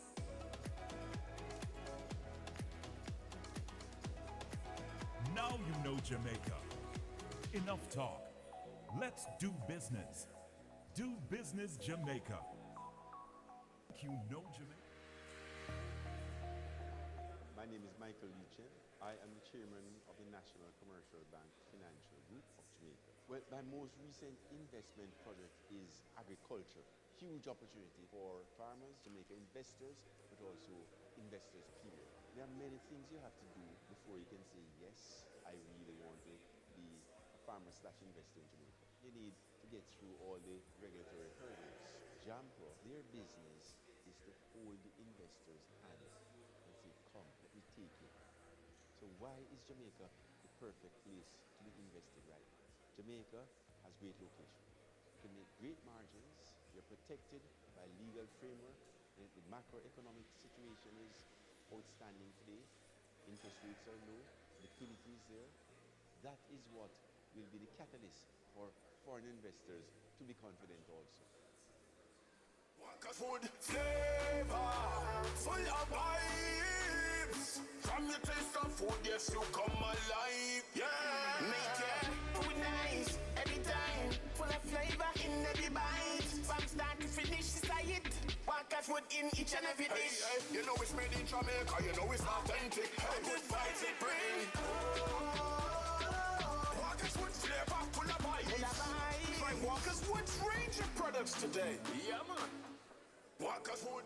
Now you know Jamaica. Enough talk. Let's do business. Do business Jamaica. You know Jamaica. My name is Michael Lichin. I am the chairman of the National Commercial Bank Financial Group of Jamaica. Well, my most recent investment project is agriculture. Huge opportunity for farmers, Jamaica investors, but also investors period. there are many things you have to do before you can say, yes, I really want to be a farmer slash investor in Jamaica. You need to get through all the regulatory hurdles. Jamco, their business is to hold the investors' hands and say, come, let me take you. So why is Jamaica the perfect place to be invested right now? Jamaica has great location. You can make great margins. You're protected by legal framework. The macroeconomic situation is outstanding today. Interest rates are low. Liquidity is there. That is what will be the catalyst for foreign investors to be confident also. Walker food flavor, full of vibes. From your taste of food, yes, you come alive. Yeah, make it food nice every time. Full of flavor in every bite. From start to finish, it's a hit. Walker food in each and every dish. Hey, you know it's made in Jamaica, you know it's authentic. Hey, good vibes it bring. Walker's Wood flavor, full of vibes. Try Walker's Wood's range of products today. Yeah, man. Walker's Wood.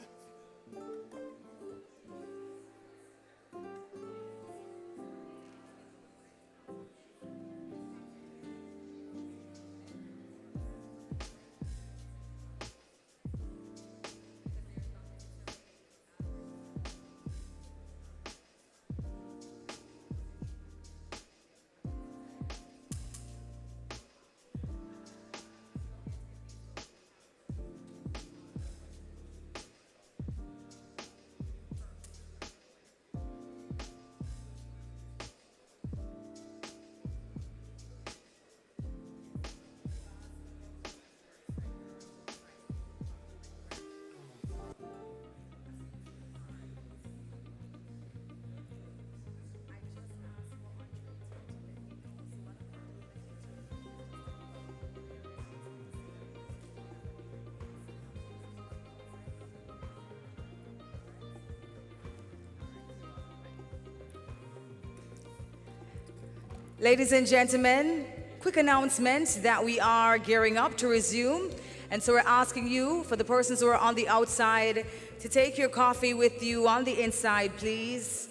Ladies and gentlemen, quick announcement that we are gearing up to resume. And so we're asking you, for the persons who are on the outside, to take your coffee with you on the inside, please,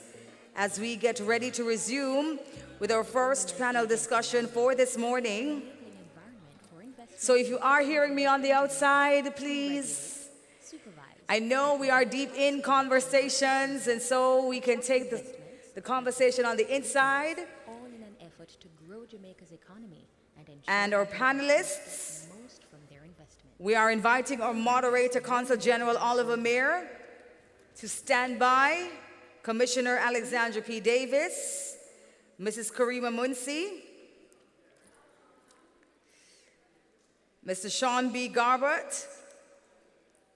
as we get ready to resume with our first panel discussion for this morning. So if you are hearing me on the outside, please, I know we are deep in conversations, and so we can take the conversation on the inside. To grow Jamaica's economy and our panelists, we are inviting our moderator, Consul General Oliver Mayer, to stand by, Commissioner Alexandra P. Davis, Mrs. Karima Munsi, Mr. Sean B. Garbert,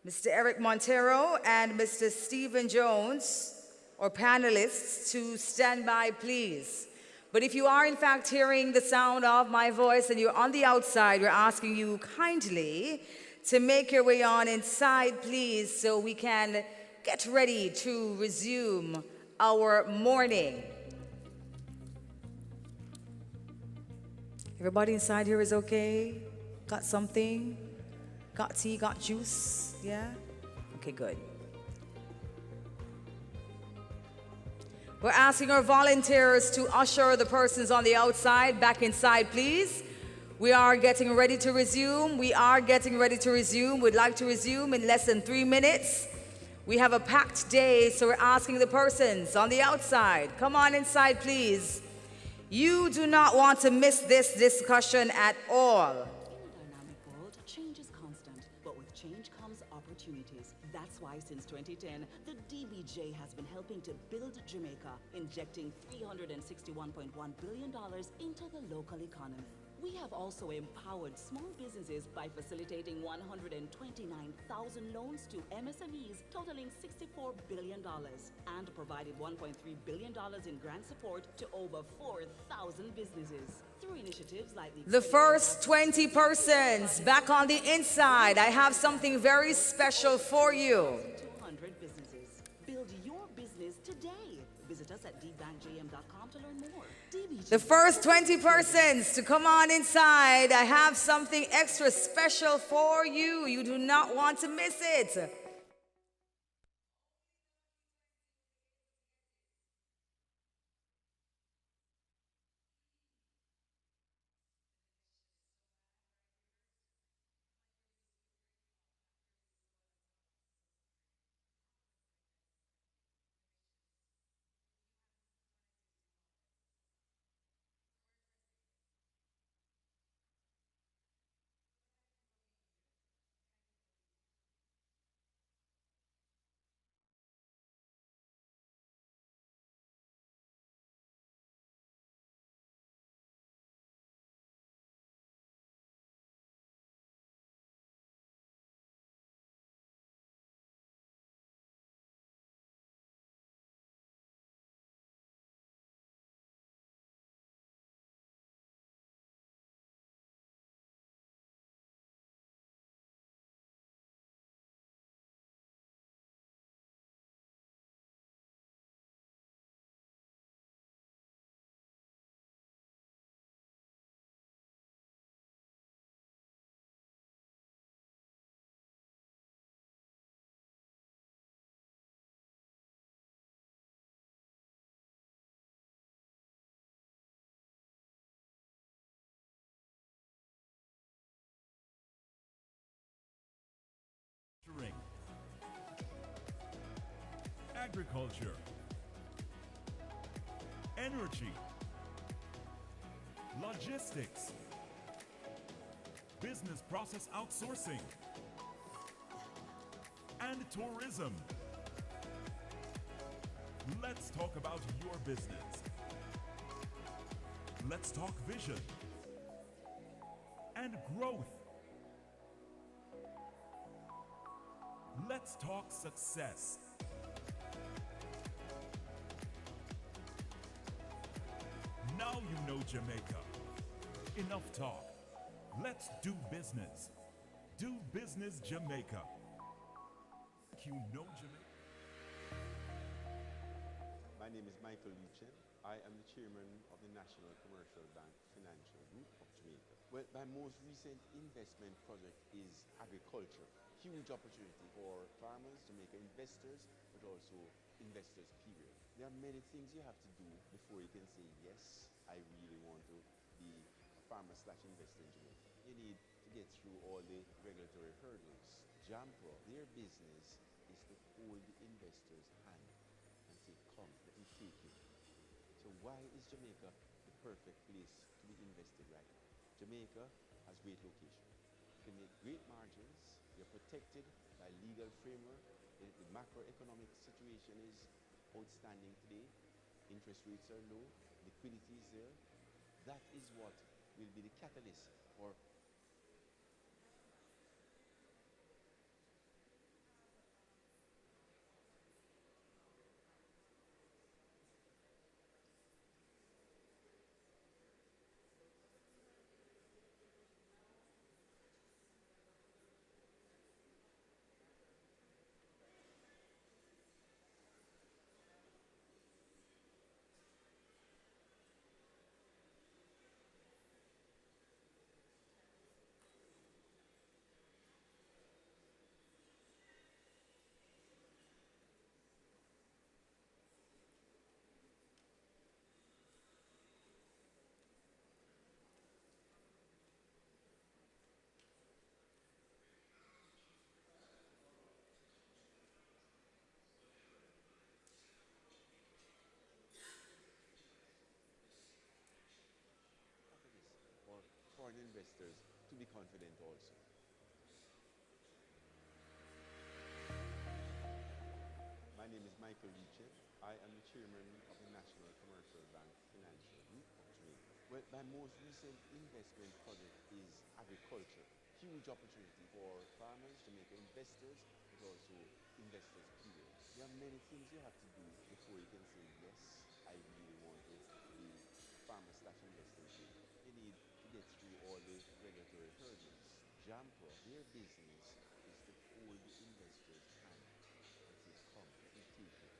Mr. Eric Montero, and Mr. Stephen Jones, our panelists, to stand by, please. But if you are in fact hearing the sound of my voice and you're on the outside, we're asking you kindly to make your way on inside, please, so we can get ready to resume our morning. Everybody inside here is okay? Got something? Got tea, got juice? Yeah? Okay, good. We're asking our volunteers to usher the persons on the outside back inside, please. We are getting ready to resume. We'd like to resume in less than 3 minutes. We have a packed day, so we're asking the persons on the outside, come on inside, please. You do not want to miss this discussion at all. In a dynamic world, change is constant, but with change comes opportunities. That's why since 2010, the DBJ has been helping to build Jamaica, injecting $361.1 billion into the local economy. We have also empowered small businesses by facilitating 129,000 loans to MSMEs totaling $64 billion and provided $1.3 billion in grant support to over 4,000 businesses. Through initiatives like the first 20 persons back on the inside, I have something very special for you. 200 businesses. Build your business today. Visit us at dbankjm.com to learn more. DBJ. The first 20 persons to come on inside, I have something extra special for you. You do not want to miss it. agriculture, energy, logistics, business process outsourcing, and tourism. Let's talk about your business. Let's talk vision and growth. Let's talk success. Now you know Jamaica. Enough talk. Let's do business. Do business Jamaica. You know Jamaica. My name is Michael Leachin. I am the chairman of the National Commercial Bank Financial Group of Jamaica. Well, my most recent investment project is agriculture. Huge opportunity for farmers, Jamaica investors, but also investors, period. There are many things you have to do before you can say, yes, I really want to be a farmer/investor in Jamaica. You need to get through all the regulatory hurdles. JAMPRO, their business is to hold the investor's hand and say, come, let me take you. So why is Jamaica the perfect place to be invested right now? Jamaica has great location. You can make great margins. You're protected by legal framework. The macroeconomic situation is outstanding today. Interest rates are low. Liquidity is there. That is what will be the catalyst for foreign investors to be confident also. My name is Michael Leachin. I am the chairman of the National Commercial Bank Financial Group of Jamaica. Well, my most recent investment project is agriculture. Huge opportunity for farmers, Jamaica investors, but also investors, period. There are many things you have to do before you can say, yes, I really want to be a farmer/investor in Jamaica. You need to get through all the regulatory hurdles. JAMPRO, their business is to hold the investor's hand and say, come, let me take you.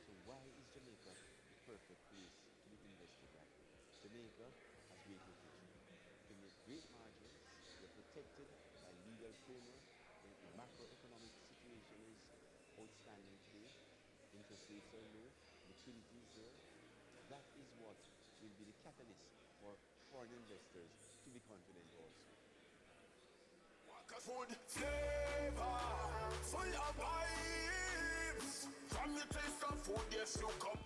So why is Jamaica the perfect place to be invested right now? Jamaica has great location. You can make great margins. You're protected by legal framework. The macroeconomic situation is outstanding today. Interest rates are low. Liquidity is there. That is what will be the catalyst for foreign investors to be confident also. Food flavor, full of vibes. From your taste of food, yes, you come.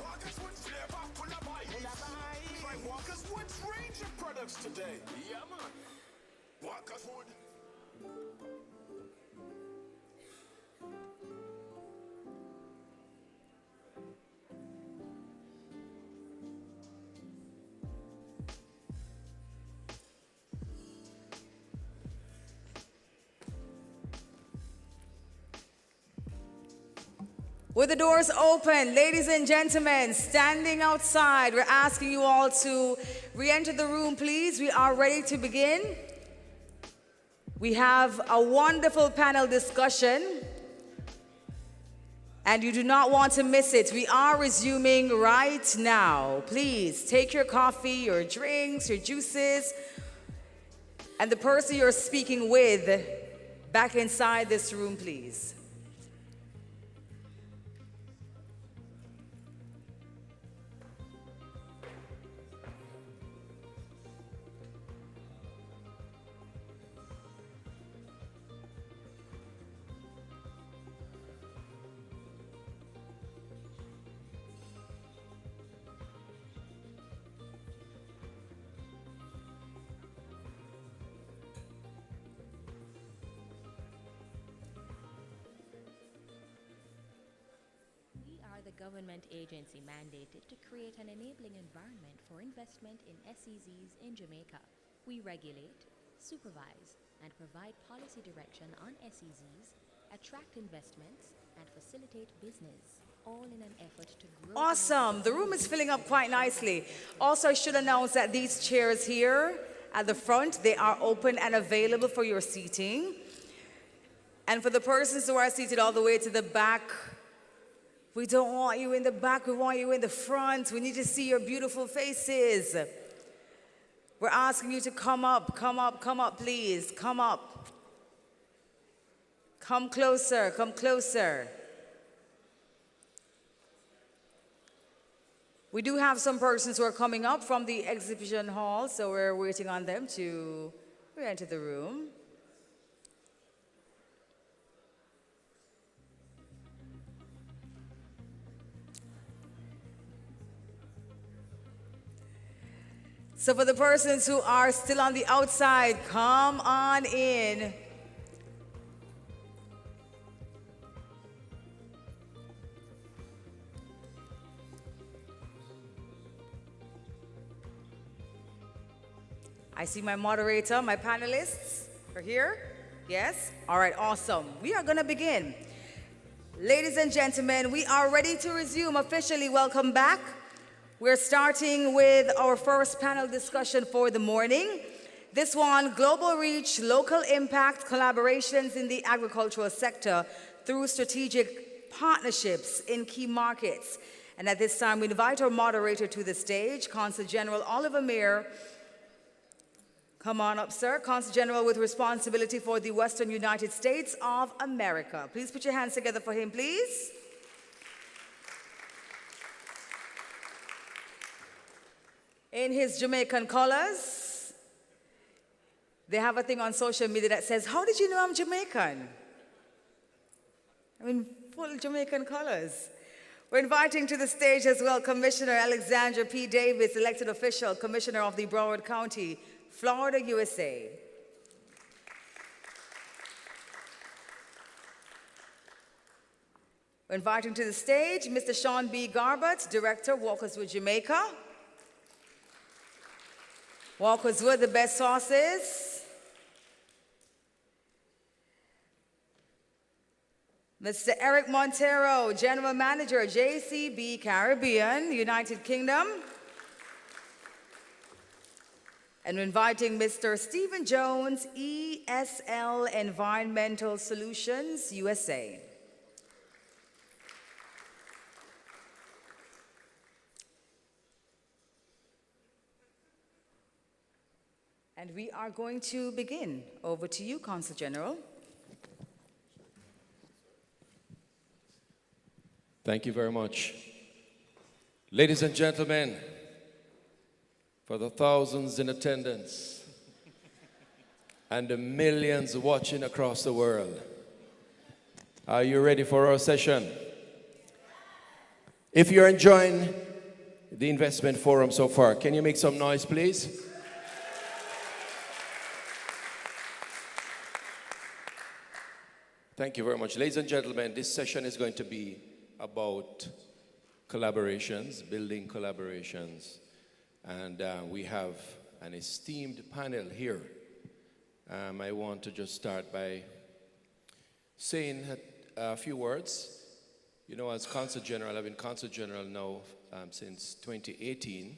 Walkers with flavor, full of vibes. Try Walkers with range of products today. Yeah, man. Walkers food. With the doors open, ladies and gentlemen, standing outside, we're asking you all to re-enter the room, please. We are ready to begin. We have a wonderful panel discussion, and you do not want to miss it. We are resuming right now. Please take your coffee, your drinks, your juices, and the person you're speaking with back inside this room, please. government agency mandated to create an enabling environment for investment in SEZs in Jamaica. We regulate, supervise, and provide policy direction on SEZs, attract investments, and facilitate business, all in an effort to grow. Awesome. The room is filling up quite nicely. Also, I should announce that these chairs here at the front, they are open and available for your seating. And for the persons who are seated all the way to the back, we don't want you in the back, we want you in the front. We need to see your beautiful faces. We're asking you to come up, please. Come up. Come closer, come closer. We do have some persons who are coming up from the exhibition hall, so we're waiting on them to re-enter the room. So for the persons who are still on the outside, come on in. I see my moderator, my panelists are here. Yes? All right, awesome. We are going to begin. Ladies and gentlemen, we are ready to resume officially. Welcome back. We're starting with our first panel discussion for the morning. This one, global reach, local impact, collaborations in the agricultural sector through strategic partnerships in key markets. And at this time, we invite our moderator to the stage, Consul General Oliver Mayer. Come on up, sir. Consul General with responsibility for the Western United States of America. Please put your hands together for him, please. In his Jamaican colors, they have a thing on social media that says, "How did you know I'm Jamaican?" I mean, full Jamaican colors. We're inviting to the stage as well Commissioner Alexandra P. Davis, elected official, Commissioner of the Broward County, Florida, USA. We're inviting to the stage Mr. Sean B. Garbutt, Director, Walkers with Jamaica. Walkers with the best sauces. Mr. Eric Montero, General Manager, JCB Caribbean, United Kingdom. And inviting Mr. Stephen Jones, ESL Environmental Solutions, USA. And we are going to begin. Over to you, Consul General. Thank you very much. Ladies and gentlemen, for the thousands in attendance and the millions watching across the world, are you ready for our session? If you're enjoying the investment forum so far, can you make some noise, please? Thank you very much. Ladies and gentlemen, this session is going to be about collaborations, building collaborations. And we have an esteemed panel here. I want to just start by saying a few words. You know, as Consul General, I've been Consul General now since 2018.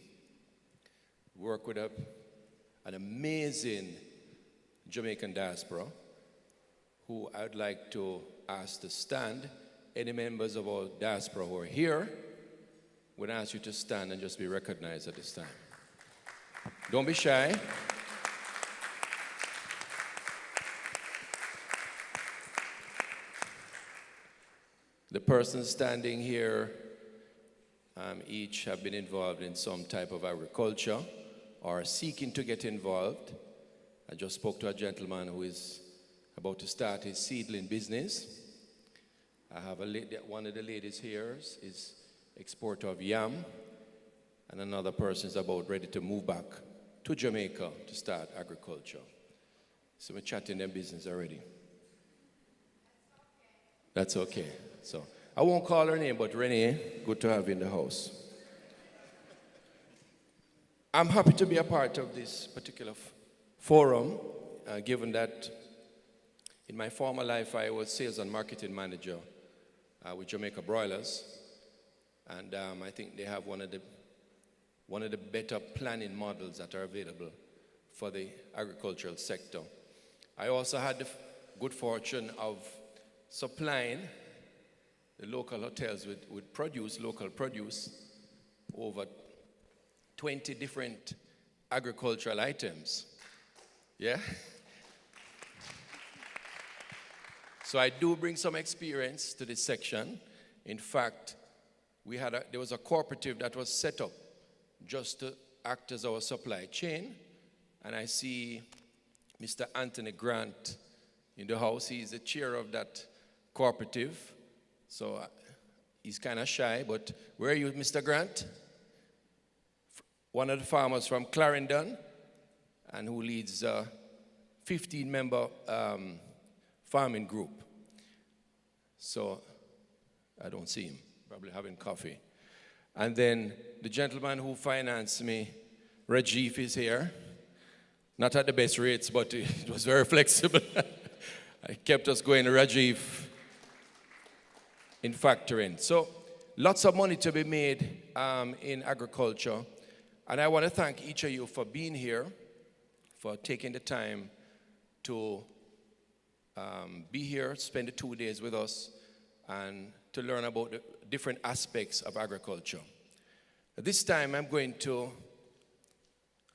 Work with an amazing Jamaican diaspora who I'd like to ask to stand. Any members of our diaspora who are here, would ask you to stand and just be recognized at this time. Don't be shy. The persons standing here each have been involved in some type of agriculture or seeking to get involved. I just spoke to a gentleman who is about to start his seedling business. I have one of the ladies here is exporter of yam, and another person is about ready to move back to Jamaica to start agriculture. So we're chatting their business already. That's okay. So I won't call her name, but Renee, good to have you in the house. I'm happy to be a part of this particular forum, given that in my former life I was sales and marketing manager with Jamaica Broilers, and I think they have one of the better planning models that are available for the agricultural sector. I also had the good fortune of supplying the local hotels with produce, local produce, over 20 different agricultural items. Yeah? So I do bring some experience to this section. In fact, there was a cooperative that was set up just to act as our supply chain. And I see Mr. Anthony Grant in the house. He's the chair of that cooperative. So he's kind of shy, but where are you, Mr. Grant? One of the farmers from Clarendon, and who leads a 15-member farming group. So I don't see him, probably having coffee. And then the gentleman who financed me, Rajiv, is here. Not at the best rates, but it was very flexible. I kept us going, Rajiv, in factoring. So lots of money to be made in agriculture. And I want to thank each of you for being here, for taking the time to be here, spend the 2 days with us, and to learn about the different aspects of agriculture. At this time, I'm going to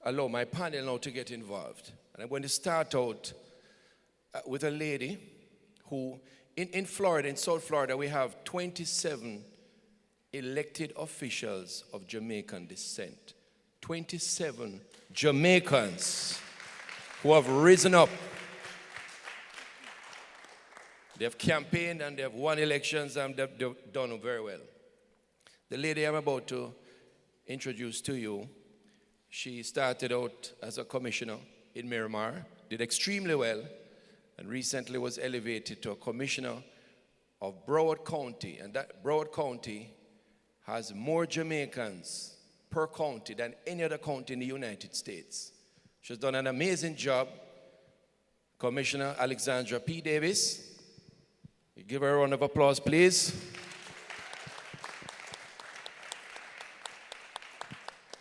allow my panel now to get involved. And I'm going to start out with a lady who, in Florida, in South Florida, we have 27 elected officials of Jamaican descent. 27 Jamaicans who have risen up. They have campaigned and they have won elections and they've done very well. The lady I'm about to introduce to you, she started out as a commissioner in Miramar, did extremely well, and recently was elevated to a commissioner of Broward County. And that Broward County has more Jamaicans per county than any other county in the United States. She's done an amazing job. Commissioner Alexandra P. Davis. Give her a round of applause, please.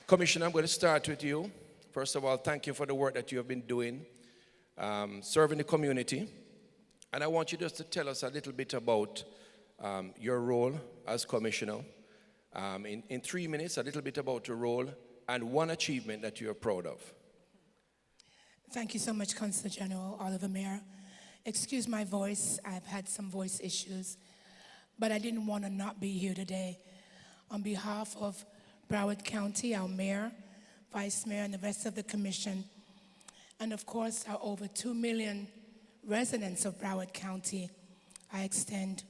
Commissioner, I'm going to start with you. First of all, thank you for the work that you have been doing, serving the community. And I want you just to tell us a little bit about your role as commissioner. In 3 minutes, a little bit about your role and one achievement that you're proud of. Thank you so much, Consul General Oliver Mayer. Excuse my voice, I've had some voice issues, but I didn't want to not be here today. On behalf of Broward County, our mayor, vice mayor, and the rest of the commission, and of course our over 2 million residents of Broward County, I extend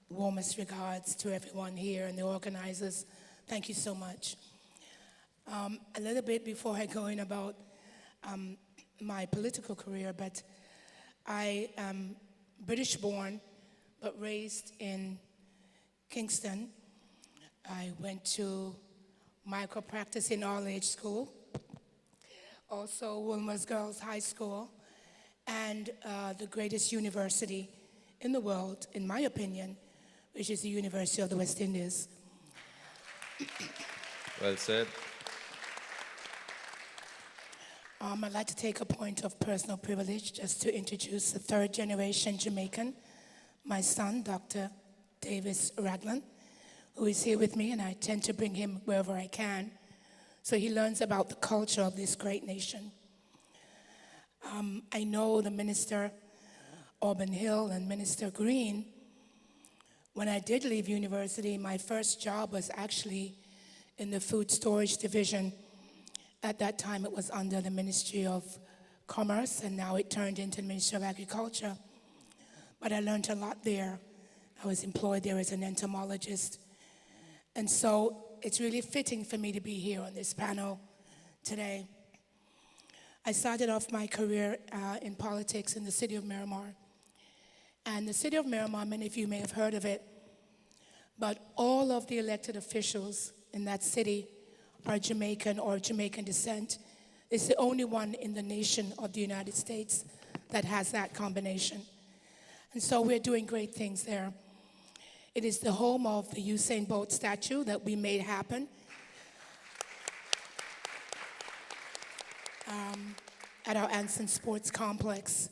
warmest regards to everyone here and the organizers. Thank you so much. A little bit before I go in about my political career, but I am British born, but raised in Kingston. I went to micro-practice in all-age school, also Wilmer's Girls High School, and the greatest university in the world, in my opinion, which is the University of the West Indies. Well said. I'd like to take a point of personal privilege just to introduce the third generation Jamaican, my son, Dr. Davis Raglan, who is here with me, and I tend to bring him wherever I can, so he learns about the culture of this great nation. I know the Minister Auburn Hill and Minister Green. When I did leave university, my first job was actually in the food storage division. At that time, it was under the Ministry of Commerce, and now it turned into the Ministry of Agriculture. But I learned a lot there. I was employed there as an entomologist. And so it's really fitting for me to be here on this panel today. I started off my career in politics in the city of Miramar. And the city of Miramar, many of you may have heard of it, but all of the elected officials in that city are Jamaican or Jamaican descent. It's the only one in the nation of the United States that has that combination. And so we're doing great things there. It is the home of the Usain Bolt statue that we made happen. At our Anson Sports Complex.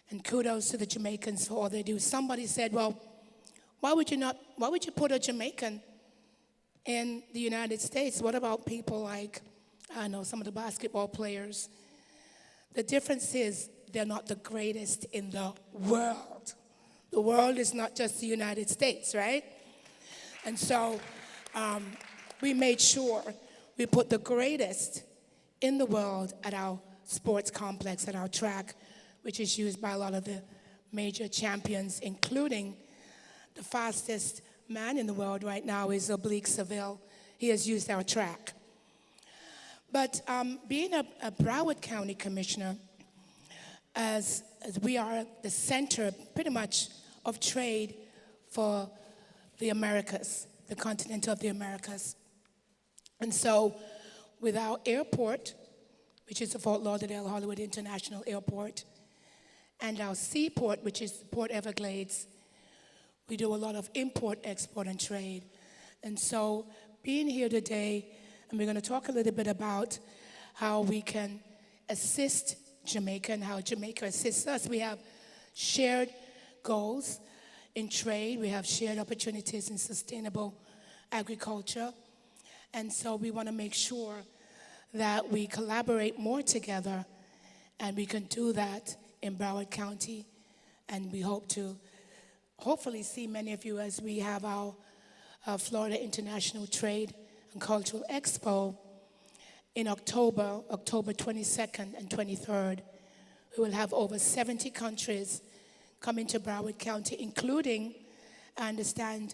And kudos to the Jamaicans for all they do. Somebody said, well, why would you put a Jamaican in the United States? What about people like, I know, some of the basketball players? The difference is they're not the greatest in the world. The world is not just the United States, right? And so we made sure we put the greatest in the world at our sports complex, at our track, which is used by a lot of the major champions, including the fastest man in the world right now is Oblique Seville. He has used our track. But being a Broward County Commissioner, as we are the center pretty much of trade for the Americas, the continent of the Americas. And so with our airport, which is the Fort Lauderdale Hollywood International Airport, and our seaport, which is Port Everglades, we do a lot of import, export, and trade. And so being here today, and we're going to talk a little bit about how we can assist Jamaica and how Jamaica assists us. We have shared goals in trade. We have shared opportunities in sustainable agriculture. And so we want to make sure that we collaborate more together, and we can do that in Broward County. And we hope to hopefully see many of you as we have our Florida International Trade and Cultural Expo in October 22nd and 23rd. We will have over 70 countries coming to Broward County, including, I understand,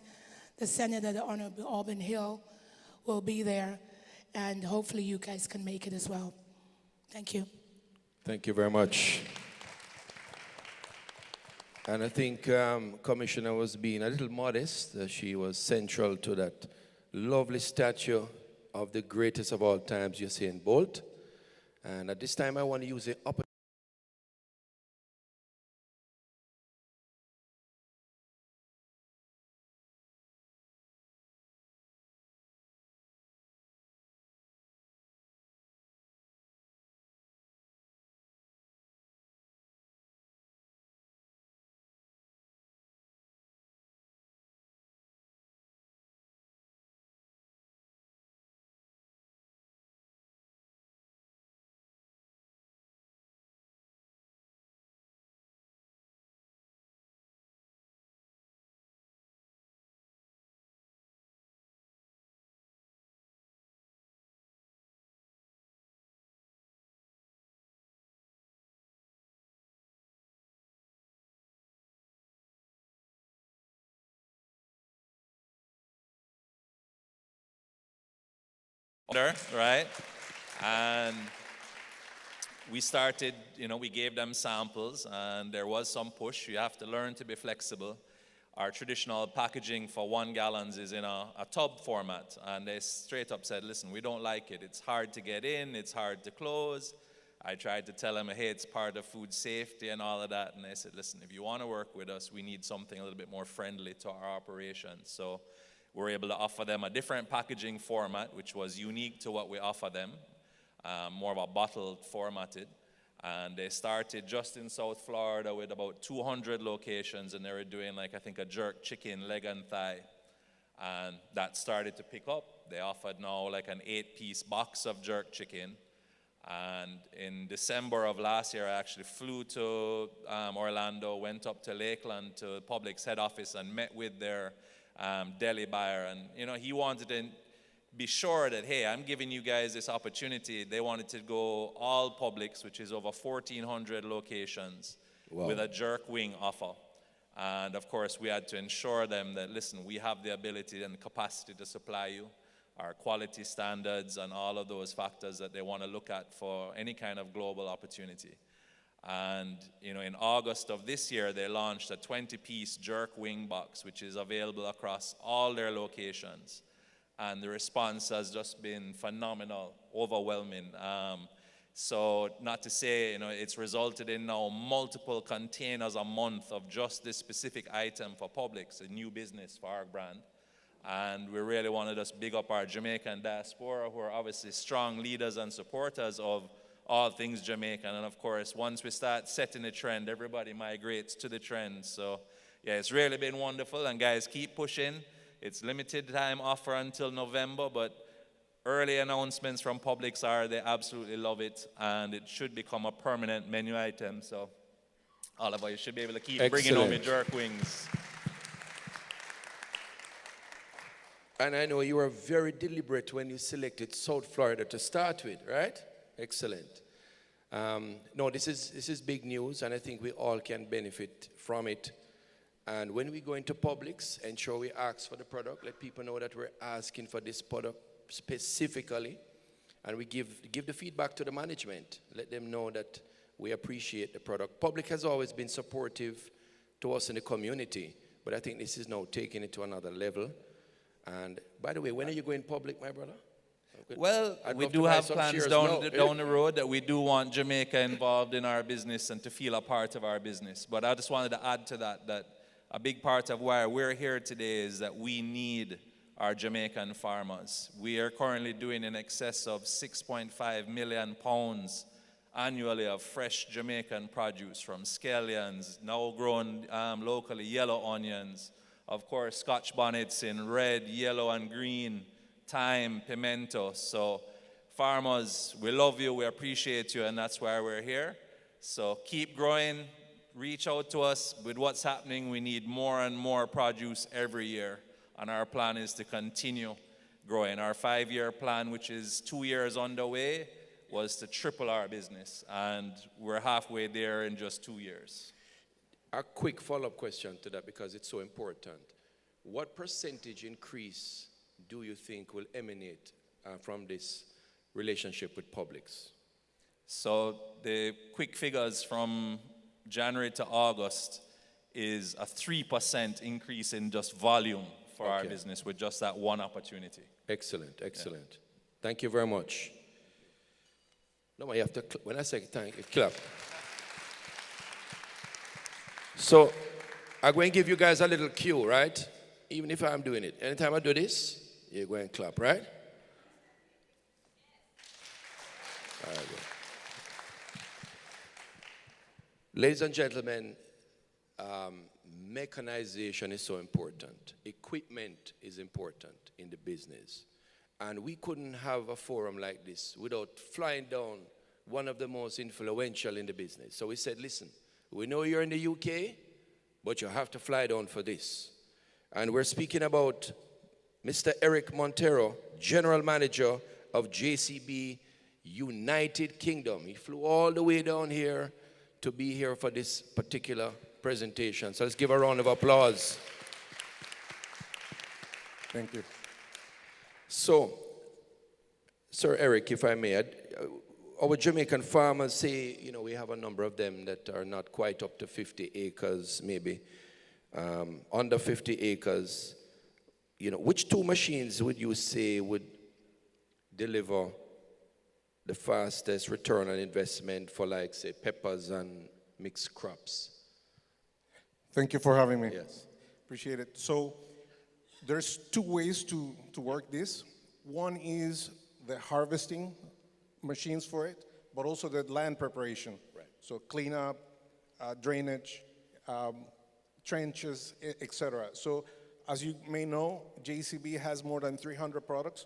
the Senator, the Honorable Auburn Hill, will be there, and hopefully you guys can make it as well. Thank you. Thank you very much. And I think Commissioner was being a little modest. She was central to that lovely statue of the greatest of all times, Usain Bolt. And at this time, I want to use the opportunity. Right? And we started, we gave them samples, and there was some push. You have to learn to be flexible. Our traditional packaging for 1 gallons is in a tub format, and they straight up said, listen, we don't like it. It's hard to get in, it's hard to close. I tried to tell them, hey, it's part of food safety and all of that, and they said, listen, if you want to work with us, we need something a little bit more friendly to our operations. So we're able to offer them a different packaging format, which was unique to what we offer them, more of a bottled formatted. And they started just in South Florida with about 200 locations, and they were doing I think a jerk chicken, leg and thigh. And that started to pick up. They offered now an 8-piece box of jerk chicken. And in December of last year, I actually flew to Orlando, went up to Lakeland to Publix head office and met with their deli buyer. And, he wanted to be sure that, hey, I'm giving you guys this opportunity. They wanted to go all Publix, which is over 1,400 locations, with a jerk wing offer. And, of course, we had to ensure them that, listen, we have the ability and the capacity to supply you, our quality standards and all of those factors that they want to look at for any kind of global opportunity. And in August of this year, they launched a 20-piece jerk wing box, which is available across all their locations. And the response has just been phenomenal, overwhelming. So not to say, it's resulted in now multiple containers a month of just this specific item for Publix, a new business for our brand. And we really want to just big up our Jamaican diaspora, who are obviously strong leaders and supporters of all things Jamaican. And of course, once we start setting the trend, everybody migrates to the trend. So yeah, it's really been wonderful. And guys, keep pushing. It's limited time offer until November, but early announcements from Publix are they absolutely love it, and it should become a permanent menu item. So Oliver, you should be able to keep bringing home your jerk wings. And I know you were very deliberate when you selected South Florida to start with, right? Excellent. No, this is big news, and I think we all can benefit from it. And when we go into Publix, ensure we ask for the product. Let people know that we're asking for this product specifically, and we give the feedback to the management. Let them know that we appreciate the product. Public has always been supportive to us in the community, but I think this is now taking it to another level. And by the way, when are you going public, my brother? Well, we do have plans down the road that we do want Jamaica involved in our business and to feel a part of our business. But I just wanted to add to that a big part of why we're here today is that we need our Jamaican farmers. We are currently doing in excess of 6.5 million pounds annually of fresh Jamaican produce, from scallions, now grown locally, yellow onions, of course, Scotch bonnets in red, yellow, and green, thyme, pimento. So farmers, we love you, we appreciate you, and that's why we're here. So keep growing, reach out to us with what's happening. We need more and more produce every year, and our plan is to continue growing. Our 5-year plan, which is 2 years underway, was to triple our business, and we're halfway there in just 2 years. A quick follow-up question to that, because it's so important. What percentage increase do you think will emanate from this relationship with Publix? So the quick figures from January to August is a 3% increase in just volume for our business with just that one opportunity. Excellent, excellent. Yeah. Thank you very much. No, you have to, when I say thank you, clap. So I'm going to give you guys a little cue, right? Even if I'm doing it. Anytime I do this, you're going to clap, right? All right. Ladies and gentlemen, mechanization is so important. Equipment is important in the business. And we couldn't have a forum like this without flying down one of the most influential in the business. So we said, listen, we know you're in the UK, but you have to fly down for this. And we're speaking about Mr. Eric Montero, General Manager of JCB United Kingdom. He flew all the way down here to be here for this particular presentation. So let's give a round of applause. Thank you. So, Sir Eric, if I may, our Jamaican farmers say, we have a number of them that are not quite up to 50 acres, maybe under 50 acres. Which two machines would you say would deliver the fastest return on investment for, like, say, peppers and mixed crops? Thank you for having me. Yes. Appreciate it. So there's two ways to work this. One is the harvesting machines for it, but also the land preparation. Right. So cleanup, drainage, trenches, etc. So as you may know, JCB has more than 300 products.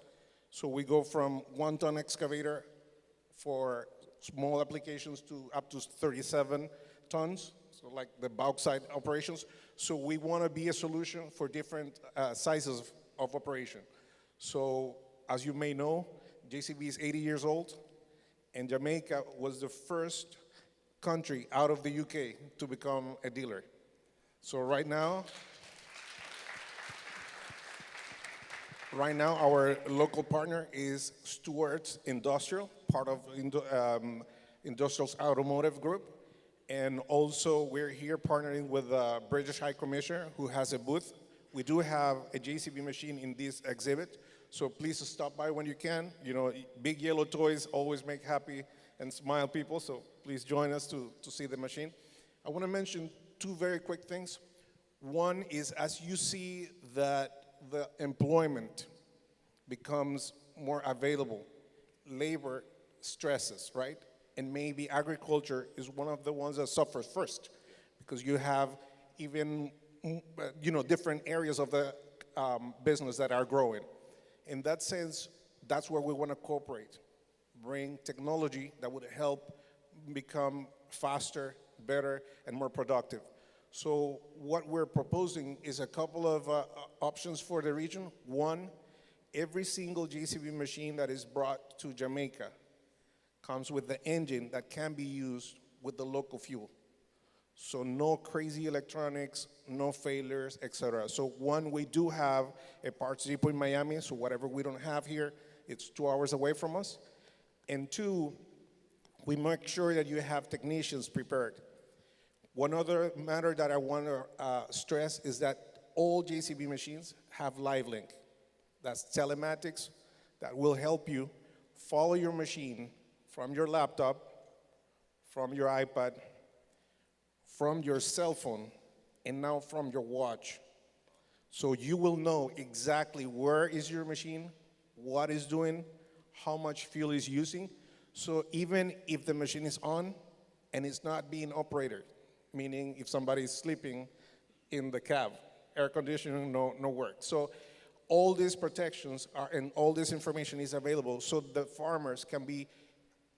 So we go from 1-ton excavator for small applications to up to 37 tons, so like the bauxite operations. So we want to be a solution for different sizes of operation. So as you may know, JCB is 80 years old, and Jamaica was the first country out of the UK to become a dealer. So right now, our local partner is Stewart's Industrial, part of Industrial's automotive group. And also, we're here partnering with the British High Commissioner, who has a booth. We do have a JCB machine in this exhibit, so please stop by when you can. You know, big yellow toys always make happy and smile people, so please join us to see the machine. I want to mention two very quick things. One is, as you see that the employment becomes more available, labor stresses, right? And maybe agriculture is one of the ones that suffers first, because you have even, you know, different areas of the business that are growing. In that sense, that's where we want to cooperate, bring technology that would help become faster, better, and more productive. So what we're proposing is a couple of options for the region. One, every single JCB machine that is brought to Jamaica comes with the engine that can be used with the local fuel. So no crazy electronics, no failures, etc. So one, we do have a parts depot in Miami, so whatever we don't have here, it's 2 hours away from us. And two, we make sure that you have technicians prepared. One other matter that I want to stress is that all JCB machines have LiveLink. That's telematics that will help you follow your machine from your laptop, from your iPad, from your cell phone, and now from your watch. So you will know exactly where is your machine, what is doing, how much fuel is using. So even if the machine is on and it's not being operated, meaning if somebody is sleeping in the cab, air conditioning, no work. So all these protections are, and all this information is available so the farmers can be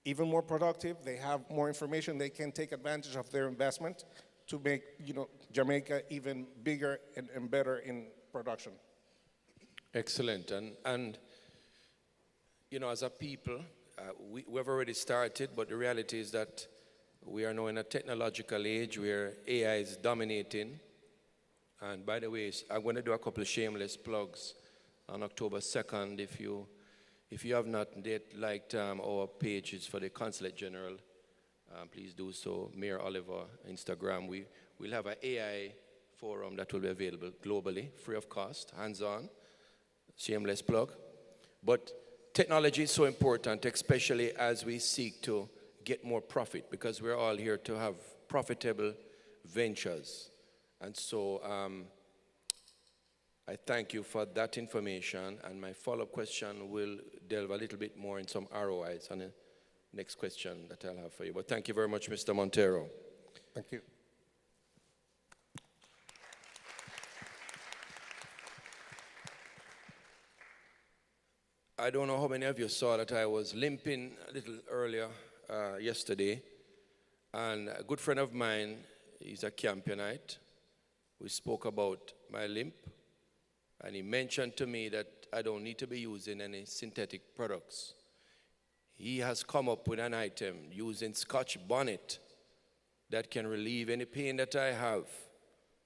even more productive. They have more information. They can take advantage of their investment to make, you know, Jamaica even bigger and better in production. Excellent. And you know, as a people, we've already started, but the reality is that we are now in a technological age where AI is dominating. And by the way, I'm going to do a couple of shameless plugs on October 2nd. If you have not yet liked our pages for the Consulate General, please do so. Mayor Oliver, Instagram. We'll have an AI forum that will be available globally, free of cost, hands-on, shameless plug. But technology is so important, especially as we seek to get more profit, because we're all here to have profitable ventures. And so I thank you for that information, and my follow-up question will delve a little bit more in some ROIs on the next question that I'll have for you. But thank you very much, Mr. Montero. Thank you. I don't know how many of you saw that I was limping a little earlier yesterday, and a good friend of mine, he's a Campionite. We spoke about my limp, and he mentioned to me that I don't need to be using any synthetic products. He has come up with an item using Scotch bonnet that can relieve any pain that I have,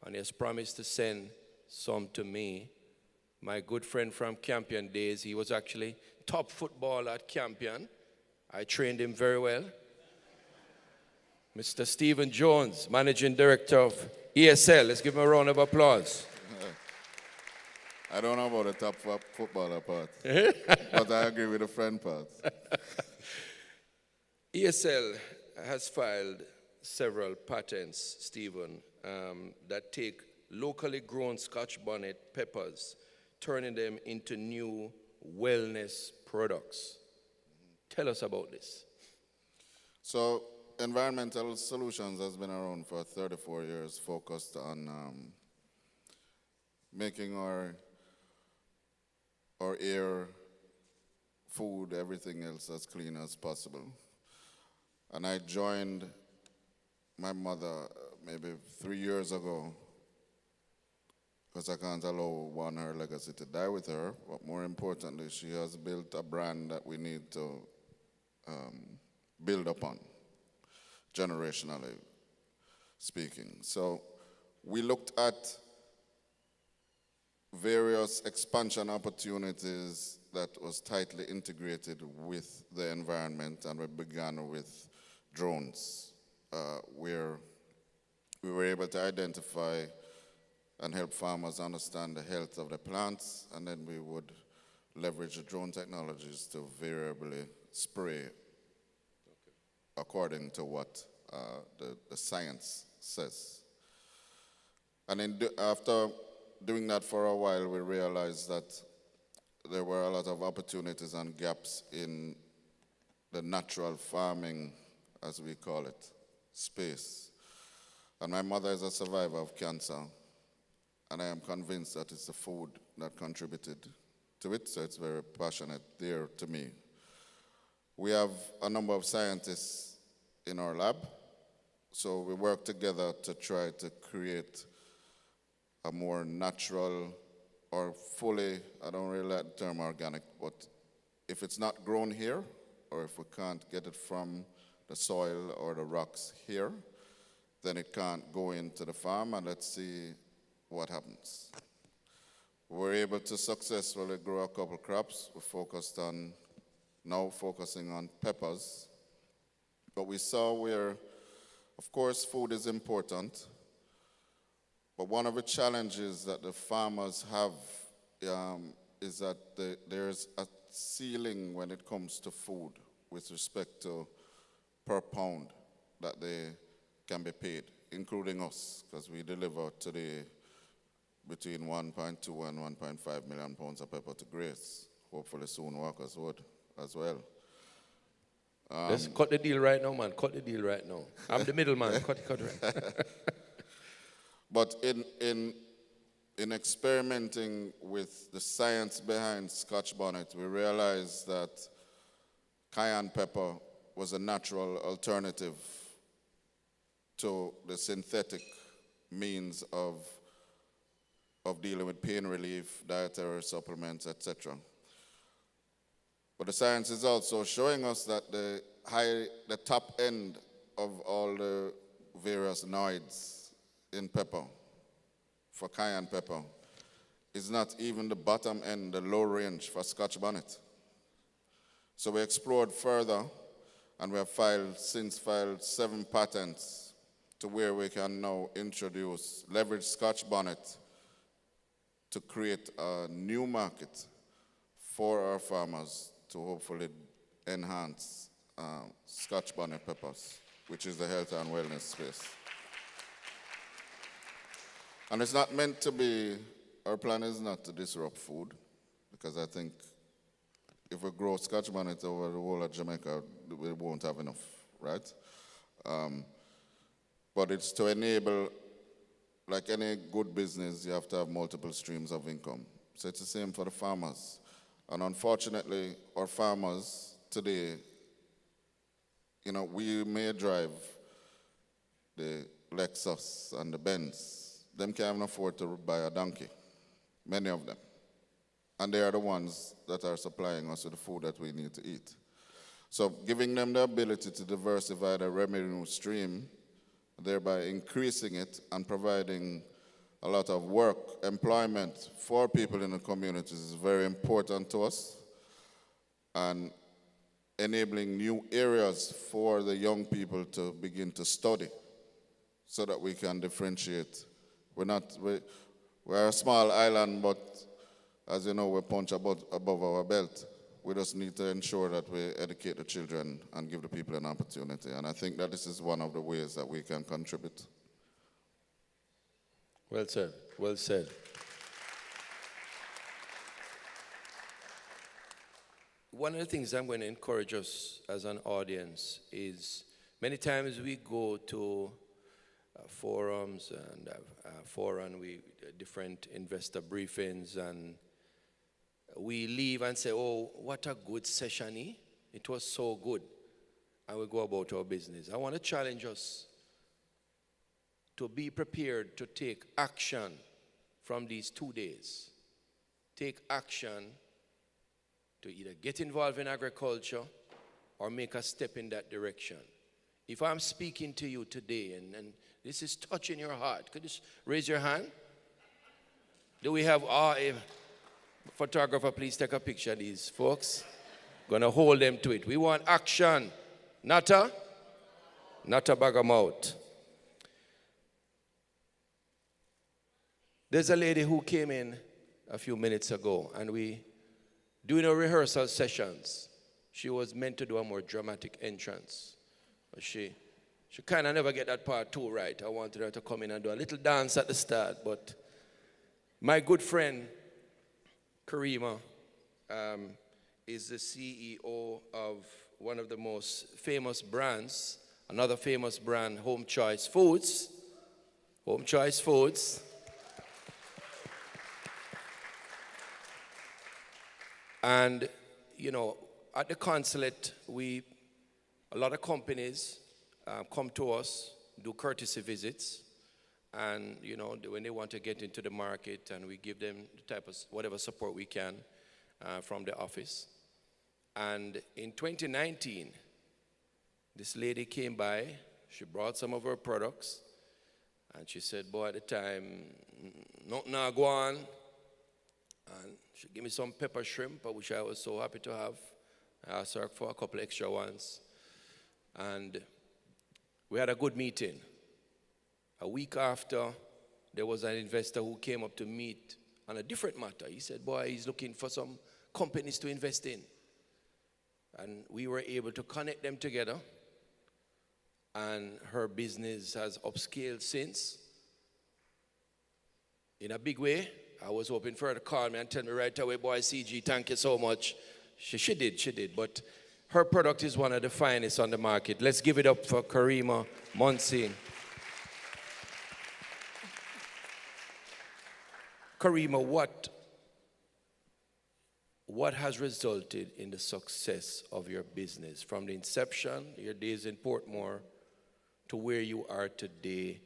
and he has promised to send some to me. My good friend from Campion days, he was actually top footballer at Campion. I trained him very well. Mr. Stephen Jones, Managing Director of ESL. Let's give him a round of applause. I don't know about the top footballer part, but I agree with the friend part. ESL has filed several patents, Stephen, that take locally grown Scotch bonnet peppers, turning them into new wellness products. Tell us about this. So, Environmental Solutions has been around for 34 years, focused on making our air, food, everything else as clean as possible. And I joined my mother maybe 3 years ago, because I can't allow her legacy to die with her. But more importantly, she has built a brand that we need to build upon, generationally speaking. So we looked at various expansion opportunities that was tightly integrated with the environment, and we began with drones. where we were able to identify and help farmers understand the health of the plants, and then we would leverage the drone technologies to variably spray according to what the science says. And after doing that for a while, we realized that there were a lot of opportunities and gaps in the natural farming, as we call it, space. And my mother is a survivor of cancer, and I am convinced that it's the food that contributed to it, so it's very passionate there to me. We have a number of scientists in our lab, so we work together to try to create a more natural or fully, I don't really like the term organic, but if it's not grown here, or if we can't get it from the soil or the rocks here, then it can't go into the farm, and let's see what happens. We're able to successfully grow a couple crops. We're now focusing on peppers. But we saw where, of course, food is important, but one of the challenges that the farmers have is that there's a ceiling when it comes to food with respect to per pound that they can be paid, including us, because we deliver today between 1.2 and 1.5 million pounds of pepper to Grace. Hopefully soon workers would as well. Let's cut the deal right now, man. Cut the deal right now. I'm the middleman. Cut right. But in experimenting with the science behind Scotch bonnet, we realized that cayenne pepper was a natural alternative to the synthetic means of dealing with pain relief, dietary supplements, etc. But the science is also showing us that the top end of all the various noids in pepper, for cayenne pepper, is not even the bottom end, the low range for Scotch bonnet. So we explored further, and we have since filed 7 patents to where we can now leverage Scotch bonnet to create a new market for our farmers to hopefully enhance Scotch bonnet peppers, which is the health and wellness space. And it's not meant to be, our plan is not to disrupt food, because I think if we grow Scotch bonnet over the whole of Jamaica, we won't have enough, right? But it's to enable, like any good business, you have to have multiple streams of income. So it's the same for the farmers. And unfortunately, our farmers today, we may drive the Lexus and the Benz. Them can't even afford to buy a donkey, many of them. And they are the ones that are supplying us with the food that we need to eat. So giving them the ability to diversify their revenue stream, thereby increasing it and providing a lot of work, employment for people in the communities is very important to us. And enabling new areas for the young people to begin to study so that we can differentiate. We're a small island, but as you know, we punch above our belt. We just need to ensure that we educate the children and give the people an opportunity. And I think that this is one of the ways that we can contribute. Well said, well said. One of the things I'm going to encourage us as an audience is many times we go to forums and different investor briefings, and we leave and say, oh, what a good session, eh? It was so good. And we go about our business. I want to challenge us to be prepared to take action from these 2 days. Take action to either get involved in agriculture or make a step in that direction. If I'm speaking to you today and this is touching your heart, could you raise your hand? Do we have a photographer, please take a picture of these folks. Gonna hold them to it. We want action. Nata? Not a bag of mouth. There's a lady who came in a few minutes ago, and we doing our rehearsal sessions. She was meant to do a more dramatic entrance, but she kind of never get that part too right. I wanted her to come in and do a little dance at the start, but my good friend Karima is the CEO of one of the most famous brands, another famous brand, Home Choice Foods. Home Choice Foods. And, you know, at the consulate, a lot of companies come to us, do courtesy visits, and, you know, when they want to get into the market, and we give them the type of whatever support we can from the office. And in 2019, this lady came by, she brought some of her products, and she said, boy, at the time, nothing I go on. And she gave me some pepper shrimp, which I was so happy to have. I asked her for a couple extra ones. And we had a good meeting. A week after, there was an investor who came up to meet on a different matter. He said, boy, he's looking for some companies to invest in. And we were able to connect them together. And her business has upscaled since in a big way. I was hoping for her to call me and tell me right away, boy, CG, thank you so much. She did. But her product is one of the finest on the market. Let's give it up for Karima Monsing. Karima, what has resulted in the success of your business from the inception, your days in Portmore, to where you are today?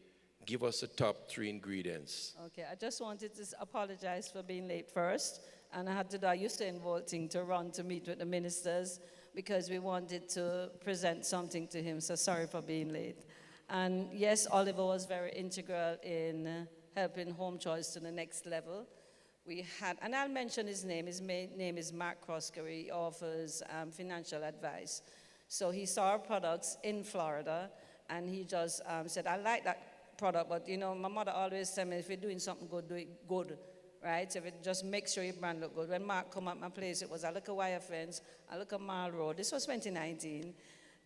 Give us the top 3 ingredients. Okay, I just wanted to apologize for being late first. And I had to do a Usain Bolt thing to run to meet with the ministers because we wanted to present something to him. So sorry for being late. And yes, Oliver was very integral in helping Home Choice to the next level. We had, and I'll mention his name. His name is Mark Krosker. He offers financial advice. So he saw our products in Florida, and he just said, I like that product, but you know, my mother always said me, if you're doing something good, do it good, right? So if it just make sure your brand look good. When Mark come at my place, it was, I look at wire fence, I look at Mile Road. This was 2019.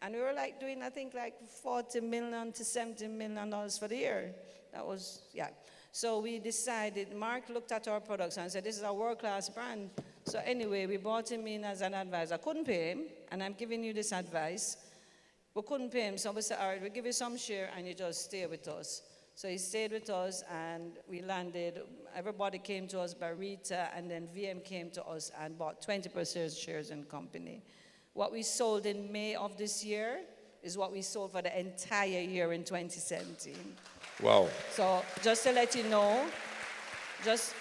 And we were like doing, I think, like $40 million to $70 million for the year. That was, yeah. So we decided, Mark looked at our products and said, this is a world-class brand. So anyway, we brought him in as an advisor. I couldn't pay him, and I'm giving you this advice. We couldn't pay him, so we said, all right, we'll give you some share, and you just stay with us. So he stayed with us, and we landed. Everybody came to us by Rita, and then VM came to us and bought 20% shares in the company. What we sold in May of this year is what we sold for the entire year in 2017. Wow. So just to let you know, just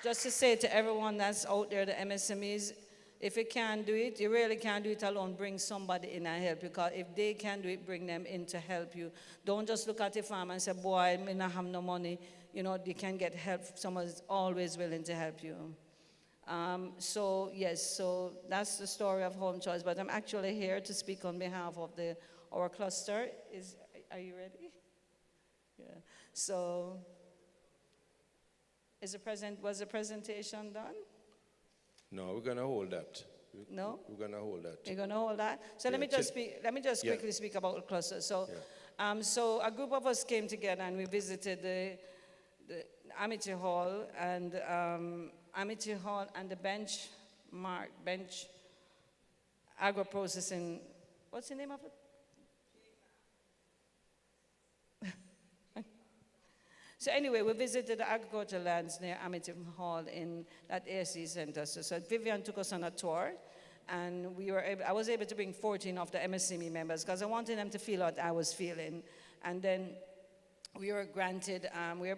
to say to everyone that's out there, the MSMEs, if you can't do it, you really can't do it alone. Bring somebody in and help you, because if they can do it, bring them in to help you. Don't just look at the farm and say, boy, I may not have no money. You know, you can get help. Someone's always willing to help you. So yes, so that's the story of Home Choice. But I'm actually here to speak on behalf of our cluster. Are you ready? Yeah. So, was the presentation done? No, we're gonna hold that. No? We're gonna hold that. You're gonna hold that? So Yeah, let me just quickly speak about the cluster. So, so a group of us came together and we visited the Amity Hall and the bench agro-processing. What's the name of it? So anyway, we visited the agricultural lands near Amity Hall in that ASC center. So Vivian took us on a tour, and I was able to bring 14 of the MSME members because I wanted them to feel what I was feeling. And then we have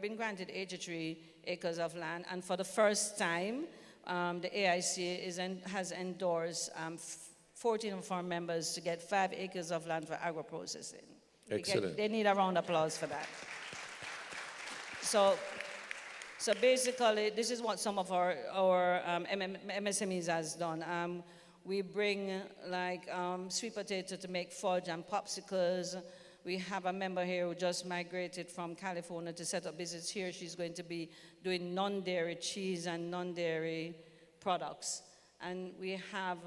been granted 83 acres of land, and for the first time, the AIC has endorsed 14 of our members to get 5 acres of land for agro-processing. Excellent. They need a round of applause for that. So basically, this is what some of our MSMEs has done. We bring like sweet potato to make fudge and popsicles. We have a member here who just migrated from California to set up business here. She's going to be doing non-dairy cheese and non-dairy products. And we have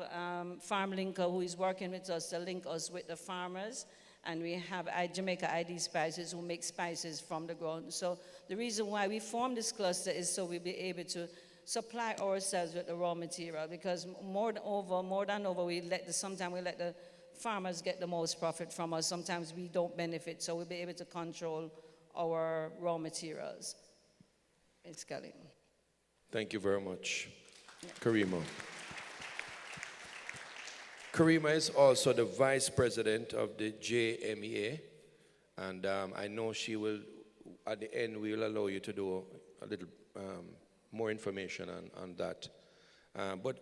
Farm Linker who is working with us to link us with the farmers. And we have Jamaica ID Spices who make spices from the ground. So the reason why we formed this cluster is so we'll be able to supply ourselves with the raw material, because more than over, sometimes we let the farmers get the most profit from us. Sometimes we don't benefit, so we'll be able to control our raw materials. It's Kelly. Thank you very much. Yeah. Karima. Karima is also the vice president of the JMEA, and I know she will, at the end, we will allow you to do a little more information on that. But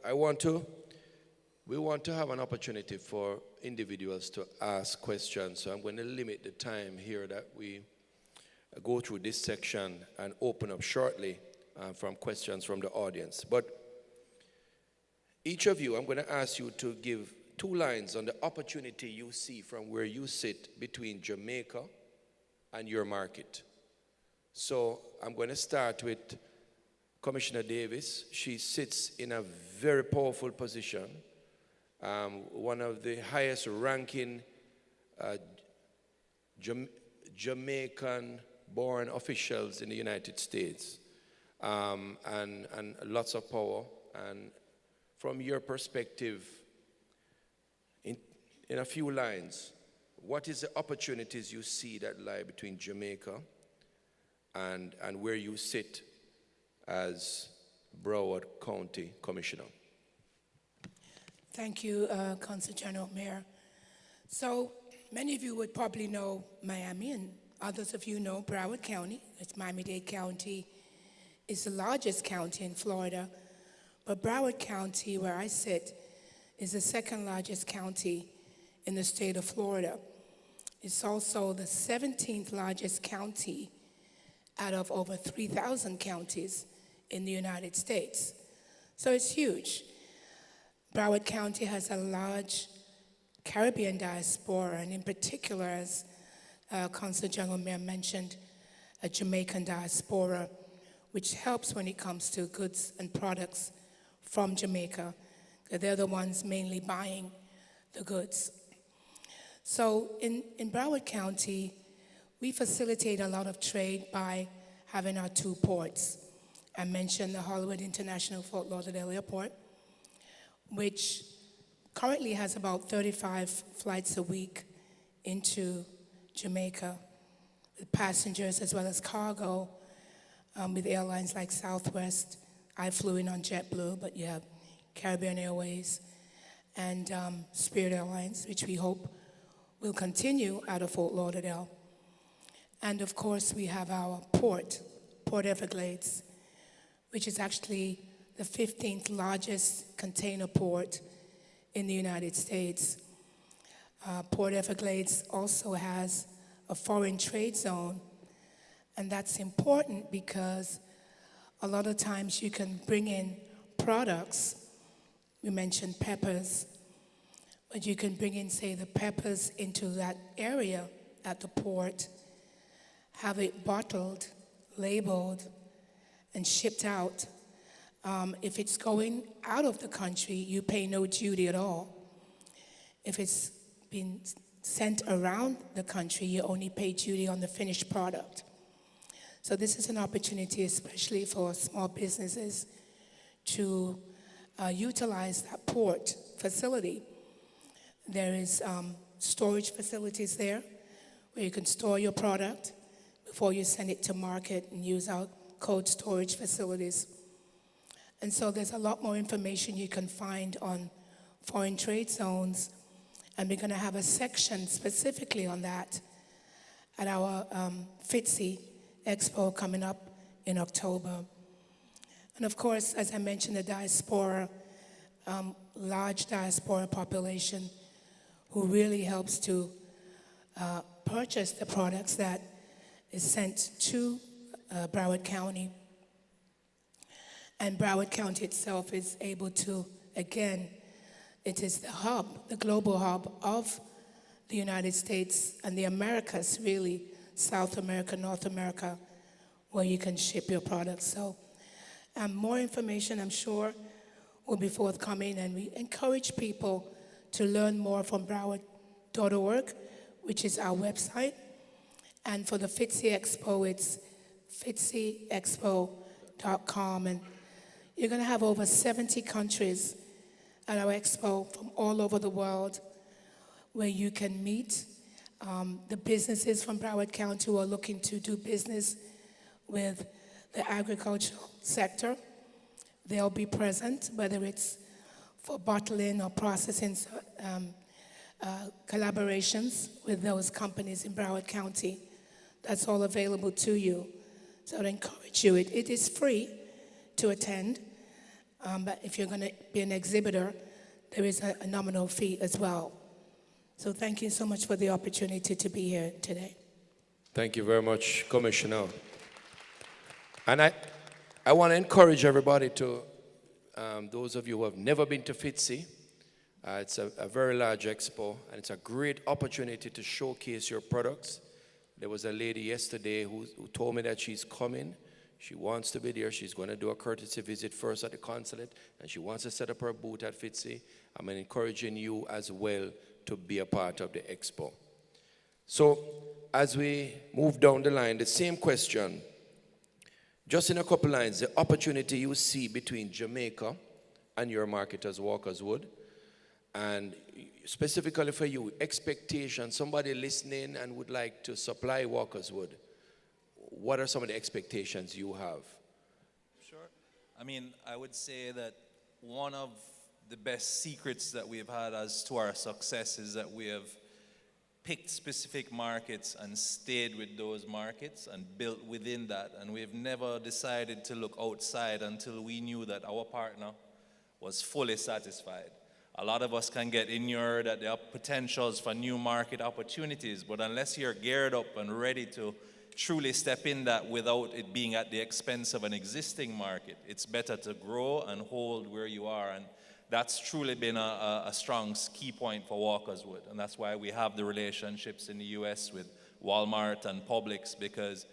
we want to have an opportunity for individuals to ask questions, so I'm going to limit the time here that we go through this section and open up shortly from questions from the audience. But each of you, I'm going to ask you to give 2 lines on the opportunity you see from where you sit between Jamaica and your market. So I'm going to start with Commissioner Davis. She sits in a very powerful position, one of the highest ranking Jamaican-born officials in the United States, and lots of power. And from your perspective, in a few lines, what is the opportunities you see that lie between Jamaica and where you sit as Broward County Commissioner? Thank you, Council General Mayor. So many of you would probably know Miami, and others of you know Broward County. It's Miami-Dade County. It's the largest county in Florida, but Broward County, where I sit, is the 2nd largest county in the state of Florida. It's also the 17th largest county out of over 3,000 counties in the United States. So it's huge. Broward County has a large Caribbean diaspora, and in particular, as Council General Mayor mentioned, a Jamaican diaspora, which helps when it comes to goods and products from Jamaica. They're the ones mainly buying the goods. So in Broward County, we facilitate a lot of trade by having our 2 ports. I mentioned the Hollywood International Fort Lauderdale Airport, which currently has about 35 flights a week into Jamaica, with passengers as well as cargo, with airlines like Southwest. I flew in on JetBlue, but you have Caribbean Airways and Spirit Airlines, which we hope will continue out of Fort Lauderdale. And of course, we have our Port Everglades, which is actually the 15th largest container port in the United States. Port Everglades also has a foreign trade zone, and that's important because a lot of times you can bring in products. We mentioned peppers, but you can bring in, say, the peppers into that area at the port, have it bottled, labeled, and shipped out. If it's going out of the country, you pay no duty at all. If it's been sent around the country, you only pay duty on the finished product. So this is an opportunity, especially for small businesses, to utilize that port facility. There is storage facilities there where you can store your product before you send it to market and use our cold storage facilities. And so there's a lot more information you can find on foreign trade zones, and we're going to have a section specifically on that at our FITSE Expo coming up in October. And of course, as I mentioned, the diaspora, large diaspora population who really helps to purchase the products that is sent to Broward County. And Broward County itself is able to, again, It is the hub, the global hub of the United States and the Americas, really, South America, North America, where you can ship your products. So more information, I'm sure, will be forthcoming, and we encourage people to learn more from Broward.org, which is our website. And for the FITSI Expo, it's FITSIExpo.com. And you're going to have over 70 countries at our expo from all over the world where you can meet the businesses from Broward County who are looking to do business with the agricultural sector. They'll be present, whether it's for bottling or processing collaborations with those companies in Broward County. That's all available to you. So I encourage you. It is free to attend, but if you're going to be an exhibitor, there is a nominal fee as well. So thank you so much for the opportunity to be here today. Thank you very much, Commissioner. And I want to encourage everybody to, those of you who have never been to FITSI, it's a very large expo, and it's a great opportunity to showcase your products. There was a lady yesterday who told me that she's coming. She wants to be there. She's going to do a courtesy visit first at the consulate, and she wants to set up her booth at FITSI. I'm encouraging you as well to be a part of the expo. So as we move down the line, the same question, just in a couple lines, the opportunity you see between Jamaica and your market as Walker's Wood, and specifically for you, expectation, somebody listening and would like to supply Walker's Wood, what are some of the expectations you have? Sure. I mean, I would say that one of the best secrets that we've had as to our success is that we have picked specific markets and stayed with those markets and built within that. And we've never decided to look outside until we knew that our partner was fully satisfied. A lot of us can get inured that there are potentials for new market opportunities, but unless you're geared up and ready to truly step in that without it being at the expense of an existing market, it's better to grow and hold where you are. And that's truly been a strong key point for Walker's Wood. And that's why we have the relationships in the US with Walmart and Publix, because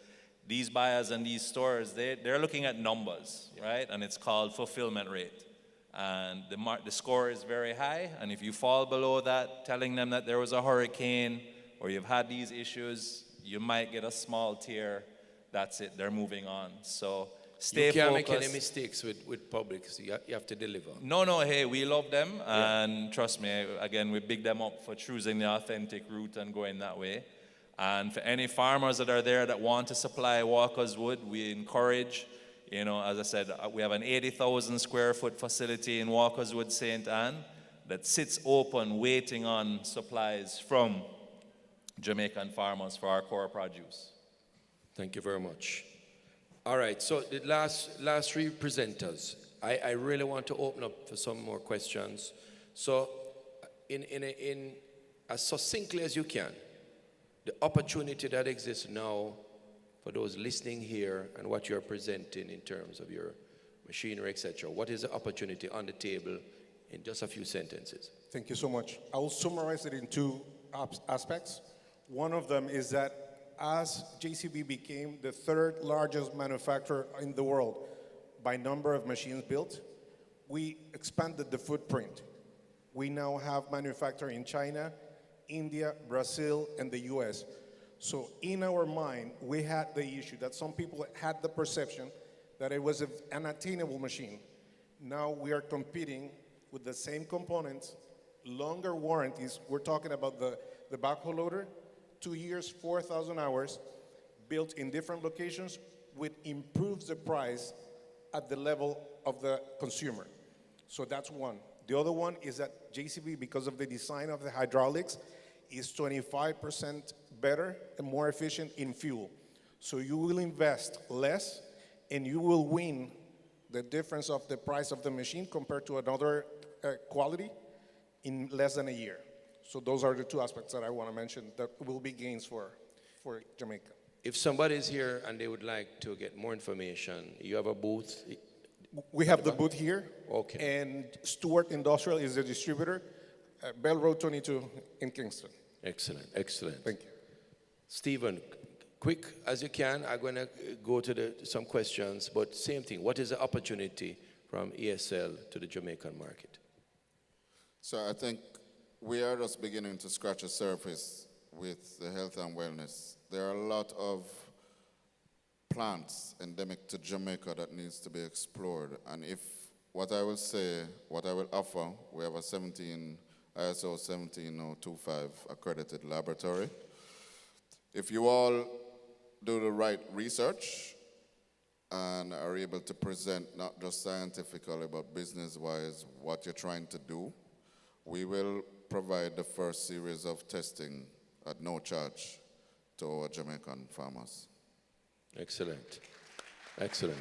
these buyers and these stores, they're looking at numbers, right? And it's called fulfillment rate. And the score is very high. And if you fall below that, telling them that there was a hurricane or you've had these issues, you might get a small tear. That's it. They're moving on. So stay focused. You can't make any mistakes with Publix. You have to deliver. No, hey, we love them. Yeah. And trust me, again, we big them up for choosing the authentic route and going that way. And for any farmers that are there that want to supply Walker's Wood, we encourage, you know, as I said, we have an 80,000 square foot facility in Walker's Wood, St. Anne, that sits open waiting on supplies from Jamaican farmers for our core produce. Thank you very much. All right, so the last three presenters, I really want to open up for some more questions. So in as succinctly as you can, the opportunity that exists now for those listening here and what you're presenting in terms of your machinery, etc. What is the opportunity on the table in just a few sentences? Thank you so much. I will summarize it in two aspects. One of them is that as JCB became the third largest manufacturer in the world by number of machines built, we expanded the footprint. We now have manufacturing in China, India, Brazil, and the US. So in our mind, we had the issue that some people had the perception that it was an unattainable machine. Now we are competing with the same components, longer warranties. We're talking about the backhoe loader, 2 years, 4,000 hours, built in different locations, which improves the price at the level of the consumer. So that's one. The other one is that JCB, because of the design of the hydraulics, is 25% better and more efficient in fuel. So you will invest less and you will win the difference of the price of the machine compared to another quality in less than a year. So those are the two aspects that I want to mention that will be gains for Jamaica. If somebody is here and they would like to get more information, you have a booth We have the booth here. Okay. And Stewart Industrial is the distributor. Bell Road 22 in Kingston. Excellent, excellent. Thank you. Stephen, quick as you can. I'm going to go to some questions, but same thing. What is the opportunity from ESL to the Jamaican market? So I think we are just beginning to scratch the surface with the health and wellness. There are a lot of plants endemic to Jamaica that needs to be explored. And if what I will say, what I will offer, we have a ISO 17025 accredited laboratory. If you all do the right research and are able to present not just scientifically but business-wise what you're trying to do, we will provide the first series of testing at no charge to our Jamaican farmers. Excellent. Excellent.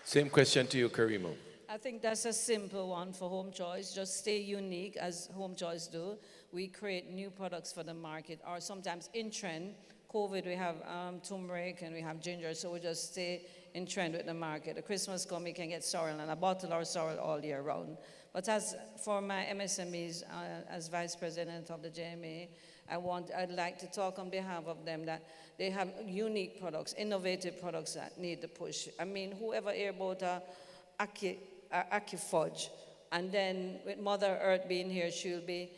Same question to you, Karimo. I think that's a simple one for Home Choice. Just stay unique as Home Choice do. We create new products for the market, or sometimes in trend. COVID, we have turmeric and we have ginger, so we just stay in trend with the market. At Christmas come, we can get sorrel and a bottle or sorrel all year round. But as for my MSMEs, as Vice President of the JMA, I'd like to talk on behalf of them that they have unique products, innovative products that need the push. I mean, whoever hear about Aki-Fudge, and then with Mother Earth being here, she'll be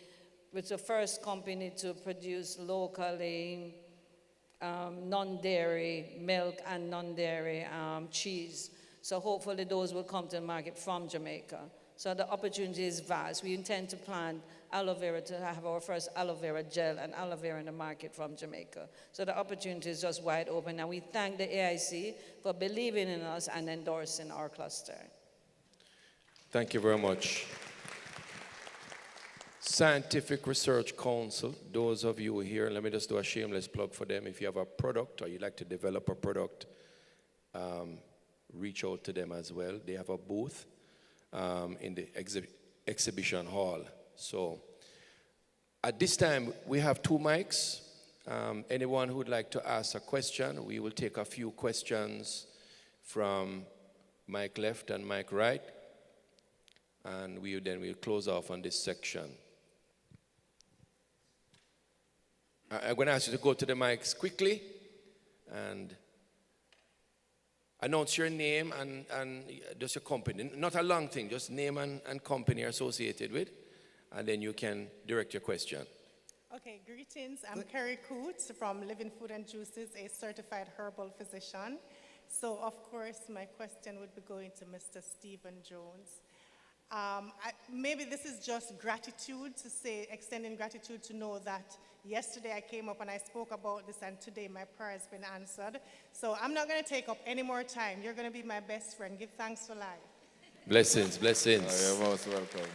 with the first company to produce locally non-dairy milk and non-dairy cheese. So hopefully those will come to the market from Jamaica. So the opportunity is vast. We intend to plant aloe vera to have our first aloe vera gel and aloe vera in the market from Jamaica. So the opportunity is just wide open. And we thank the AIC for believing in us and endorsing our cluster. Thank you very much. Scientific Research Council, those of you here, let me just do a shameless plug for them. If you have a product or you'd like to develop a product, reach out to them as well. They have a booth in the exhibition hall. So at this time, we have 2 mics. Anyone who would like to ask a question, we will take a few questions from mic left and mic right. And then we'll close off on this section. I'm going to ask you to go to the mics quickly and announce your name and just your company. Not a long thing, just name and company you're associated with, and then you can direct your question. Okay, greetings. I'm Carrie Coots from Living Food and Juices, a certified herbal physician. So, of course, my question would be going to Mr. Stephen Jones. Maybe this is just gratitude to say, extending gratitude to know that yesterday I came up and I spoke about this and today my prayer has been answered. So I'm not going to take up any more time. You're going to be my best friend. Give thanks for life. Blessings, blessings. You're most welcome.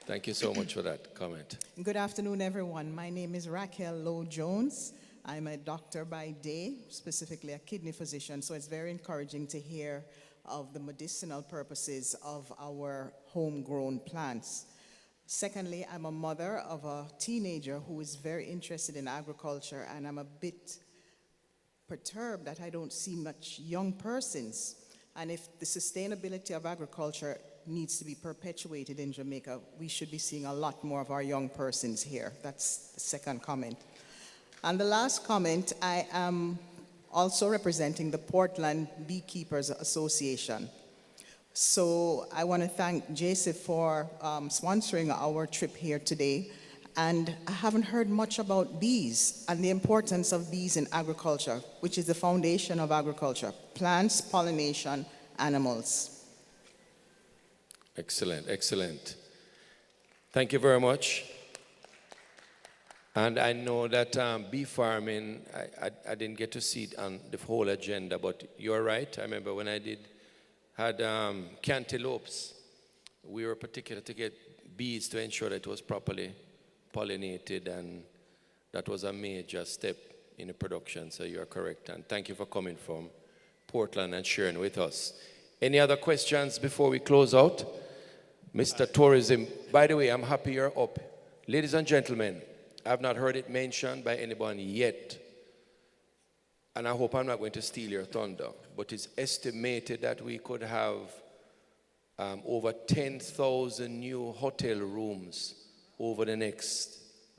Thank you so much for that comment. Good afternoon, everyone. My name is Raquel Lowe Jones. I'm a doctor by day, specifically a kidney physician, so it's very encouraging to hear of the medicinal purposes of our homegrown plants. Secondly, I'm a mother of a teenager who is very interested in agriculture, and I'm a bit perturbed that I don't see much young persons. And if the sustainability of agriculture needs to be perpetuated in Jamaica, we should be seeing a lot more of our young persons here. That's the second comment. And the last comment, I am also representing the Portland Beekeepers Association. So I want to thank JASIF for sponsoring our trip here today. And I haven't heard much about bees and the importance of bees in agriculture, which is the foundation of agriculture: plants, pollination, animals. Excellent, excellent. Thank you very much. And I know that bee farming, I didn't get to see it on the whole agenda, but you're right. I remember when I had cantaloupes, we were particular to get bees to ensure that it was properly pollinated, and that was a major step in the production, so you're correct. And thank you for coming from Portland and sharing with us. Any other questions before we close out? Mr. Tourism, by the way, I'm happy you're up. Ladies and gentlemen, I've not heard it mentioned by anyone yet, and I hope I'm not going to steal your thunder, but it's estimated that we could have over 10,000 new hotel rooms over the next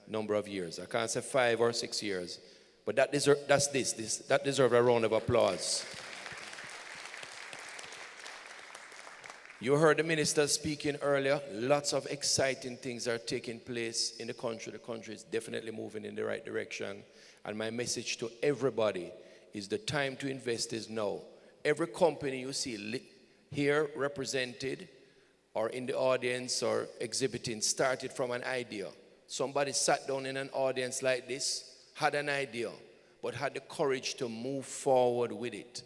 number of years. I can't say 5 or 6 years, but that deserves a round of applause. You heard the minister speaking earlier. Lots of exciting things are taking place in the country. The country is definitely moving in the right direction. And my message to everybody is the time to invest is now. Every company you see here represented or in the audience or exhibiting started from an idea. Somebody sat down in an audience like this, had an idea, but had the courage to move forward with it.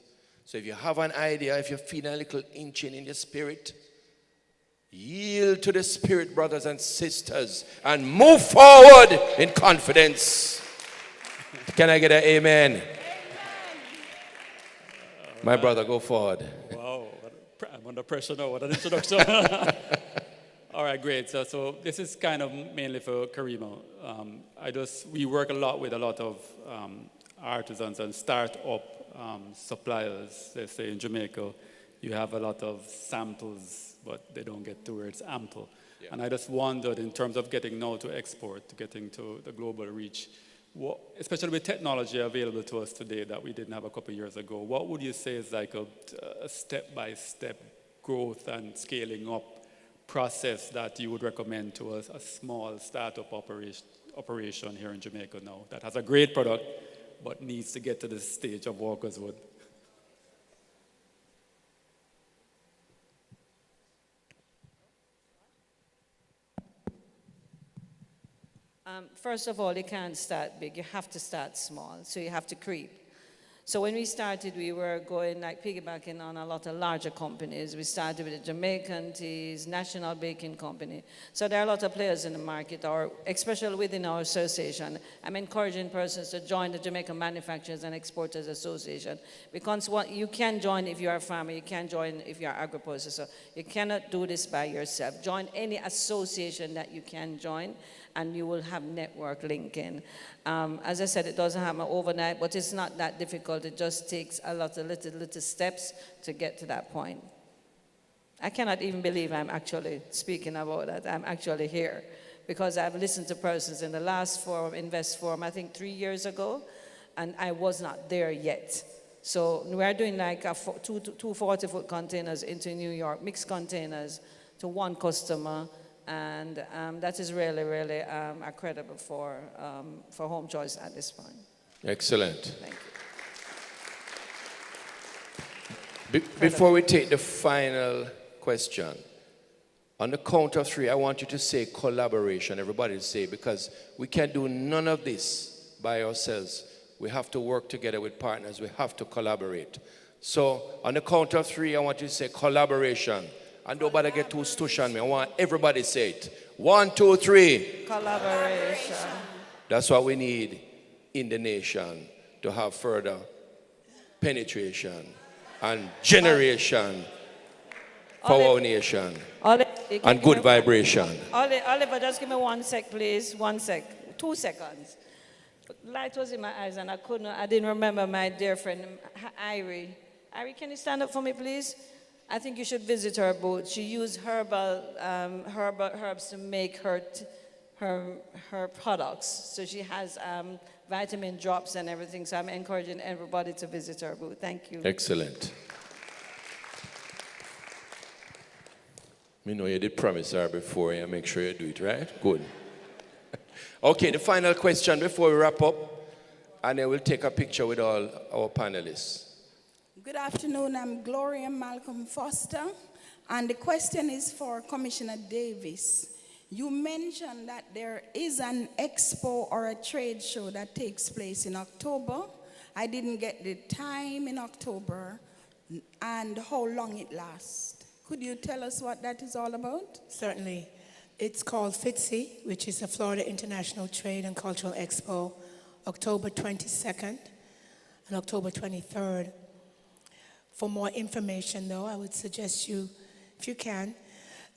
So if you have an idea, if you're feeling a little inching in your spirit, yield to the Spirit, brothers and sisters, and move forward in confidence. Can I get an amen? Amen. My brother, go forward. Wow, I'm under pressure now. What an introduction. All right, great. So this is kind of mainly for Karima. We work a lot with a lot of artisans and start-up suppliers. Let's say in Jamaica, you have a lot of samples, but they don't get to where it's ample. Yeah. And I just wondered, in terms of getting now to export, getting to the global reach, especially with technology available to us today that we didn't have a couple of years ago, what would you say is like a step-by-step growth and scaling up process that you would recommend to us, a small startup operation here in Jamaica now that has a great product but needs to get to the stage of Walker's Wood? First of all, you can't start big. You have to start small. So you have to creep. So when we started, we were going like piggybacking on a lot of larger companies. We started with the Jamaican Teas, National Baking Company. So there are a lot of players in the market, or especially within our association. I'm encouraging persons to join the Jamaican Manufacturers and Exporters Association, because you can join if you're a farmer, you can join if you're an agri-processor. You cannot do this by yourself. Join any association that you can join, and you will have network linking. As I said, it doesn't happen overnight, but it's not that difficult. It just takes a lot of little steps to get to that point. I cannot even believe I'm actually speaking about that. I'm actually here, because I've listened to persons in the last forum, Invest Forum, I think 3 years ago, and I was not there yet. So we're doing like two 40-foot containers into New York, mixed containers to one customer. And that is really, really credible for Home Choice at this point. Excellent. Thank you. Before we take the final question, on the count of 3, I want you to say collaboration. Everybody say, because we can't do none of this by ourselves. We have to work together with partners. We have to collaborate. So on the count of 3, I want you to say collaboration. And nobody get too stush on me. I want everybody to say it. 1, 2, 3. Collaboration. That's what we need in the nation to have further penetration and generation for our nation and good vibration. Oliver, just give me 1 sec, please. 1 sec. 2 seconds. Light was in my eyes and I didn't remember my dear friend, Irie. Irie, can you stand up for me, please? I think you should visit her booth. She used herbs to make her products. So she has vitamin drops and everything. So I'm encouraging everybody to visit her booth. Thank you. Excellent. You know you did promise her before. You make sure you do it, right? Good. Okay, the final question before we wrap up, and then we'll take a picture with all our panelists. Good afternoon, I'm Gloria Malcolm Foster, and the question is for Commissioner Davis. You mentioned that there is an expo or a trade show that takes place in October. I didn't get the time in October and how long it lasts. Could you tell us what that is all about? Certainly. It's called FITSI, which is the Florida International Trade and Cultural Expo, October 22nd and October 23rd. For more information, though, I would suggest you, if you can,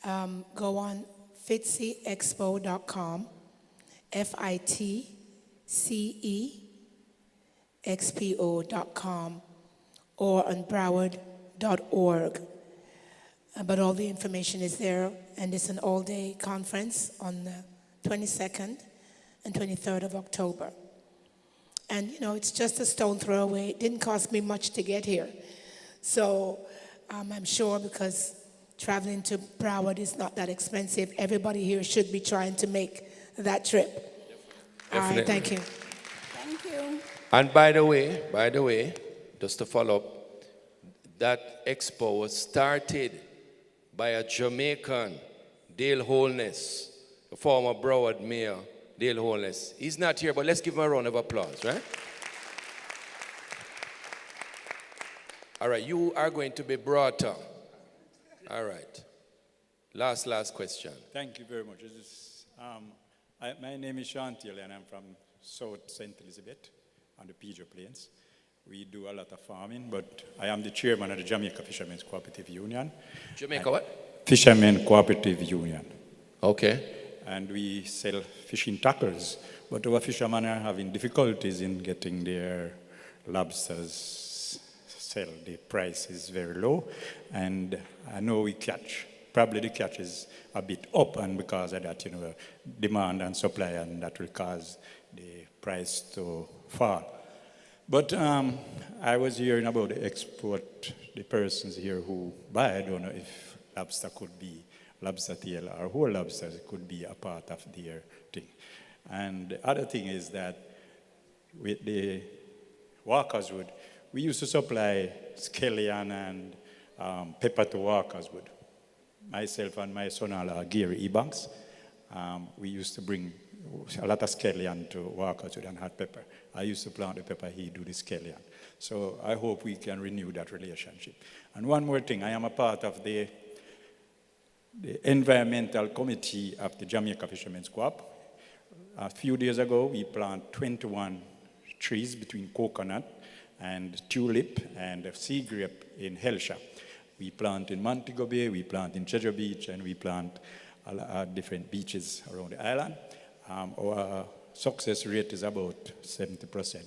go on FITSEExpo.com, FITCEEXPO.com. xpo.com or on broward.org. But all the information is there, and it's an all-day conference on the 22nd and 23rd of October. And, you know, it's just a stone throw away. It didn't cost me much to get here. So I'm sure because traveling to Broward is not that expensive, everybody here should be trying to make that trip. All right, thank you. Thank you. And by the way, just to follow up, that expo was started by a Jamaican, Dale Holness, a former Broward mayor, Dale Holness. He's not here, but let's give him a round of applause, right? All right, you are going to be brought up. All right. Last question. Thank you very much. My name is Chantil, and I'm from South St. Elizabeth on the Pedro Plains. We do a lot of farming, but I am the chairman of the Jamaica Fishermen's Cooperative Union. Jamaica what? Fishermen Cooperative Union. Okay. And we sell fishing tackles, but our fishermen are having difficulties in getting their lobsters sell. The price is very low, and I know we catch. Probably the catch is a bit up, and because of that, you know, demand and supply, and that will cause the price to fall. But I was hearing about the export, the persons here who buy. I don't know if lobster could be lobster tail or whole lobsters could be a part of their thing. And the other thing is that with the Walker's Wood, we used to supply scallion and pepper to Walker's Wood. Myself and my son-in-law, Gary Ebanks, we used to bring a lot of scallion to Walker's Wood and hot pepper. I used to plant the pepper, he do the scallion. So I hope we can renew that relationship. And one more thing, I am a part of the environmental committee of the Jamaica Fishermen's Co-op. A few days ago, we planted 21 trees between coconut and tulip and sea grape in Helsha. We plant in Montego Bay, we plant in Treasure Beach, and we plant different beaches around the island. Our success rate is about 70%.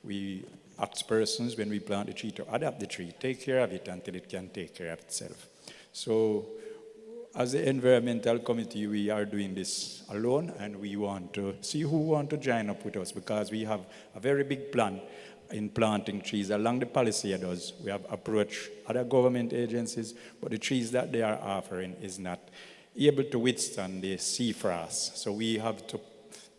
We ask persons when we plant the tree to adapt the tree, take care of it until it can take care of itself. So as the environmental committee, we are doing this alone, and we want to see who want to join up with us, because we have a very big plan in planting trees along the Palisades. We have approached other government agencies, but the trees that they are offering is not able to withstand the sea frost. So we have to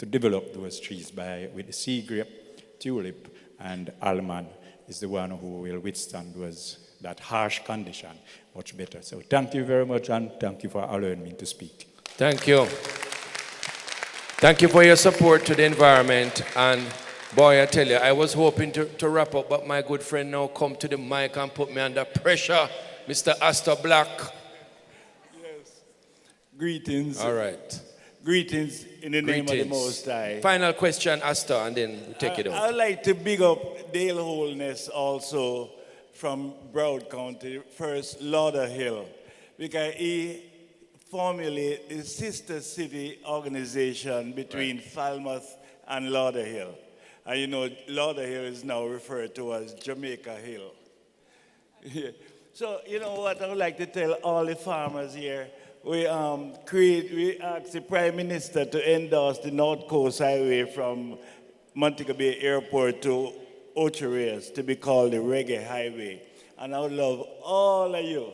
develop those trees with the sea grape, tulip, and almond is the one who will withstand that harsh condition much better. So thank you very much, and thank you for allowing me to speak. Thank you. Thank you for your support to the environment. And boy, I tell you, I was hoping to wrap up, but my good friend now come to the mic and put me under pressure. Mr. Astor Black. Yes. Greetings. All right. Greetings in the name of the Most High. Final question, Astor, and then we take it out. I'd like to big up Dale Holness also from Broward County, first Lauderhill, because he formulated the sister city organization between Falmouth and Lauderhill. And you know, Lauderhill is now referred to as Jamaica Hill. Yeah. So, you know what I would like to tell all the farmers here, we asked the Prime Minister to endorse the North Coast Highway from Montego Bay Airport to Ocho-Rios to be called the Reggae Highway. And I would love all of you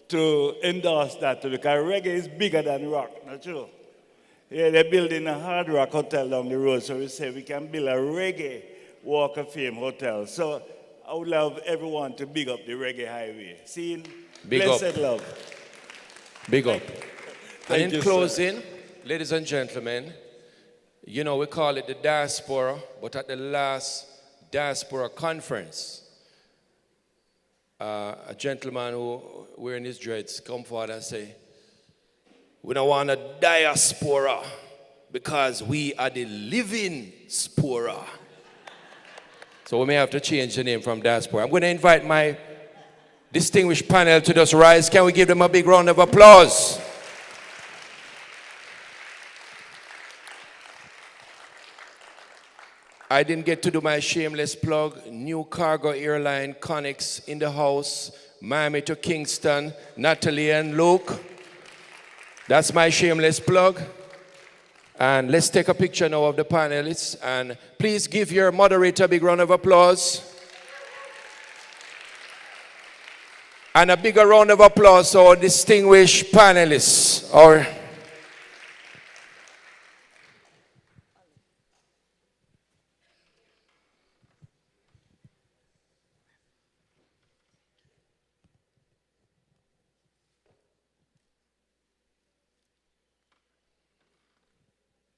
to endorse that, because reggae is bigger than rock, not true? Yeah, they're building a Hard Rock hotel down the road, so we say we can build a reggae Walk of Fame hotel. So I would love everyone to big up the Reggae Highway. Seeing blessed love. Big up. And in you, closing, ladies and gentlemen, you know, we call it the diaspora, but at the last diaspora conference, a gentleman who wearing his dreads come forward and say, we don't want a diaspora because we are the living spora. So we may have to change the name from diaspora. I'm going to invite my distinguished panel to just rise. Can we give them a big round of applause? I didn't get to do my shameless plug. New cargo airline, Connex in the house. Miami to Kingston, Natalie and Luke. That's my shameless plug. And let's take a picture now of the panelists. And please give your moderator a big round of applause. And a bigger round of applause to our distinguished panelists.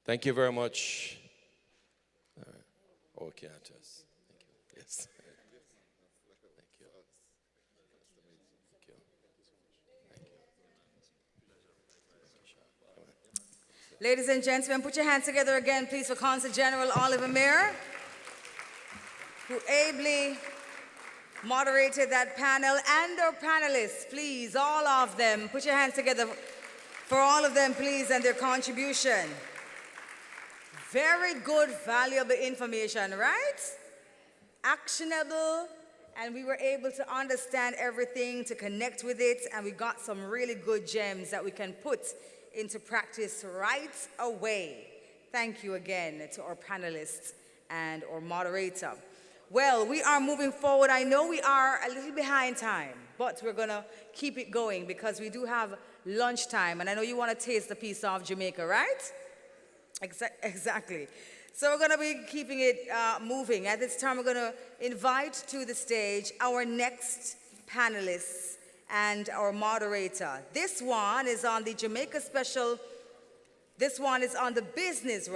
Thank you very much. Okay, just thank you. Yes. Thank you. Ladies and gentlemen, put your hands together again, please, for Consul General Oliver Mayer, who ably moderated that panel, and our panelists, please, all of them. Put your hands together for all of them, please, and their contribution. Very good, valuable information, right? Actionable, and we were able to understand everything, to connect with it, and we got some really good gems that we can put into practice right away. Thank you again to our panelists and our moderator. Well, we are moving forward. I know we are a little behind time, but we're going to keep it going because we do have lunchtime, and I know you want to taste a piece of Jamaica, right? Exactly. So we're going to be keeping it moving. At this time, we're going to invite to the stage our next panelists and our moderator. This one is on the Jamaica Special. This one is on the business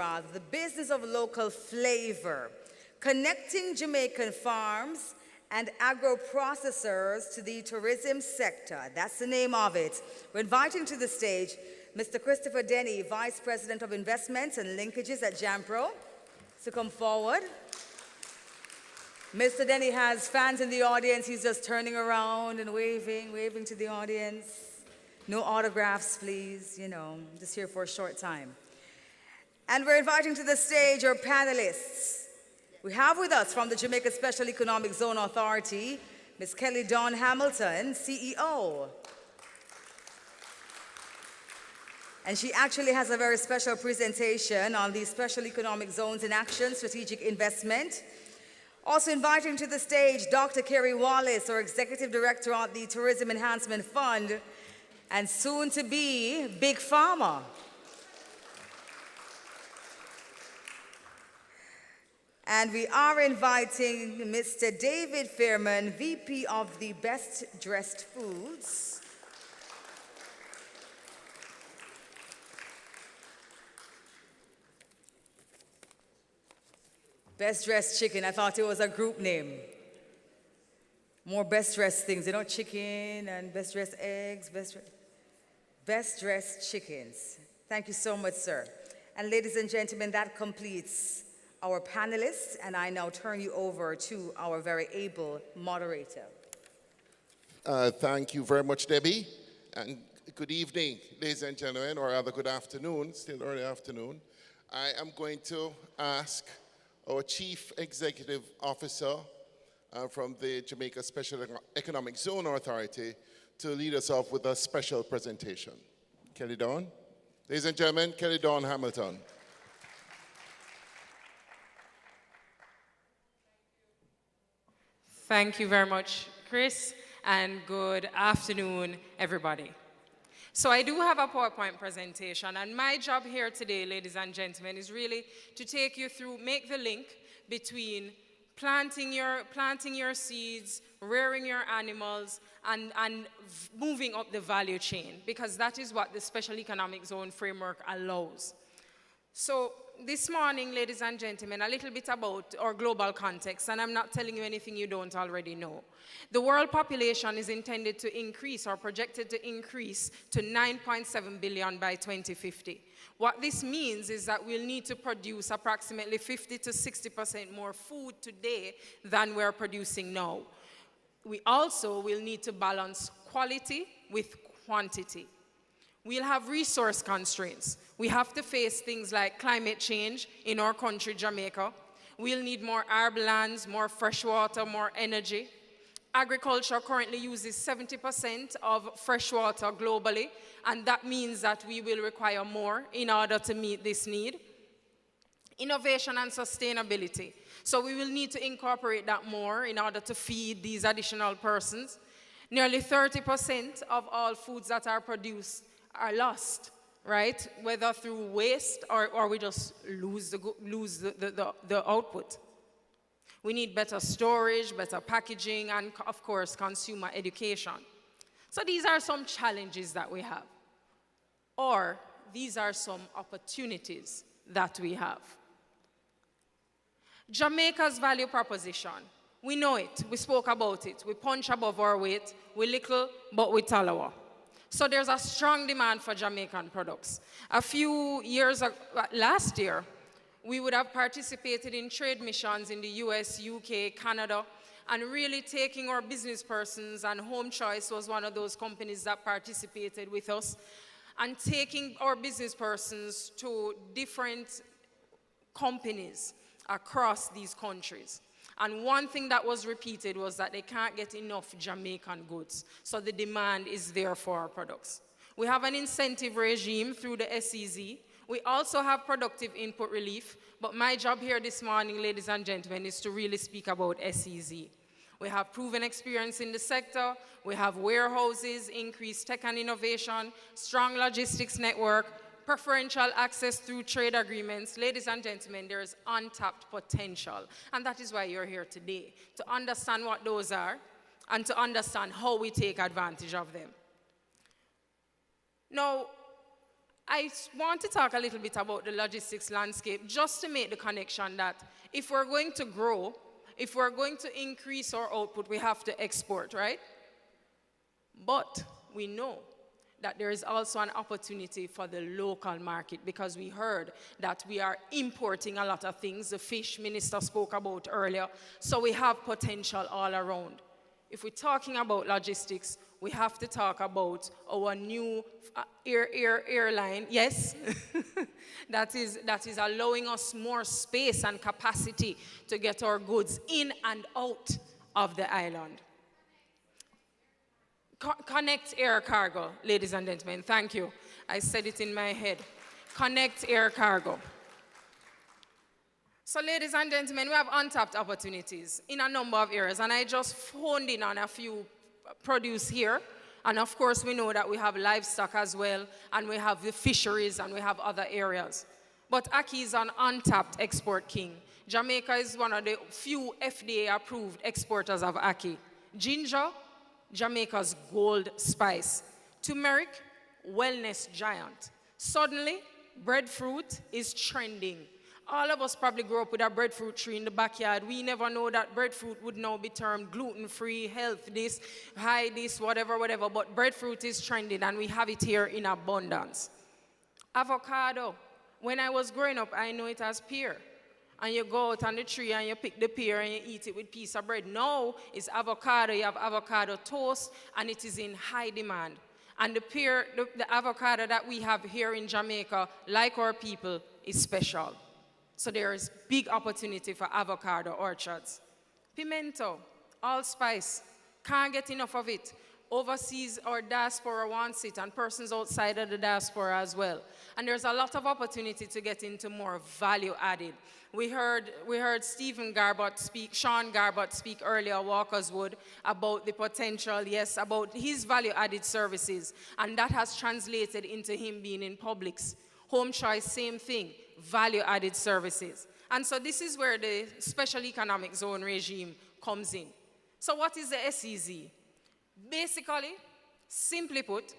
of local flavor, connecting Jamaican farms and agro-processors to the tourism sector. That's the name of it. We're inviting to the stage Mr. Christopher Denny, Vice President of Investments and Linkages at JAMPRO, to come forward. Mr. Denny has fans in the audience. He's just turning around and waving to the audience. No autographs, please, just here for a short time. And we're inviting to the stage our panelists. We have with us from the Jamaica Special Economic Zone Authority, Ms. Kelly Dawn Hamilton, CEO. And she actually has a very special presentation on the Special Economic Zones in Action, Strategic Investment. Also inviting to the stage Dr. Kerry Wallace, our Executive Director of the Tourism Enhancement Fund, and soon to be Big Pharma. And we are inviting Mr. David Fairman, VP of the Best Dressed Foods. Best Dressed Chicken, I thought it was a group name. More best dressed things, chicken and best dressed eggs, best dressed chickens. Thank you so much, sir. And ladies and gentlemen, that completes our panelists, and I now turn you over to our very able moderator. Thank you very much, Debbie. And good evening, ladies and gentlemen, or rather good afternoon, still early afternoon. I am going to ask our Chief Executive Officer from the Jamaica Special Economic Zone Authority to lead us off with a special presentation. Kelly Dawn. Ladies and gentlemen, Kelly Dawn Hamilton. Thank you very much, Chris, and good afternoon, everybody. So I do have a PowerPoint presentation, and my job here today, ladies and gentlemen, is really to take you through, make the link between planting your seeds, rearing your animals, and moving up the value chain, because that is what the Special Economic Zone Framework allows. So this morning, ladies and gentlemen, a little bit about our global context, and I'm not telling you anything you don't already know. The world population is intended to increase, or projected to increase, to 9.7 billion by 2050. What this means is that we'll need to produce approximately 50 to 60% more food today than we're producing now. We also will need to balance quality with quantity. We'll have resource constraints. We have to face things like climate change in our country, Jamaica. We'll need more arable lands, more fresh water, more energy. Agriculture currently uses 70% of fresh water globally, and that means that we will require more in order to meet this need. Innovation and sustainability. So we will need to incorporate that more in order to feed these additional persons. Nearly 30% of all foods that are produced are lost, right? Whether through waste or we just lose the output. We need better storage, better packaging, and of course, consumer education. So these are some challenges that we have. Or these are some opportunities that we have. Jamaica's value proposition, we know it, we spoke about it. We punch above our weight, we little, but we tallow. So there's a strong demand for Jamaican products. A few years ago, last year, we would have participated in trade missions in the US, UK, Canada, and really taking our business persons, and Home Choice was one of those companies that participated with us, and taking our business persons to different companies across these countries. And one thing that was repeated was that they can't get enough Jamaican goods. So the demand is there for our products. We have an incentive regime through the SEZ. We also have productive input relief. But my job here this morning, ladies and gentlemen, is to really speak about SEZ. We have proven experience in the sector. We have warehouses, increased tech and innovation, strong logistics network, preferential access through trade agreements. Ladies and gentlemen, there is untapped potential. And that is why you're here today, to understand what those are and to understand how we take advantage of them. Now, I want to talk a little bit about the logistics landscape just to make the connection that if we're going to grow, if we're going to increase our output, we have to export, right? But we know that there is also an opportunity for the local market because we heard that we are importing a lot of things. The fish minister spoke about earlier. So we have potential all around. If we're talking about logistics, we have to talk about our new airline, yes, that is allowing us more space and capacity to get our goods in and out of the island. Connect Air Cargo, ladies and gentlemen, thank you. I said it in my head. Connect Air Cargo. So ladies and gentlemen, we have untapped opportunities in a number of areas, and I just honed in on a few produce here. And of course, we know that we have livestock as well, and we have the fisheries, and we have other areas. But ackee is an untapped export king. Jamaica is one of the few FDA-approved exporters of ackee. Ginger, Jamaica's gold spice. Turmeric, wellness giant. Suddenly, breadfruit is trending. All of us probably grew up with a breadfruit tree in the backyard. We never know that breadfruit would now be termed gluten-free, health this, high this, whatever, but breadfruit is trending and we have it here in abundance. Avocado. When I was growing up, I knew it as pear. And you go out on the tree and you pick the pear and you eat it with a piece of bread. No, it's avocado. You have avocado toast, and it is in high demand. And the pear, the avocado that we have here in Jamaica, like our people, is special. So there is big opportunity for avocado orchards. Pimento, allspice, can't get enough of it. Overseas or diaspora wants it, and persons outside of the diaspora as well. And there's a lot of opportunity to get into more value added. We heard Sean Garbott speak earlier, Walkerswood, about the potential, yes, about his value added services. And that has translated into him being in Publix. Home Choice, same thing, value added services. And so this is where the special economic zone regime comes in. So what is the SEZ? Basically, simply put,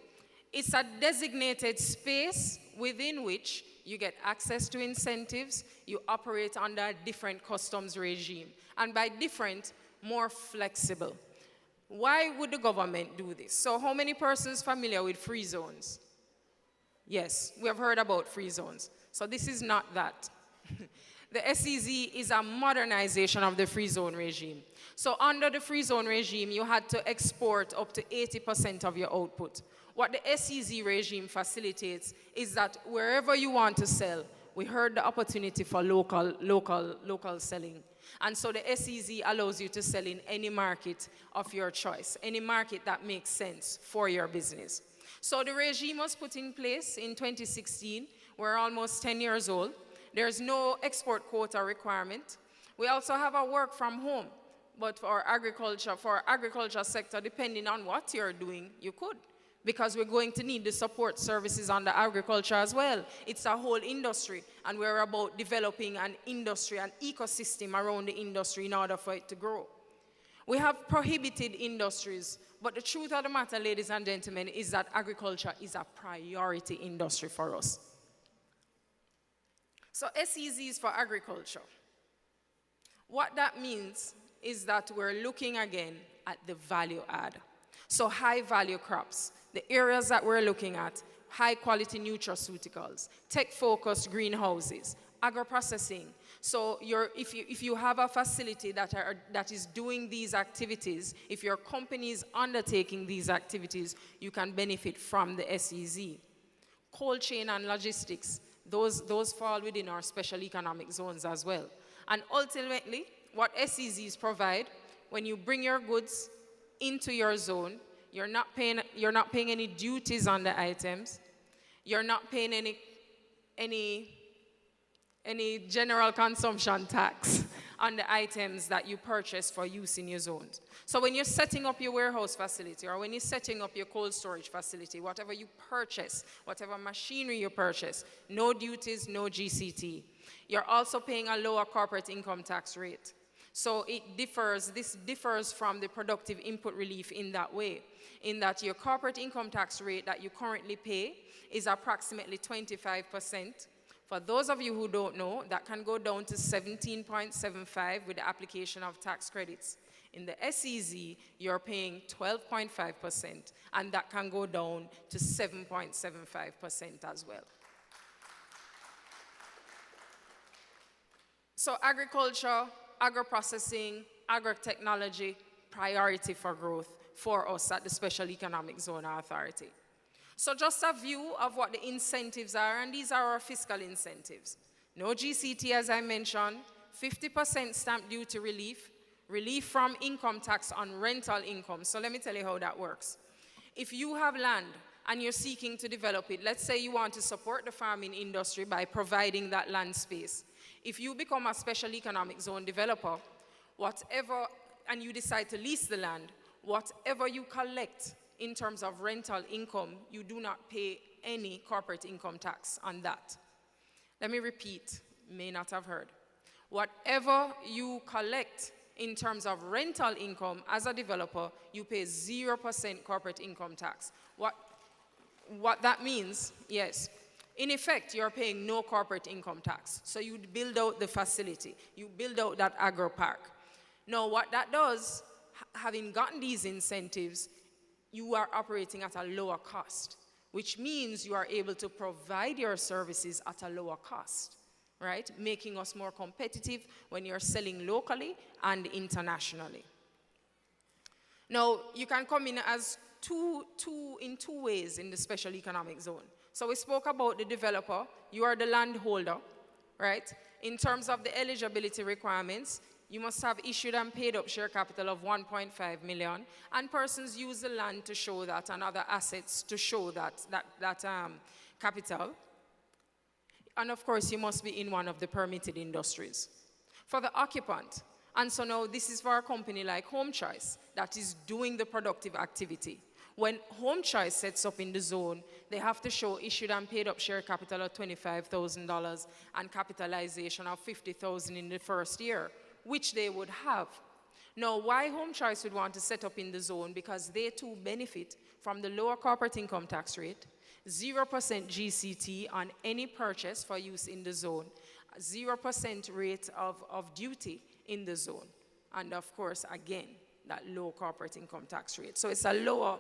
it's a designated space within which you get access to incentives, you operate under a different customs regime. And by different, more flexible. Why would the government do this? So how many persons familiar with free zones? Yes, we have heard about free zones. So this is not that. The SEZ is a modernization of the free zone regime. So under the free zone regime, you had to export up to 80% of your output. What the SEZ regime facilitates is that wherever you want to sell, We heard the opportunity for local selling. And so the SEZ allows you to sell in any market of your choice, any market that makes sense for your business. So the regime was put in place in 2016. We're almost 10 years old. There's no export quota requirement. We also have a work from home, but for agriculture sector, depending on what you're doing, you could, because we're going to need the support services on the agriculture as well. It's a whole industry, and we're about developing an industry, an ecosystem around the industry in order for it to grow. We have prohibited industries, but the truth of the matter, ladies and gentlemen, is that agriculture is a priority industry for us. So SEZs for agriculture. What that means is that we're looking again at the value add. So high value crops, the areas that we're looking at, high quality nutraceuticals, tech-focused greenhouses, agro-processing. So if you have a facility that is doing these activities, if your company is undertaking these activities, you can benefit from the SEZ. Cold chain and logistics, those fall within our special economic zones as well. And ultimately, what SEZs provide, when you bring your goods into your zone, you're not paying any duties on the items. You're not paying any general consumption tax on the items that you purchase for use in your zones. So when you're setting up your warehouse facility, or when you're setting up your cold storage facility, whatever you purchase, whatever machinery you purchase, no duties, no GCT. You're also paying a lower corporate income tax rate. So this differs from the productive input relief in that way, in that your corporate income tax rate that you currently pay is approximately 25%. For those of you who don't know, that can go down to 17.75 with the application of tax credits. In the SEZ, you're paying 12.5%, and that can go down to 7.75% as well. So agriculture, agro-processing, agro-technology, priority for growth for us at the Special Economic Zone Authority. So just a view of what the incentives are, and these are our fiscal incentives. No GCT, as I mentioned, 50% stamp duty relief, relief from income tax on rental income. So let me tell you how that works. If you have land and you're seeking to develop it, let's say you want to support the farming industry by providing that land space. If you become a special economic zone developer, and you decide to lease the land, whatever you collect in terms of rental income, you do not pay any corporate income tax on that. Let me repeat, you may not have heard. Whatever you collect in terms of rental income as a developer, you pay 0% corporate income tax. What that means, yes, in effect, you're paying no corporate income tax. So you build out the facility, you build out that agro park. Now, what that does, having gotten these incentives, you are operating at a lower cost, which means you are able to provide your services at a lower cost, right? Making us more competitive when you're selling locally and internationally. Now, you can come in as in two ways in the special economic zone. So we spoke about the developer, you are the landholder, right? In terms of the eligibility requirements, you must have issued and paid up share capital of 1.5 million, and persons use the land to show that, and other assets to show that capital. And of course, you must be in one of the permitted industries. For the occupant, and so now this is for a company like Home Choice that is doing the productive activity. When Home Choice sets up in the zone, they have to show issued and paid up share capital of $25,000 and capitalization of $50,000 in the first year, which they would have. Now, why Home Choice would want to set up in the zone? Because they too benefit from the lower corporate income tax rate, 0% GCT on any purchase for use in the zone, 0% rate of duty in the zone, and of course, again, that low corporate income tax rate. So it's a lower,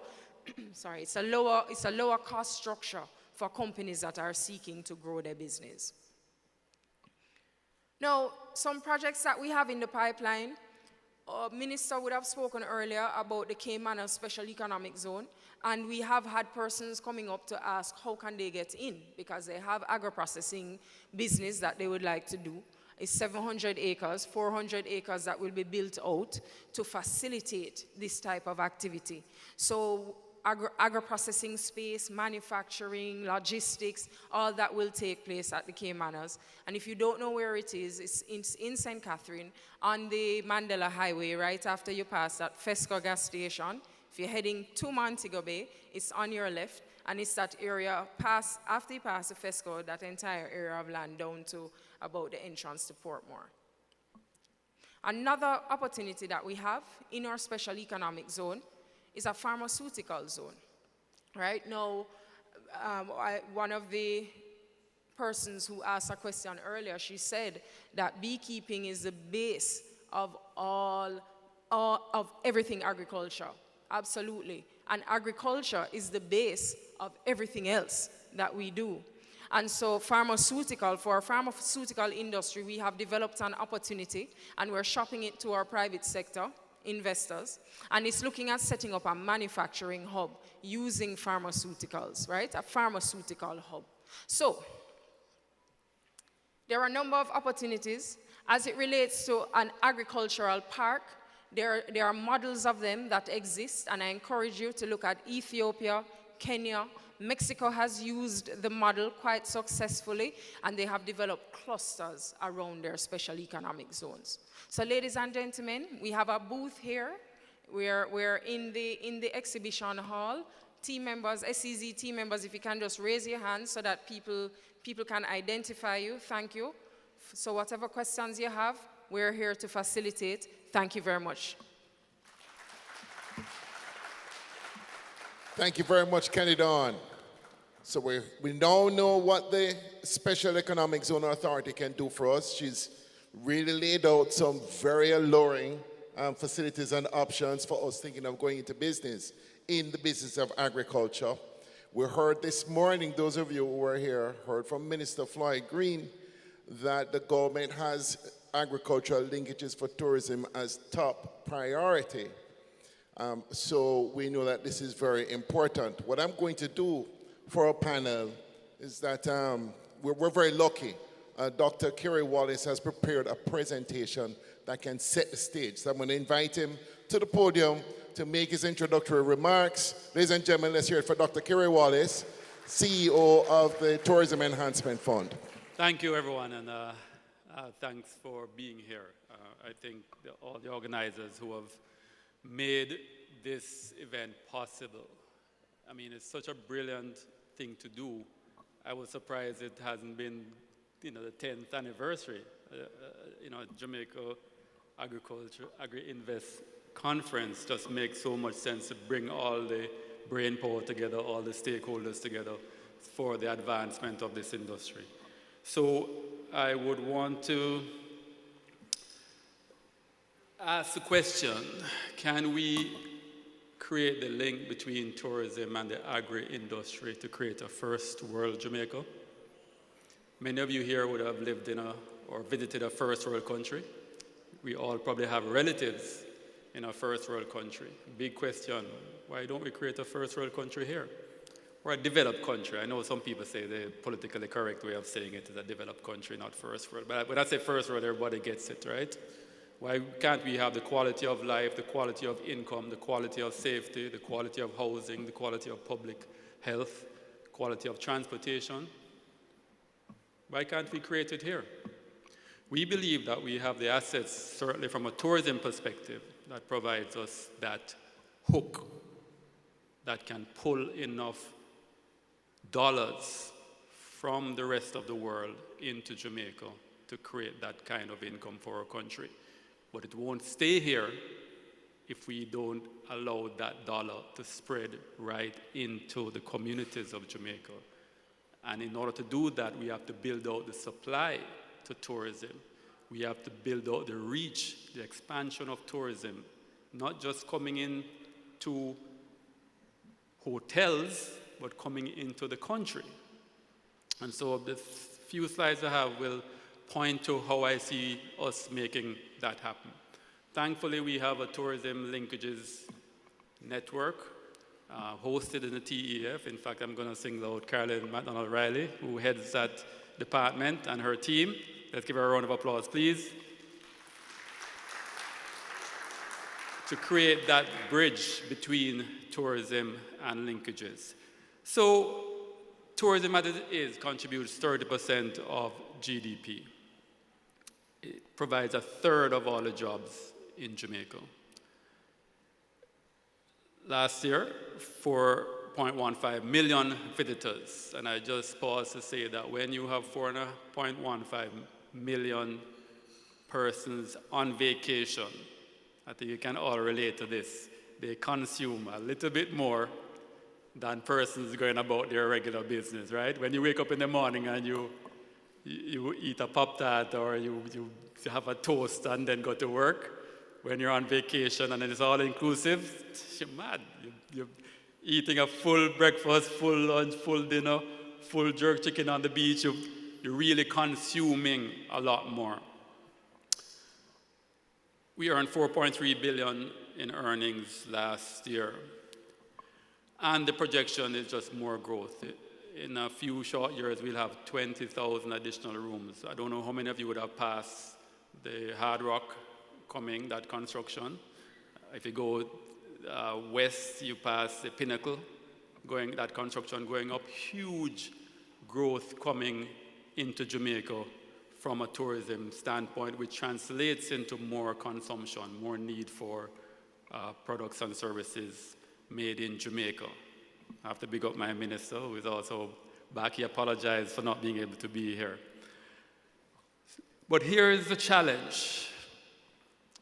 it's a lower cost structure for companies that are seeking to grow their business. Now, some projects that we have in the pipeline, Minister would have spoken earlier about the Cayman Special Economic Zone, and we have had persons coming up to ask how can they get in, because they have agro-processing business that they would like to do. It's 700 acres, 400 acres that will be built out to facilitate this type of activity. So agro-processing space, manufacturing, logistics, all that will take place at the Caymanners. And if you don't know where it is, it's in St. Catherine on the Mandela Highway, right after you pass that Fesco gas station. If you're heading to Montego Bay, it's on your left, and it's that area, after you pass the Fesco, that entire area of land down to about the entrance to Portmore. Another opportunity that we have in our special economic zone is a pharmaceutical zone. Right now, one of the persons who asked a question earlier, she said that beekeeping is the base of of everything agriculture. Absolutely. And agriculture is the base of everything else that we do. And so for our pharmaceutical industry, we have developed an opportunity, and we're shopping it to our private sector investors, and it's looking at setting up a manufacturing hub using pharmaceuticals, right? A pharmaceutical hub. So there are a number of opportunities as it relates to an agricultural park. There are models of them that exist, and I encourage you to look at Ethiopia, Kenya. Mexico has used the model quite successfully, and they have developed clusters around their special economic zones. So ladies and gentlemen, we have a booth here. We're in the exhibition hall. Team members, SEZ team members, if you can just raise your hands so that people can identify you. Thank you. So whatever questions you have, we're here to facilitate. Thank you very much. Thank you very much, Kenny Dawn. So we now know what the Special Economic Zone Authority can do for us. She's really laid out some very alluring facilities and options for us thinking of going into business in the business of agriculture. We heard this morning, those of you who were here, heard from Minister Floyd Green that the government has agricultural linkages for tourism as top priority. So we know that this is very important. What I'm going to do for our panel is that we're very lucky. Dr. Kerry Wallace has prepared a presentation that can set the stage. So I'm going to invite him to the podium to make his introductory remarks. Ladies and gentlemen, let's hear it for Dr. Kerry Wallace, CEO of the Tourism Enhancement Fund. Thank you, everyone, and thanks for being here. I think all the organizers who have made this event possible. I mean, it's such a brilliant thing to do. I was surprised it hasn't been, the 10th anniversary. Jamaica Agri-Invest conference just makes so much sense to bring all the brain power together, all the stakeholders together for the advancement of this industry. So I would want to ask the question, can we create the link between tourism and the agri-industry to create a first world Jamaica? Many of you here would have lived in or visited a first world country. We all probably have relatives in a first world country. Big question, why don't we create a first world country here? Or a developed country. I know some people say the politically correct way of saying it is a developed country, not first world. But when I say first world, everybody gets it, right? Why can't we have the quality of life, the quality of income, the quality of safety, the quality of housing, the quality of public health, quality of transportation? Why can't we create it here? We believe that we have the assets, certainly from a tourism perspective, that provides us that hook that can pull enough dollars from the rest of the world into Jamaica to create that kind of income for our country. But it won't stay here if we don't allow that dollar to spread right into the communities of Jamaica. And in order to do that, we have to build out the supply to tourism. We have to build out the reach, the expansion of tourism, not just coming in to hotels, but coming into the country. And so the few slides I have will point to how I see us making that happen. Thankfully, we have a tourism linkages network hosted in the TEF. In fact, I'm going to single out Carolyn McDonald-Riley, who heads that department, and her team. Let's give her a round of applause, please. To create that bridge between tourism and linkages. So tourism as it is contributes 30% of GDP. It provides a third of all the jobs in Jamaica. Last year, 4.15 million visitors, and I just pause to say that when you have 4.15 million persons on vacation, I think you can all relate to this. They consume a little bit more than persons going about their regular business, right? When you wake up in the morning and you eat a Pop-Tart or you have a toast and then go to work, when you're on vacation and it's all inclusive, you're mad. You're eating a full breakfast, full lunch, full dinner, full jerk chicken on the beach. You're really consuming a lot more. We earned 4.3 billion in earnings last year. And the projection is just more growth. In a few short years, we'll have 20,000 additional rooms. I don't know how many of you would have passed the Hard Rock coming, that construction. If you go west, you pass the Pinnacle, that construction going up. Huge growth coming into Jamaica from a tourism standpoint, which translates into more consumption, more need for products and services made in Jamaica. I have to big up my minister, who is also back. He apologized for not being able to be here. But here is the challenge.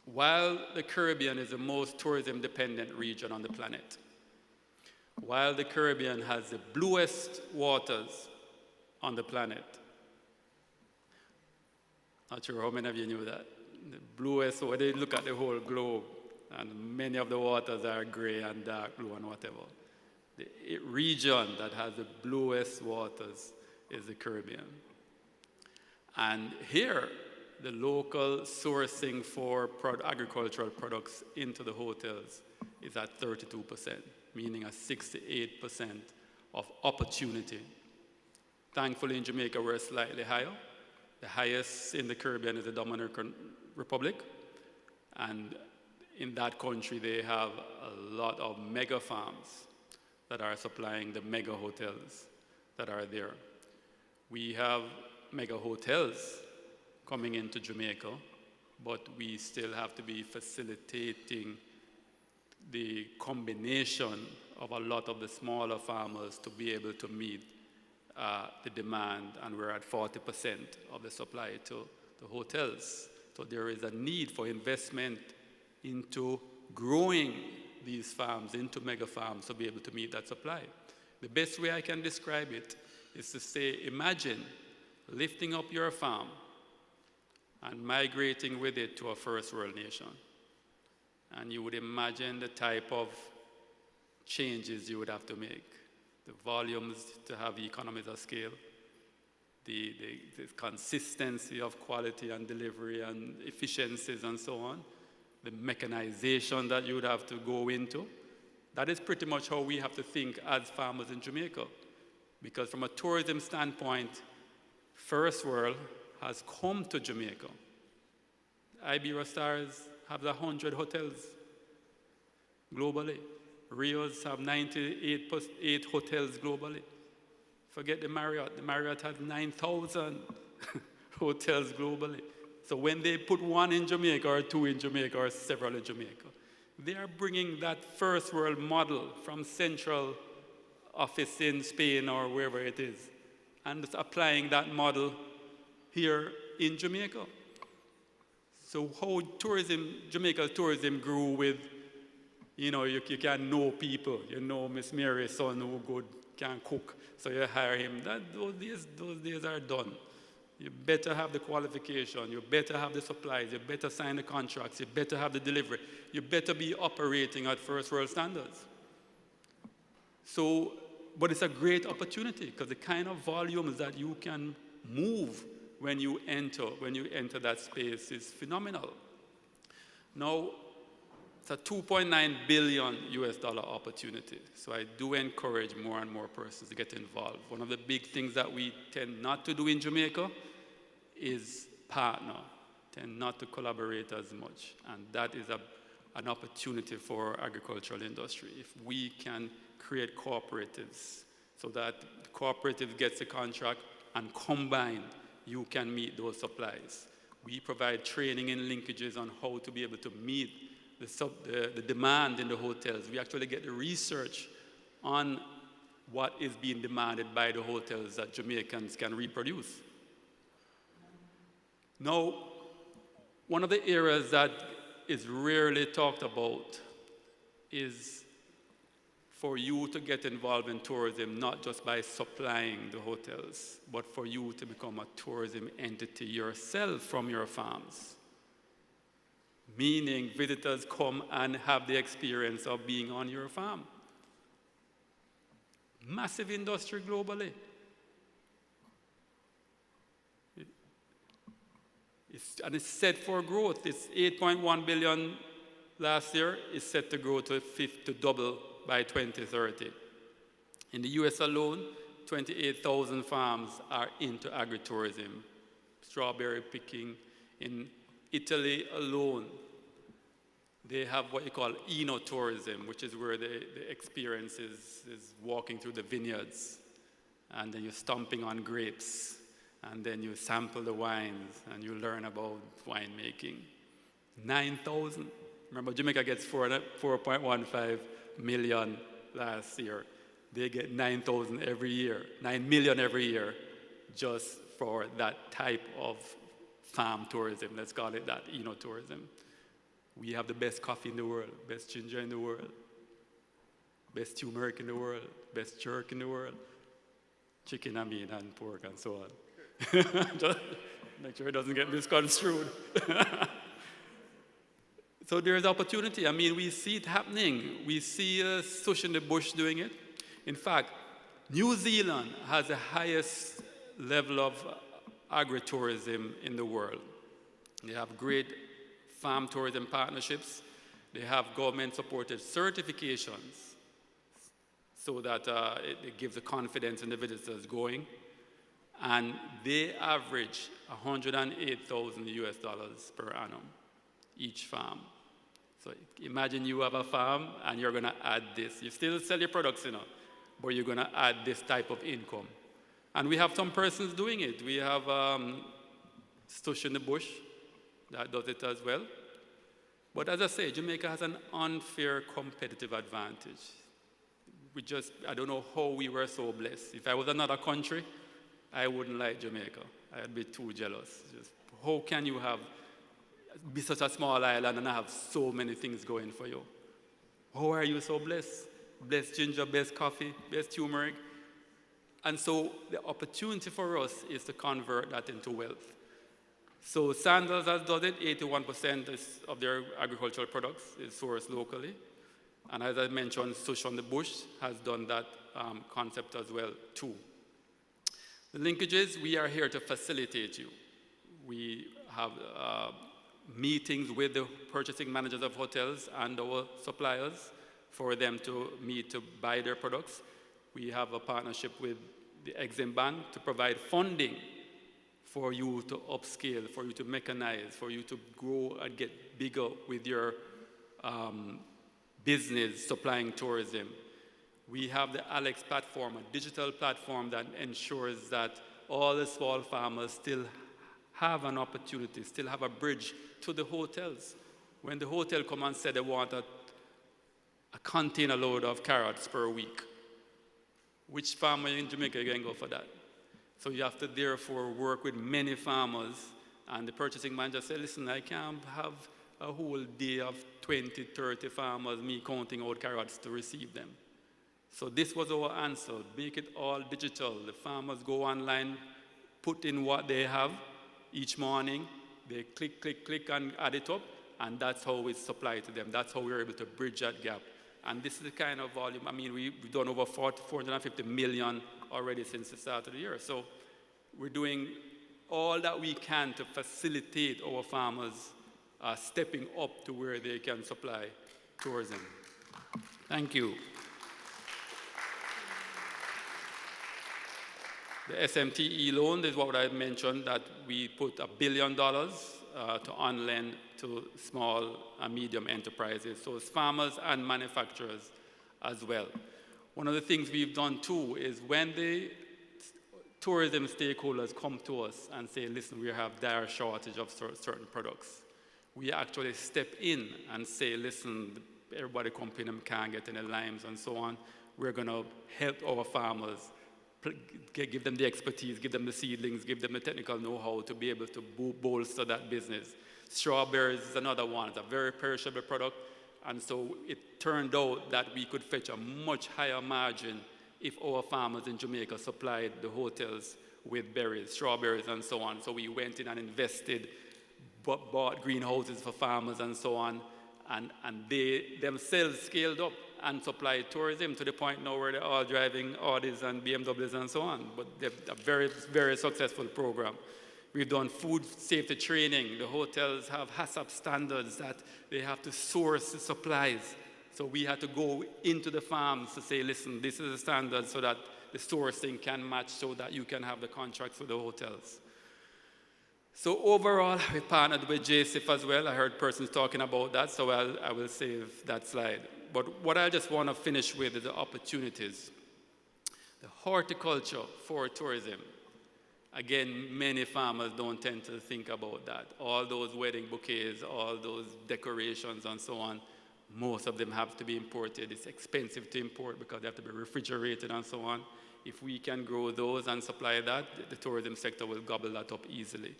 While the Caribbean is the most tourism-dependent region on the planet, while the Caribbean has the bluest waters on the planet, not sure how many of you knew that. The bluest, when they look at the whole globe, and many of the waters are gray and dark blue and whatever. The region that has the bluest waters is the Caribbean. And here, the local sourcing for agricultural products into the hotels is at 32%, meaning a 68% of opportunity. Thankfully, in Jamaica, we're slightly higher. The highest in the Caribbean is the Dominican Republic. And in that country, they have a lot of mega farms that are supplying the mega hotels that are there. We have mega hotels coming into Jamaica, but we still have to be facilitating the combination of a lot of the smaller farmers to be able to meet the demand, and we're at 40% of the supply to the hotels. So there is a need for investment into growing these farms into mega farms to be able to meet that supply. The best way I can describe it is to say, imagine lifting up your farm and migrating with it to a first world nation. And you would imagine the type of changes you would have to make. The volumes to have economies of scale, the consistency of quality and delivery and efficiencies and so on, the mechanization that you would have to go into. That is pretty much how we have to think as farmers in Jamaica. Because from a tourism standpoint, First World has come to Jamaica. Iberia Stars have 100 hotels globally. Rios have 98 hotels globally. Forget the Marriott. The Marriott has 9,000 hotels globally. So when they put one in Jamaica or two in Jamaica or several in Jamaica, they are bringing that first world model from central office in Spain or wherever it is, and applying that model here in Jamaica. So how Jamaica's tourism grew with, you can know people. You know Miss Mary's son who good, can cook, so you hire him. Those days are done. You better have the qualification, you better have the supplies, you better sign the contracts, you better have the delivery, you better be operating at first world standards. So, but it's a great opportunity because the kind of volumes that you can move when you enter that space is phenomenal. Now, it's a 2.9 billion US dollar opportunity. So I do encourage more and more persons to get involved. One of the big things that we tend not to do in Jamaica is partner, tend not to collaborate as much. And that is an opportunity for our agricultural industry. If we can create cooperatives so that the cooperative gets a contract and combined, you can meet those supplies. We provide training and linkages on how to be able to meet the demand in the hotels. We actually get the research on what is being demanded by the hotels that Jamaicans can reproduce. Now, one of the areas that is rarely talked about is for you to get involved in tourism, not just by supplying the hotels, but for you to become a tourism entity yourself from your farms. Meaning visitors come and have the experience of being on your farm. Massive industry globally. It's set for growth. It's 8.1 billion last year. It's set to grow to double by 2030. In the US alone, 28,000 farms are into agritourism, strawberry picking. In Italy alone, they have what you call enotourism, which is where the experience is walking through the vineyards, and then you're stomping on grapes, and then you sample the wines, and you learn about winemaking. 9,000. Remember, Jamaica gets 4.15 million last year. They get 9,000 every year, 9 million every year, just for that type of farm tourism. Let's call it that, enotourism. We have the best coffee in the world, best ginger in the world, best turmeric in the world, best jerk in the world, chicken, and pork, and so on. Just make sure it doesn't get misconstrued. So there's opportunity. I mean, we see it happening. We see Sush in the Bush doing it. In fact, New Zealand has the highest level of agritourism in the world. They have great farm tourism partnerships. They have government-supported certifications so that it gives the confidence in the visitors going. And they average $108,000 US per annum, each farm. So imagine you have a farm and you're going to add this. You still sell your products, but you're going to add this type of income. And we have some persons doing it. We have Stush in the Bush that does it as well. But as I say, Jamaica has an unfair competitive advantage. I don't know how we were so blessed. If I was another country, I wouldn't like Jamaica. I'd be too jealous. How can you be such a small island and have so many things going for you? How are you so blessed? Best ginger, best coffee, best turmeric. And so the opportunity for us is to convert that into wealth. So Sandals has done it. 81% of their agricultural products is sourced locally. And as I mentioned, Sush on the Bush has done that concept as well, too. The linkages, we are here to facilitate you. We have meetings with the purchasing managers of hotels and our suppliers for them to meet to buy their products. We have a partnership with the Exim Bank to provide funding for you to upscale, for you to mechanize, for you to grow and get bigger with your business supplying tourism. We have the Alex platform, a digital platform that ensures that all the small farmers still have an opportunity, still have a bridge to the hotels. When the hotel come and say they want a container load of carrots per week, which farmer in Jamaica can go for that? So you have to therefore work with many farmers, and the purchasing manager said, listen, I can't have a whole day of 20, 30 farmers, me counting out carrots to receive them. So this was our answer, make it all digital. The farmers go online, put in what they have each morning, they click, click, click and add it up, and that's how it's supplied to them. That's how we're able to bridge that gap. And this is the kind of volume, I mean, we've done over 450 million already since the start of the year. So we're doing all that we can to facilitate our farmers are stepping up to where they can supply tourism. Thank you. The SMTE loan is what I mentioned, that we put $1 billion to on-lend to small and medium enterprises, so it's farmers and manufacturers as well. One of the things we've done too is when the tourism stakeholders come to us and say, listen, we have dire shortage of certain products, we actually step in and say, listen, everybody complaining can't get any limes and so on. We're going to help our farmers, give them the expertise, give them the seedlings, give them the technical know-how to be able to bolster that business. Strawberries is another one. It's a very perishable product. And so it turned out that we could fetch a much higher margin if our farmers in Jamaica supplied the hotels with berries, strawberries, and so on. So we went in and invested, bought greenhouses for farmers and so on, and they themselves scaled up and supplied tourism to the point now where they're all driving Audis and BMWs and so on. But they're a very, very successful program. We've done food safety training. The hotels have HACCP standards that they have to source the supplies. So we had to go into the farms to say, listen, this is the standard so that the sourcing can match so that you can have the contracts with the hotels. So overall, we partnered with JSIF as well. I heard persons talking about that, so I will save that slide. But what I just want to finish with is the opportunities. The horticulture for tourism. Again, many farmers don't tend to think about that. All those wedding bouquets, all those decorations and so on, most of them have to be imported. It's expensive to import because they have to be refrigerated and so on. If we can grow those and supply that, the tourism sector will gobble that up easily.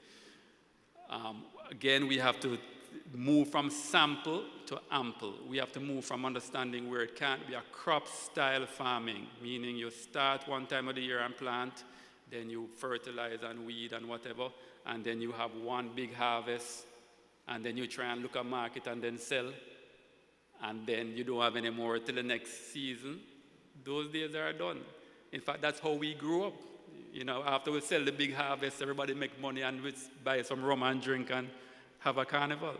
Again, we have to move from sample to ample. We have to move from understanding where it can't be a crop-style farming, meaning you start one time of the year and plant, then you fertilize and weed and whatever, and then you have one big harvest, and then you try and look at market and then sell, and then you don't have any more till the next season. Those days are done. In fact, that's how we grew up. You know, after we sell the big harvest, everybody make money and we buy some rum and drink and have a carnival.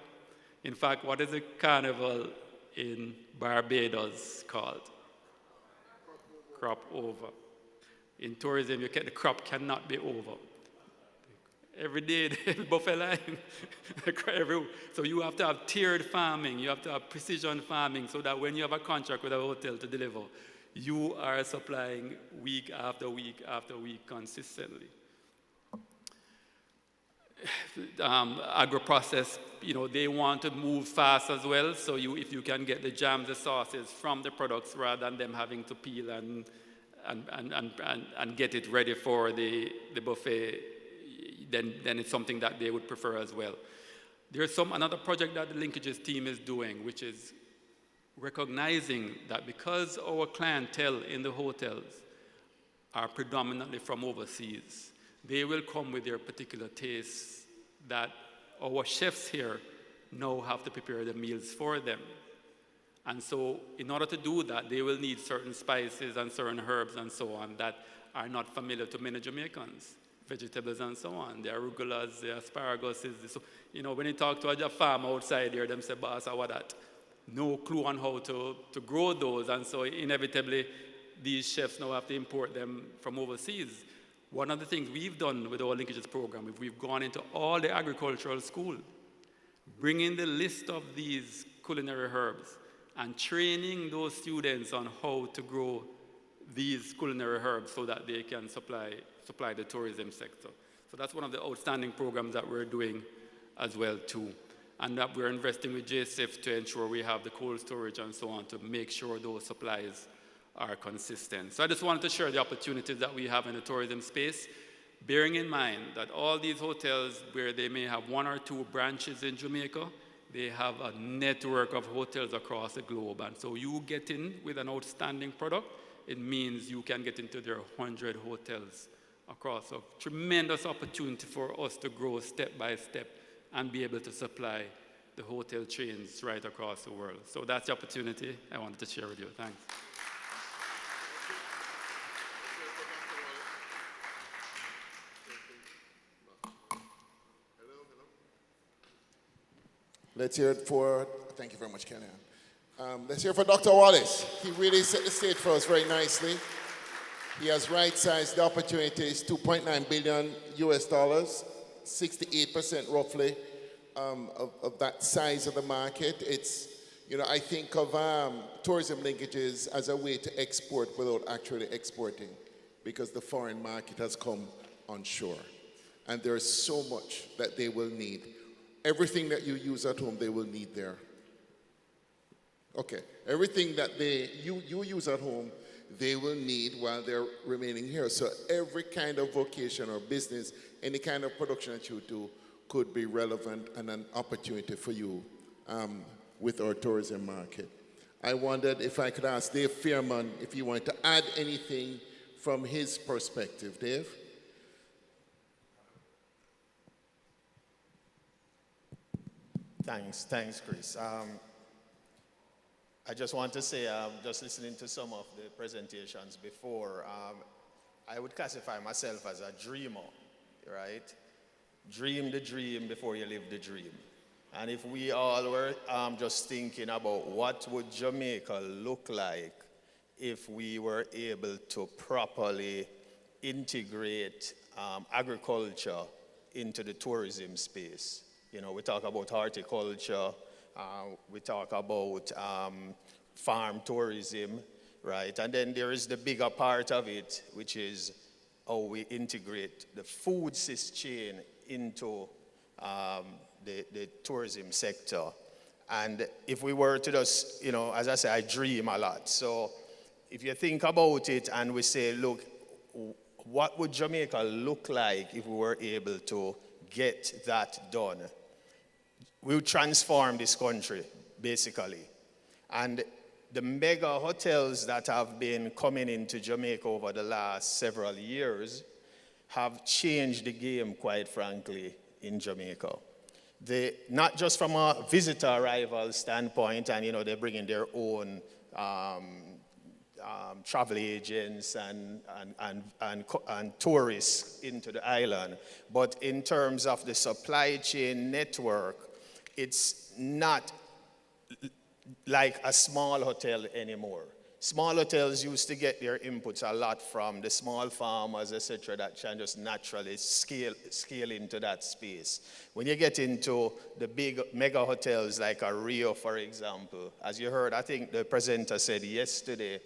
In fact, what is a carnival in Barbados called? Crop over. In tourism, the crop cannot be over. Every day, the buffet line. So you have to have tiered farming. You have to have precision farming so that when you have a contract with a hotel to deliver, you are supplying week after week after week consistently. Agro-process, you know, they want to move fast as well. So if you can get the jams, the sauces from the products rather than them having to peel and get it ready for the buffet, then it's something that they would prefer as well. There's another project that the linkages team is doing, which is recognizing that because our clientele in the hotels are predominantly from overseas, they will come with their particular tastes that our chefs here now have to prepare the meals for them. And so in order to do that, they will need certain spices and certain herbs and so on that are not familiar to many Jamaicans, vegetables and so on, the arugulas, the asparaguses. So, you know, when you talk to a farm outside here, them say, boss, what that? No clue on how to grow those, and so inevitably these chefs now have to import them from overseas. One of the things we've done with our linkages program is we've gone into all the agricultural school, bringing the list of these culinary herbs and training those students on how to grow these culinary herbs so that they can supply the tourism sector. So that's one of the outstanding programs that we're doing as well too. And that we're investing with JSIF to ensure we have the cold storage and so on to make sure those supplies are consistent. So I just wanted to share the opportunities that we have in the tourism space, bearing in mind that all these hotels where they may have one or two branches in Jamaica, they have a network of hotels across the globe. And so you get in with an outstanding product, it means you can get into their 100 hotels across. So tremendous opportunity for us to grow step by step and be able to supply the hotel chains right across the world. So that's the opportunity I wanted to share with you. Thanks. Let's hear it for, thank you very much, Kellyanne. Let's hear it for Dr. Wallace. He really set the stage for us very nicely. He has right-sized the opportunities, $2.9 billion US dollars, 68% roughly of that size of the market. It's, you know, I think of tourism linkages as a way to export without actually exporting, because the foreign market has come onshore. And there is so much that they will need. Everything that you use at home, they will need there. Okay, everything that you use at home, they will need while they're remaining here. So every kind of vocation or business, any kind of production that you do could be relevant and an opportunity for you with our tourism market. I wondered if I could ask Dave Fairman if he wanted to add anything from his perspective. Dave? Thanks, Chris. I just want to say, just listening to some of the presentations before, I would classify myself as a dreamer, right? Dream the dream before you live the dream. And if we all were just thinking about what would Jamaica look like if we were able to properly integrate agriculture into the tourism space. You know, we talk about horticulture, we talk about farm tourism, right? And then there is the bigger part of it, which is how we integrate the food chain into the tourism sector. And if we were to just, you know, as I say, I dream a lot. So if you think about it and we say, look, what would Jamaica look like if we were able to get that done? We would transform this country, basically. And the mega hotels that have been coming into Jamaica over the last several years have changed the game, quite frankly, in Jamaica. Not just from a visitor arrival standpoint, and you know, they're bringing their own travel agents and tourists into the island, but in terms of the supply chain network, it's not like a small hotel anymore. Small hotels used to get their inputs a lot from the small farmers, etc., that can just naturally scale into that space. When you get into the big mega hotels like a Rio, for example, as you heard, I think the presenter said yesterday,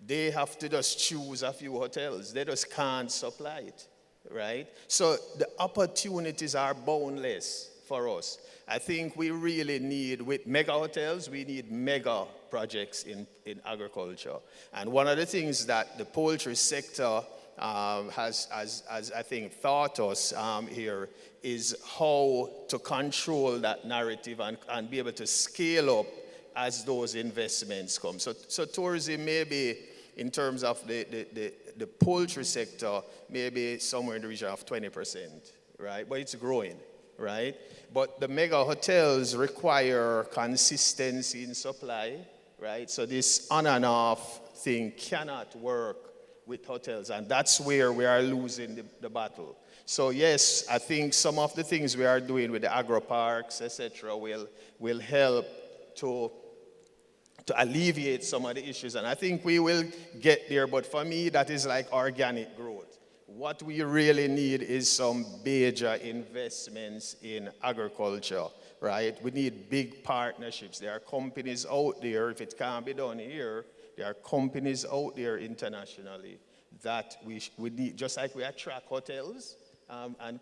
they have to just choose a few hotels. They just can't supply it, right? So the opportunities are boundless for us. I think we really need, with mega hotels, we need mega projects in agriculture. And one of the things that the poultry sector has I think, taught us here is how to control that narrative and be able to scale up as those investments come. So tourism maybe, in terms of the poultry sector, maybe somewhere in the region of 20%, right? But it's growing, right? But the mega hotels require consistency in supply, right? So this on and off thing cannot work with hotels, and that's where we are losing the battle. So yes, I think some of the things we are doing with the agro parks, etc., will help to alleviate some of the issues, and I think we will get there. But for me, that is like organic growth. What we really need is some major investments in agriculture, right? We need big partnerships. There are companies out there, if it can't be done here, there are companies out there internationally that we need, just like we attract hotels and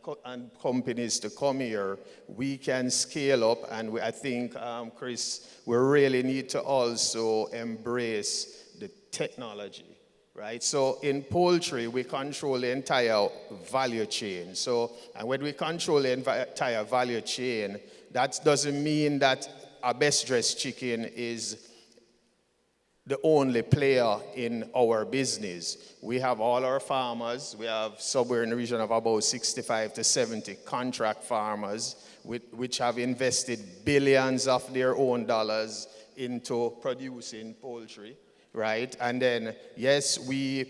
companies to come here, we can scale up, and I think, Chris, we really need to also embrace the technology. Right? So in poultry, we control the entire value chain. So, and when we control the entire value chain, that doesn't mean that our best dressed chicken is the only player in our business. We have all our farmers. We have somewhere in the region of about 65 to 70 contract farmers, which have invested billions of their own dollars into producing poultry. Right? And then, yes, we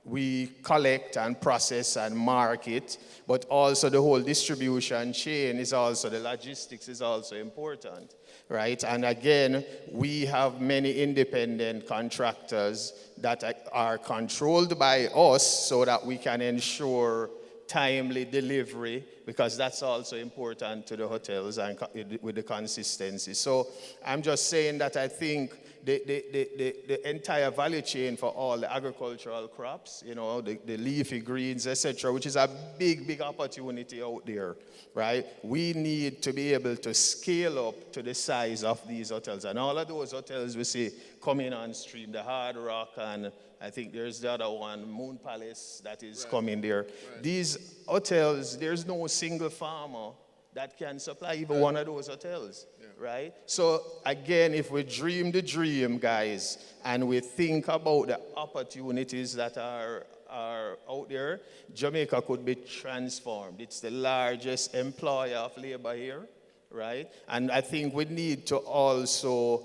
we collect and process and market, but also the whole distribution chain is also, the logistics is also important, right? And again, we have many independent contractors that are controlled by us so that we can ensure timely delivery, because that's also important to the hotels and with the consistency. So I'm just saying that I think the entire value chain for all the agricultural crops, you know, the leafy greens, etc., which is a big, big opportunity out there, right? We need to be able to scale up to the size of these hotels. And all of those hotels we see coming on stream, the Hard Rock, and I think there's the other one, Moon Palace, that is coming there. These hotels, there's no single farmer that can supply even one of those hotels, right? So again, if we dream the dream, guys, and we think about the opportunities that are out there, Jamaica could be transformed. It's the largest employer of labor here, right? And I think we need to also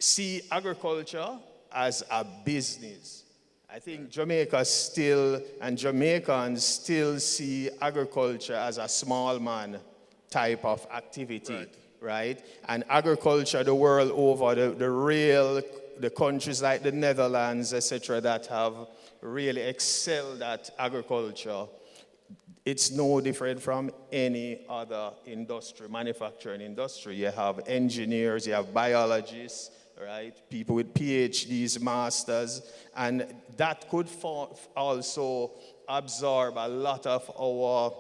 see agriculture as a business. I think Jamaica still, and Jamaicans still see agriculture as a small man type of activity, right? And agriculture the world over, the countries like the Netherlands, etc., that have really excelled at agriculture, it's no different from any other industry, manufacturing industry. You have engineers, you have biologists, right? People with PhDs, masters, and that could also absorb a lot of our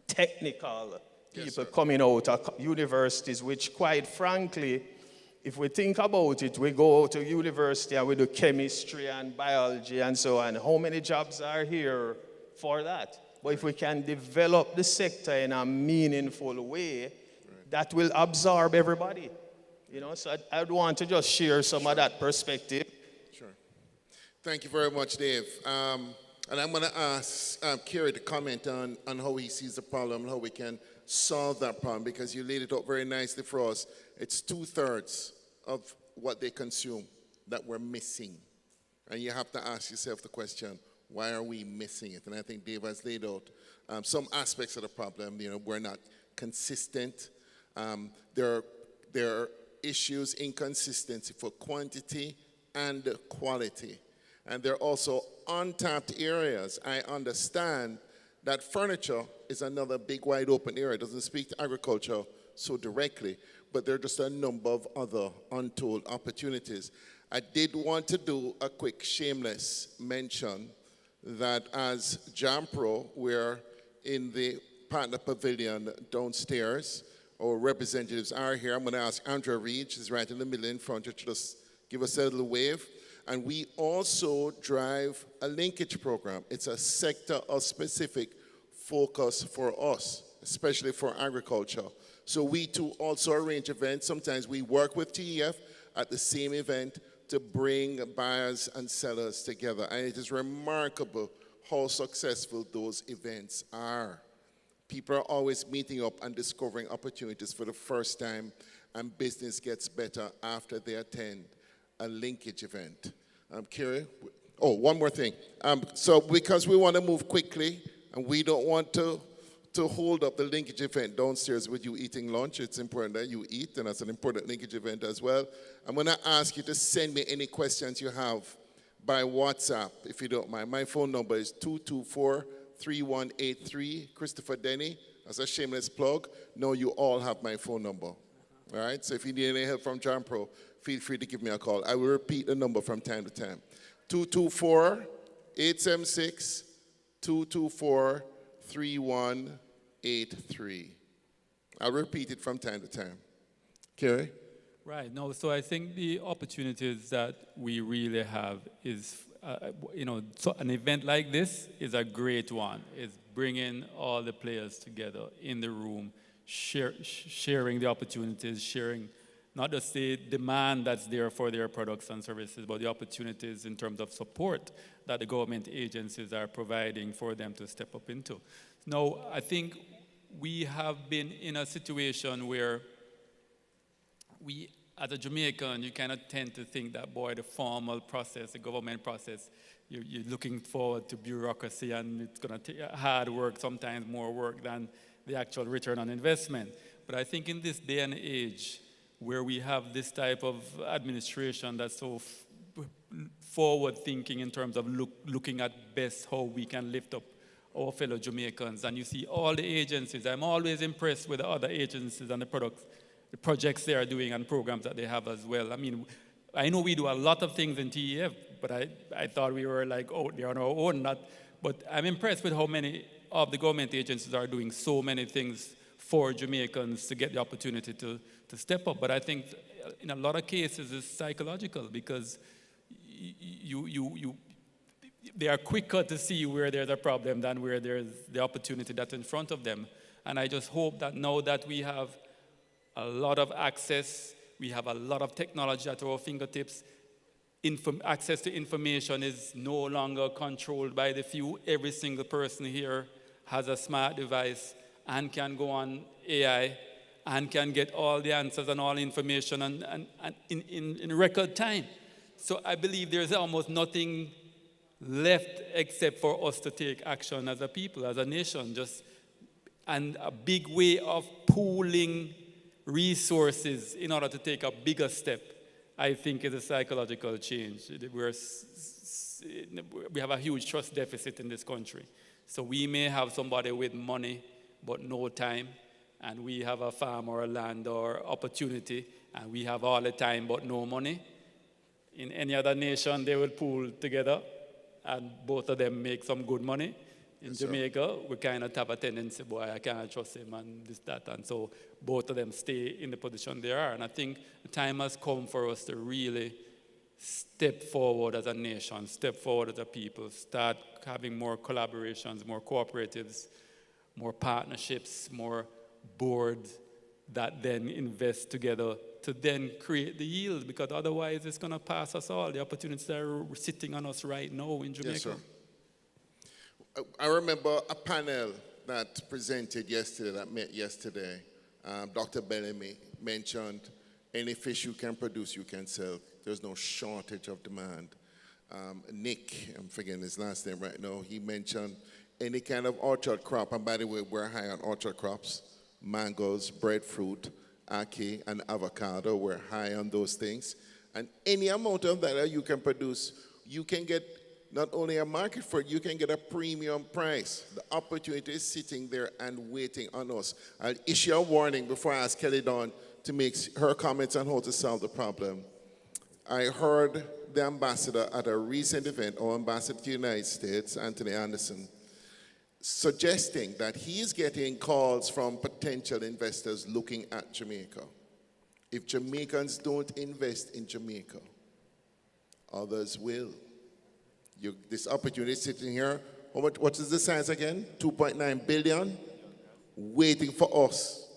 technical people coming out of universities, which quite frankly, if we think about it, we go to university and we do chemistry and biology and so on. How many jobs are here for that? But if we can develop the sector in a meaningful way, that will absorb everybody. You know, so I'd want to just share some of that perspective. Sure. Thank you very much, Dave. And I'm going to ask Kerry to comment on how he sees the problem and how we can solve that problem, because you laid it out very nicely for us. It's 2/3 of what they consume that we're missing. And you have to ask yourself the question, why are we missing it? And I think Dave has laid out some aspects of the problem. You know, we're not consistent. There are issues, inconsistency for quantity and quality. And there are also untapped areas. I understand that furniture is another big wide open area. It doesn't speak to agriculture so directly, but there are just a number of other untold opportunities. I did want to do a quick shameless mention that as JAMPRO, we're in the partner pavilion downstairs. Our representatives are here. I'm going to ask Andrea Reed, she's right in the middle in front, to just give us a little wave. And we also drive a linkage program. It's a sector of specific focus for us, especially for agriculture. So we too also arrange events. Sometimes we work with TEF at the same event to bring buyers and sellers together. And it is remarkable how successful those events are. People are always meeting up and discovering opportunities for the first time, and business gets better after they attend a linkage event. Kira, one more thing. So because we want to move quickly and we don't want to hold up the linkage event downstairs with you eating lunch, it's important that you eat, and that's an important linkage event as well. I'm going to ask you to send me any questions you have by WhatsApp, if you don't mind. My phone number is 224-3183. Christopher Denny, as a shameless plug. No, you all have my phone number. All right? So if you need any help from JAMPRO, feel free to give me a call. I will repeat the number from time to time. 224-876-224-3183. I'll repeat it from time to time. Kerry? Right. No, so I think the opportunities that we really have is, so an event like this is a great one. It's bringing all the players together in the room, sharing the opportunities, sharing not just the demand that's there for their products and services, but the opportunities in terms of support that the government agencies are providing for them to step up into. Now, I think we have been in a situation where we, as a Jamaican, you cannot tend to think that, boy, the formal process, the government process you're looking forward to bureaucracy, and it's going to take hard work, sometimes more work than the actual return on investment. But I think in this day and age, where we have this type of administration that's so forward thinking in terms of looking at best how we can lift up our fellow Jamaicans, and you see all the agencies, I'm always impressed with the other agencies and the projects they are doing and programs that they have as well. I mean, I know we do a lot of things in TEF, but I thought we were like out there on our own. But I'm impressed with how many of the government agencies are doing so many things for Jamaicans to get the opportunity to step up. But I think in a lot of cases it's psychological, because they are quicker to see where there's a problem than where there's the opportunity that's in front of them. And I just hope that now that we have a lot of access, we have a lot of technology at our fingertips, access to information is no longer controlled by the few. Every single person here has a smart device and can go on AI and can get all the answers and all the information and in record time. So I believe there's almost nothing left except for us to take action as a people, as a nation, and a big way of pooling resources in order to take a bigger step, I think, is a psychological change. We have a huge trust deficit in this country. So we may have somebody with money but no time, and we have a farm or a land or opportunity, and we have all the time but no money. In any other nation, they will pool together, and both of them make some good money. In Jamaica, we kind of have a tendency, boy, I can't trust him and this, that, and so both of them stay in the position they are. And I think the time has come for us to really step forward as a nation, step forward as a people, start having more collaborations, more cooperatives, more partnerships, more boards that then invest together to then create the yield, because otherwise it's going to pass us all. The opportunities that are sitting on us right now in Jamaica. Yes, sir. I remember a panel that presented yesterday, that met yesterday. Dr. Bellamy mentioned any fish you can produce, you can sell. There's no shortage of demand. Nick, I'm forgetting his last name right now, he mentioned any kind of orchard crop, and by the way, we're high on orchard crops, mangoes, breadfruit, ackee, and avocado, we're high on those things. And any amount of that you can produce, you can get not only a market for it, you can get a premium price. The opportunity is sitting there and waiting on us. I'll issue a warning before I ask Kelly Dawn to make her comments on how to solve the problem. I heard the ambassador at a recent event, our ambassador to the United States, Anthony Anderson, suggesting that he is getting calls from potential investors looking at Jamaica. If Jamaicans don't invest in Jamaica, others will. This opportunity is sitting here. What is the size again? 2.9 billion? Waiting for us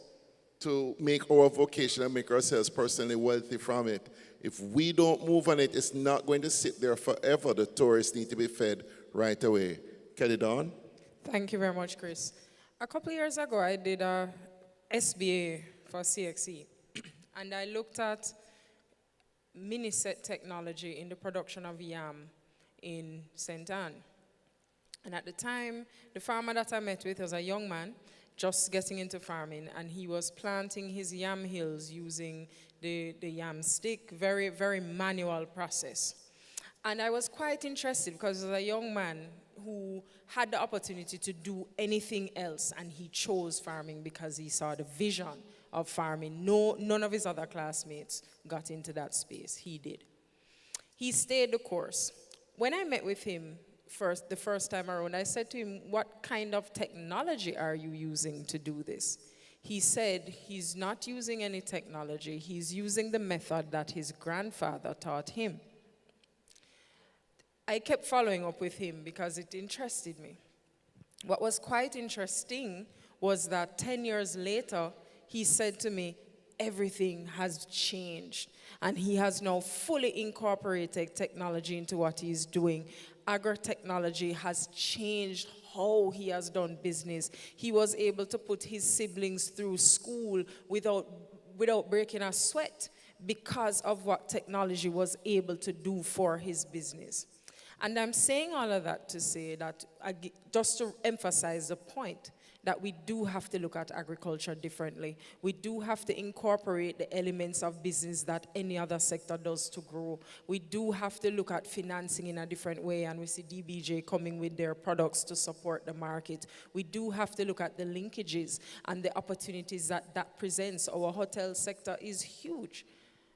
to make our vocation and make ourselves personally wealthy from it. If we don't move on it, it's not going to sit there forever. The tourists need to be fed right away. Kelly Dawn? Thank you very much, Chris. A couple of years ago, I did a SBA for CXE, and I looked at mini-set technology in the production of yam in St. Anne. And at the time, the farmer that I met with was a young man just getting into farming, and he was planting his yam hills using the yam stick, very, very manual process. And I was quite interested because he was a young man who had the opportunity to do anything else, and he chose farming because he saw the vision of farming. None of his other classmates got into that space. He did. He stayed the course. When I met with him the first time around, I said to him, what kind of technology are you using to do this? He said he's not using any technology. He's using the method that his grandfather taught him. I kept following up with him because it interested me. What was quite interesting was that 10 years later, he said to me, everything has changed. And he has now fully incorporated technology into what he's doing. Agri-technology has changed how he has done business. He was able to put his siblings through school without breaking a sweat because of what technology was able to do for his business. And I'm saying all of that to say that, just to emphasize the point, that we do have to look at agriculture differently. We do have to incorporate the elements of business that any other sector does to grow. We do have to look at financing in a different way, and we see DBJ coming with their products to support the market. We do have to look at the linkages and the opportunities that presents. Our hotel sector is huge,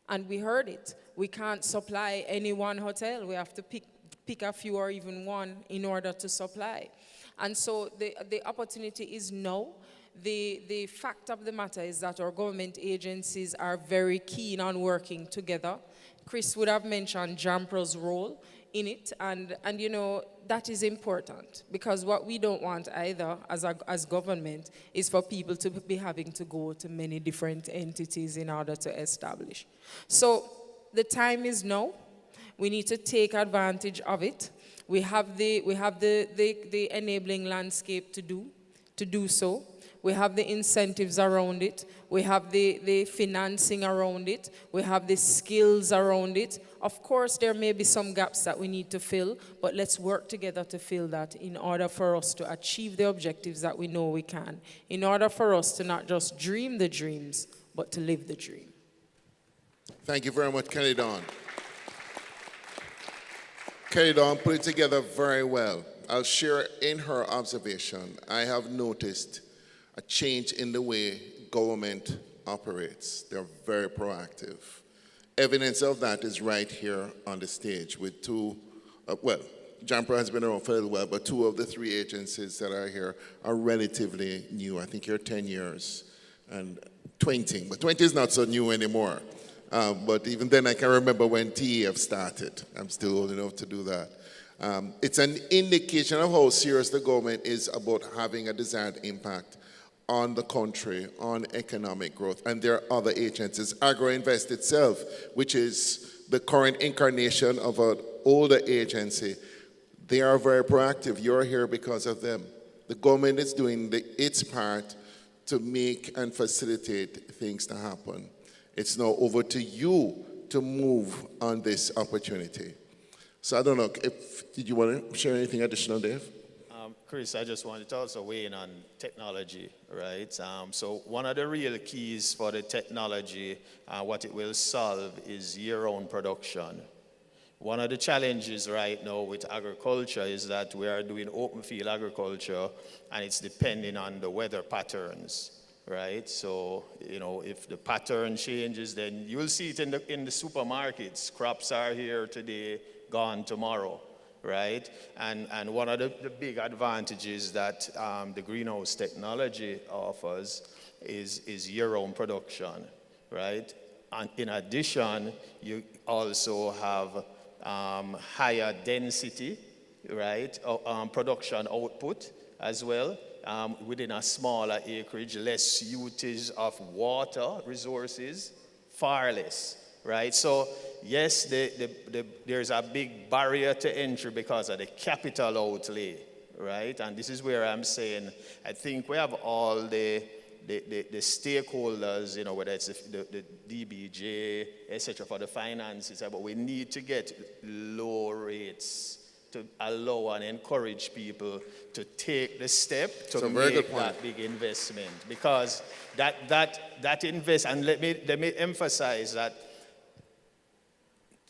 and we heard it. We can't supply any one hotel. We have to pick a few or even one in order to supply. And so the opportunity is now. The fact of the matter is that our government agencies are very keen on working together. Chris would have mentioned JAMPRO's role in it, and you know, that is important, because what we don't want either as government is for people to be having to go to many different entities in order to establish. So the time is now. We need to take advantage of it. We have the enabling landscape to do so. We have the incentives around it. We have the financing around it. We have the skills around it. Of course, there may be some gaps that we need to fill, but let's work together to fill that in order for us to achieve the objectives that we know we can, in order for us to not just dream the dreams, but to live the dream. Thank you very much, Kelly Dawn. Kelly Dawn put it together very well. I'll share in her observation, I have noticed a change in the way government operates. They're very proactive. Evidence of that is right here on the stage with two, JAMPRO has been around for a little while, but two of the three agencies that are here are relatively new. I think you're 10 years and 20, but 20 is not so new anymore. But even then, I can remember when TEF started. I'm still old enough to do that. It's an indication of how serious the government is about having a desired impact on the country, on economic growth. And there are other agencies. Agro-Invest itself, which is the current incarnation of an older agency, they are very proactive. You're here because of them. The government is doing its part to make and facilitate things to happen. It's now over to you to move on this opportunity. So I don't know, did you want to share anything additional, Dave? Chris, I just wanted to also weigh in on technology, right? So one of the real keys for the technology, what it will solve is year-round production. One of the challenges right now with agriculture is that we are doing open field agriculture, and it's depending on the weather patterns. Right, so you know, if the pattern changes, then you'll see it in the supermarkets. Crops are here today, gone tomorrow, right? And one of the big advantages that the greenhouse technology offers is year-round production, right? And in addition, you also have higher density, right? Production output as well. Within a smaller acreage, less usage of water resources, far less, right? So yes, there's a big barrier to entry because of the capital outlay, right? And this is where I'm saying, I think we have all the stakeholders, you know, whether it's the DBJ, etc., for the finances, but we need to get low rates to allow and encourage people to take the step to make that big investment, because that invest, and let me emphasize that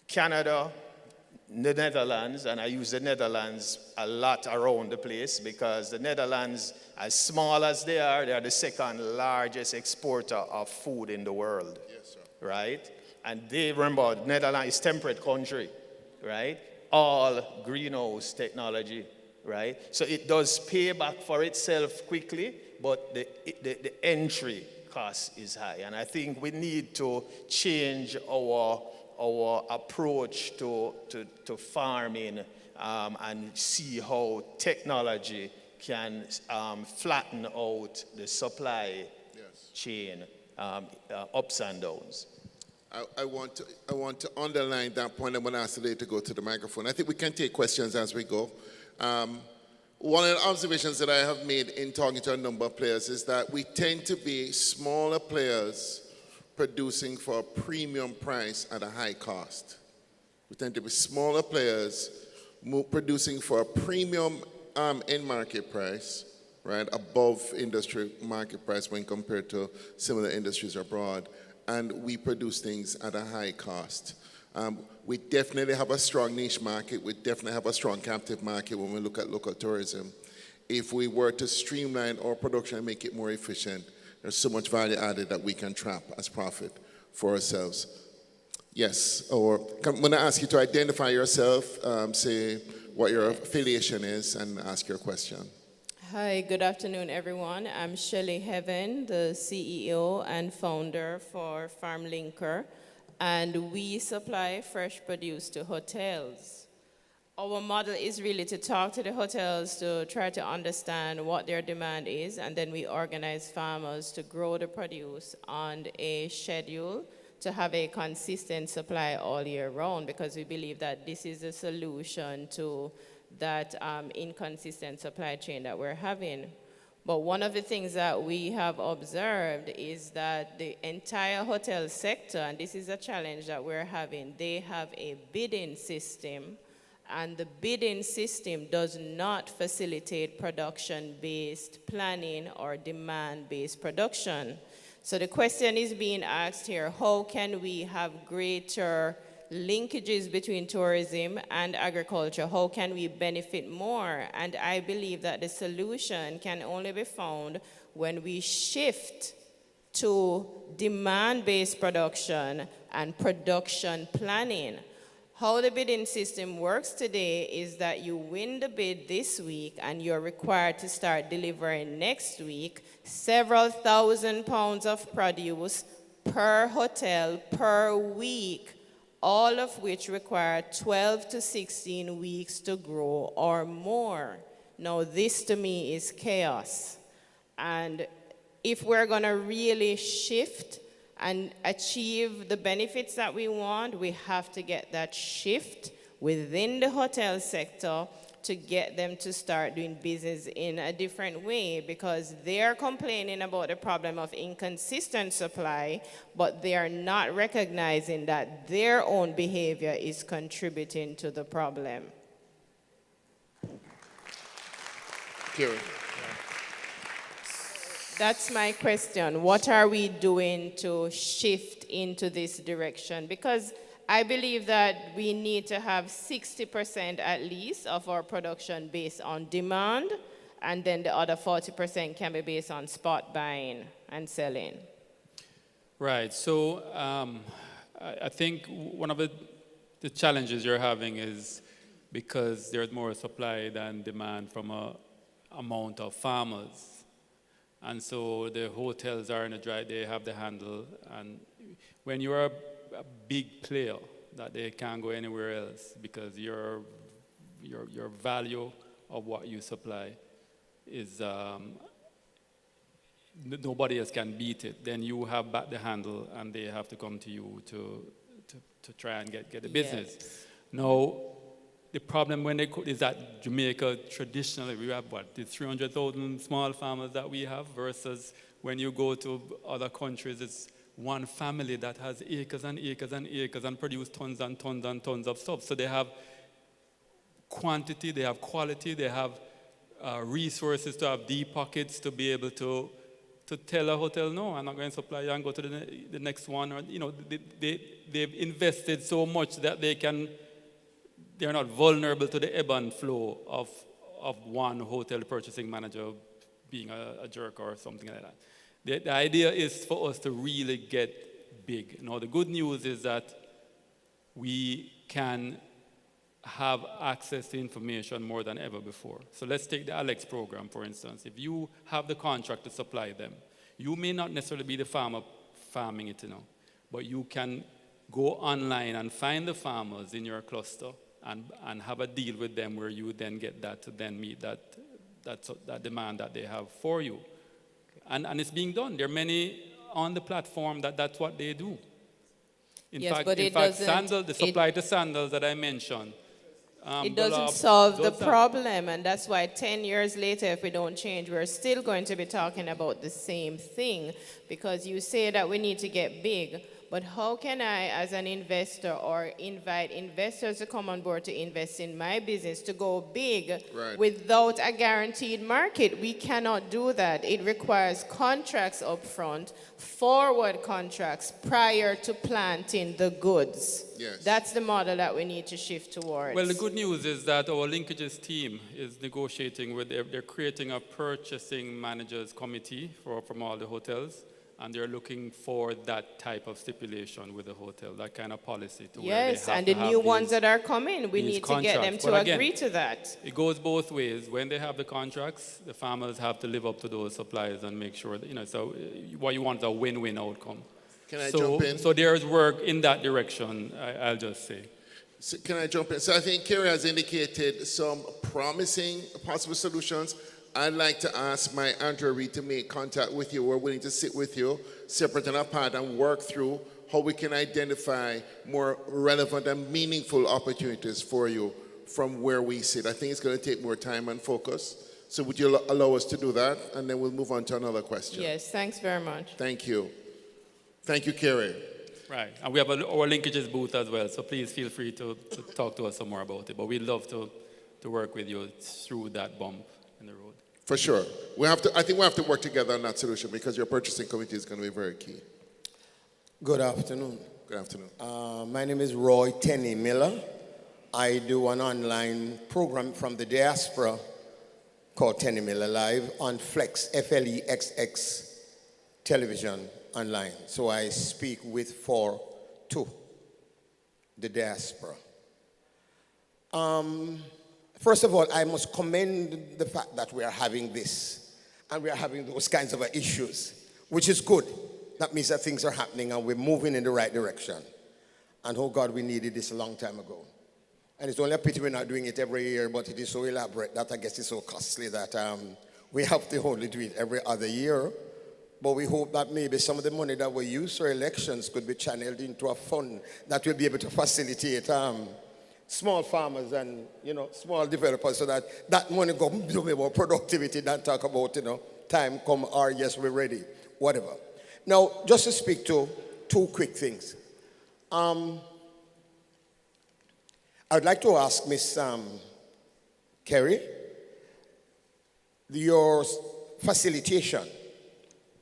Canada, the Netherlands, and I use the Netherlands a lot around the place because the Netherlands, as small as they are the second largest exporter of food in the world, yes, sir. Right? And they, remember, Netherlands is a temperate country, right? All greenhouse technology, right? So it does pay back for itself quickly, but the entry cost is high. And I think we need to change our approach to farming and see how technology can flatten out the supply chain ups and downs. I want to underline that point. I'm going to ask Lee to go to the microphone. I think we can take questions as we go. One of the observations that I have made in talking to a number of players is that we tend to be smaller players producing for a premium price at a high cost. We tend to be smaller players producing for a premium end market price, right, above industry market price when compared to similar industries abroad, and we produce things at a high cost. We definitely have a strong niche market. We definitely have a strong captive market when we look at local tourism. If we were to streamline our production and make it more efficient, there's so much value added that we can trap as profit for ourselves. Yes, or I'm going to ask you to identify yourself, say what your affiliation is, and ask your question. Hi, good afternoon, everyone. I'm Shelley Heaven, the CEO and founder for Farm Linker, and we supply fresh produce to hotels. Our model is really to talk to the hotels to try to understand what their demand is, and then we organize farmers to grow the produce on a schedule to have a consistent supply all year round, because we believe that this is a solution to that inconsistent supply chain that we're having. But one of the things that we have observed is that the entire hotel sector, and this is a challenge that we're having, they have a bidding system, and the bidding system does not facilitate production-based planning or demand-based production. So the question is being asked here, how can we have greater linkages between tourism and agriculture? How can we benefit more? And I believe that the solution can only be found when we shift to demand-based production and production planning. How the bidding system works today is that you win the bid this week and you're required to start delivering next week several thousand pounds of produce per hotel per week, all of which require 12 to 16 weeks to grow or more. Now, this to me is chaos. And if we're going to really shift and achieve the benefits that we want, we have to get that shift within the hotel sector to get them to start doing business in a different way, because they're complaining about the problem of inconsistent supply, but they are not recognizing that their own behavior is contributing to the problem. Kieran. That's my question. What are we doing to shift into this direction? Because I believe that we need to have 60% at least of our production based on demand, and then the other 40% can be based on spot buying and selling. Right. So I think one of the challenges you're having is because there's more supply than demand from a amount of farmers. And so the hotels are in a dry, they have the handle. And when you're a big player, that they can't go anywhere else because your value of what you supply is, nobody else can beat it. Then you have back the handle and they have to come to you to try and get the business. Yes. Now, the problem when they is that Jamaica traditionally we have the 300,000 small farmers that we have versus when you go to other countries, it's one family that has acres and acres and acres and produce tons and tons and tons of stuff. So they have quantity, they have quality, they have resources to have deep pockets to be able to tell a hotel, no, I'm not going to supply you and go to the next one. Or, they've invested so much that they're not vulnerable to the ebb and flow of one hotel purchasing manager being a jerk or something like that. The idea is for us to really get big. Now, the good news is that we can have access to information more than ever before. So let's take the Alex program, for instance. If you have the contract to supply them, you may not necessarily be the farmer farming it, but you can go online and find the farmers in your cluster and have a deal with them where you then get that to then meet that demand that they have for you. And it's being done. There are many on the platform that's what they do. In fact, sandals, the supply to sandals that I mentioned. It doesn't solve the problem, and that's why 10 years later, if we don't change, we're still going to be talking about the same thing, because you say that we need to get big, But how can I, as an investor, or invite investors to come on board to invest in my business to go big without a guaranteed market? We cannot do that. It requires contracts up front, forward contracts prior to planting the goods. Yes. That's the model that we need to shift towards. Well, the good news is that our linkages team is negotiating with, they're creating a purchasing managers committee from all the hotels, and they're looking for that type of stipulation with the hotel, that kind of policy. To Yes, where and they the have new these, ones that are coming, we need to get them contracts. to But again, agree to that. It goes both ways. When they have the contracts, the farmers have to live up to those suppliers and make sure that, you know, so what you want is a win-win outcome. Can I jump in? So there's work in that direction, I'll just say. So can I jump in? So I think Kerry has indicated some promising possible solutions. I'd like to ask my Andrew to make contact with you. We're willing to sit with you, separate and apart, and work through how we can identify more relevant and meaningful opportunities for you from where we sit. I think it's going to take more time and focus. So would you allow us to do that? And then we'll move on to another question. Yes, thanks very much. Thank you. Thank you, Kerry. Right, and we have our linkages booth as well, so please feel free to talk to us some more about it. But we'd love to work with you through that bump in the road. For sure. I think we have to work together on that solution because your purchasing committee is going to be very key. Good afternoon. Good afternoon. My name is Roy Tenney Miller. I do an online program from the diaspora called Tenney Miller Live on Flex, FLEXX television online. So I speak to the diaspora. First of all, I must commend the fact that we are having this and we are having those kinds of issues, which is good. That means that things are happening and we're moving in the right direction. And oh God, we needed this a long time ago. And it's only a pity we're not doing it every year, but it is so elaborate that I guess it's so costly that we have to only do it every other year. But we hope that maybe some of the money that we use for elections could be channeled into a fund that will be able to facilitate small farmers and, small developers so that that money go do more productivity than talk about, time come or yes, we're ready, whatever. Now, just to speak to two quick things. I'd like to ask Miss Kerry, your facilitation,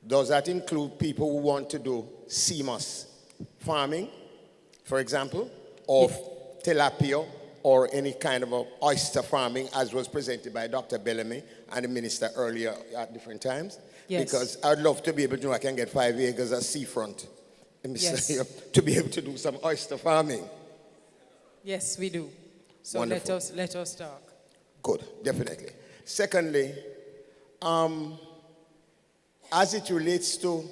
does that include people who want to do CMOS farming, for example, or tilapia, or any kind of oyster farming, as was presented by Dr. Bellamy and the minister earlier at different times? Yes. Because I'd love to be able to know I can get 5 acres of seafront Yes. to be able to do some oyster farming. Yes, we do. So Wonderful. let us talk. Good, definitely. Secondly, as it relates to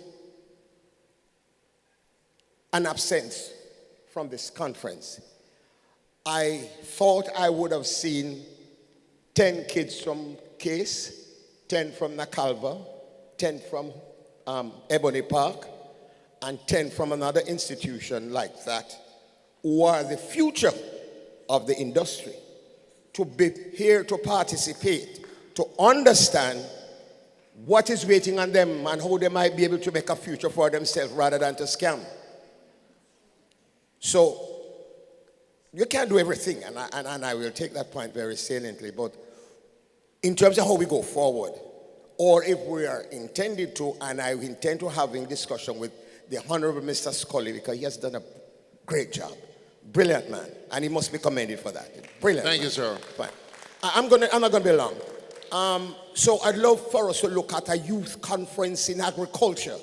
an absence from this conference, I thought I would have seen 10 kids from Case, 10 from Nakalva, 10 from Ebony Park, and 10 from another institution like that, who are the future of the industry, to be here to participate, to understand what is waiting on them and how they might be able to make a future for themselves rather than to scam. So, you can't do everything, and I will take that point very saliently, but in terms of how we go forward, or if we are intended to, and I intend to having discussion with the Honorable Mr. Scully, because he has done a great job. Brilliant man, and he must be commended for that. Brilliant. Thank man. you, sir. Fine. I'm not going to be long. So I'd love for us to look at a youth conference in agriculture.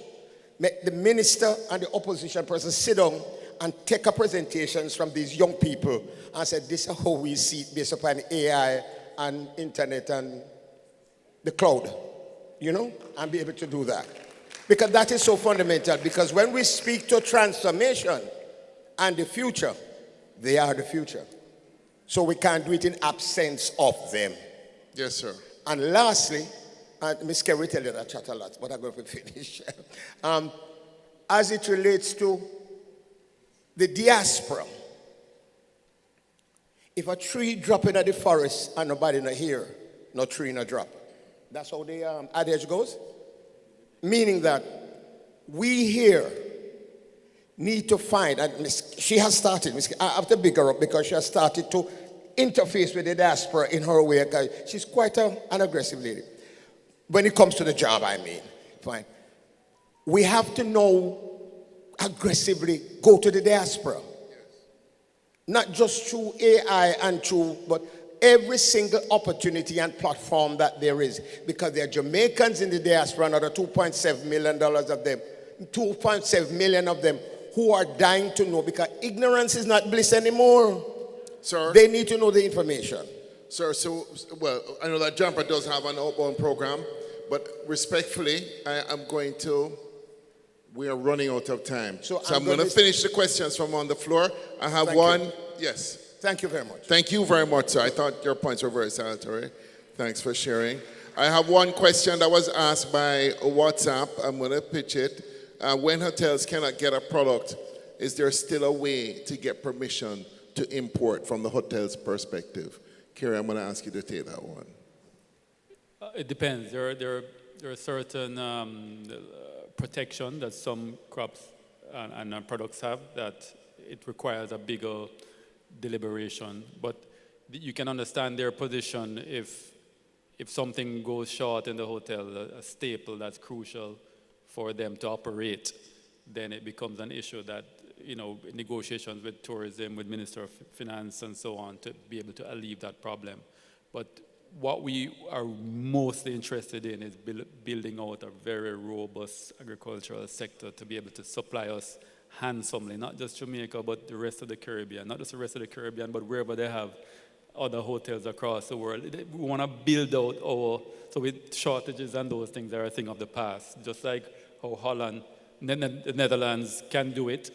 Make the minister and the opposition person sit down and take a presentations from these young people and say, this is how we see it based upon AI and internet and the cloud, and be able to do that. Because that is so fundamental, because when we speak to transformation and the future, they are the future. So we can't do it in absence of them. Yes, sir. And lastly, Ms. Kerry tell you that I chat a lot, but I'm going to finish. As it relates to the diaspora, if a tree drop in the forest and nobody not here, no tree no drop. That's how the adage goes. Meaning that we here need to find, and she has started, I have to big her up because she has started to interface with the diaspora in her way, because she's quite an aggressive lady. When it comes to the job, I mean, fine. We have to know aggressively go to the diaspora. Not just through AI and through, but every single opportunity and platform that there is. Because there are Jamaicans in the diaspora, another $2.7 million of them, 2.7 million of them, who are dying to know, because ignorance is not bliss anymore. Sir? They need to know the information. Sir, well, I know that Jumper does have an outbound program, but respectfully, we are running out of time. So I'm going to finish the questions from on the floor. I have one. Yes. Thank you very much. Thank you very much, sir. I thought your points were very salutary. Thanks for sharing. I have one question that was asked by WhatsApp. I'm going to pitch it. When hotels cannot get a product, is there still a way to get permission to import from the hotel's perspective? Kerry, I'm going to ask you to take that one. It depends. There are certain protection that some crops and products have that it requires a bigger deliberation. But you can understand their position if something goes short in the hotel, a staple that's crucial for them to operate, then it becomes an issue that, negotiations with tourism, with Minister of Finance and so on to be able to alleviate that problem. But what we are mostly interested in is building out a very robust agricultural sector to be able to supply us handsomely, not just Jamaica, but the rest of the Caribbean. Not just the rest of the Caribbean, but wherever they have other hotels across the world. We want to build out so with shortages and those things are a thing of the past. Just like how Holland, the Netherlands can do it,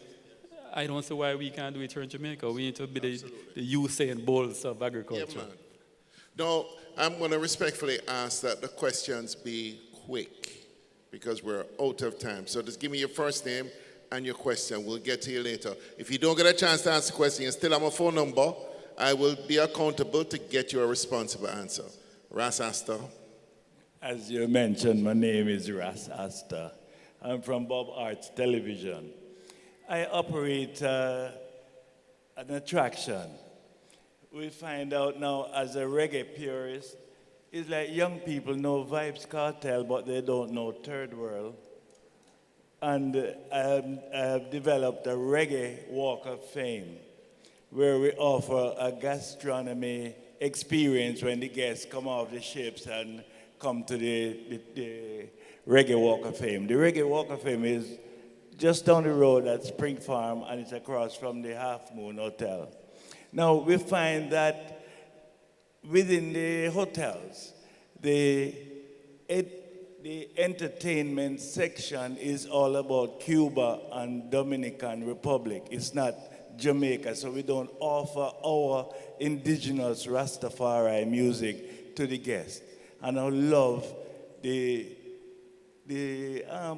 I don't see why we can't do it here in Jamaica. We need to be the Usain Bolts of agriculture. Yeah, man. No, I'm going to respectfully ask that the questions be quick because we're out of time. So just give me your first name and your question. We'll get to you later. If you don't get a chance to ask the question, you still have my phone number. I will be accountable to get you a responsible answer. Ras Asta. As you mentioned, my name is Ras Asta. I'm from Bob Arts Television. I operate an attraction. We find out now as a reggae purist, it's like young people know Vibes Cartel, but they don't know Third World. And I have developed a reggae walk of fame where we offer a gastronomy experience when the guests come off the ships and come to the reggae walk of fame. The reggae walk of fame is just down the road at Spring Farm, and it's across from the Half Moon Hotel. Now, we find that within the hotels, the entertainment section is all about Cuba and Dominican Republic. It's not Jamaica, so we don't offer our indigenous Rastafari music to the guests. And I love the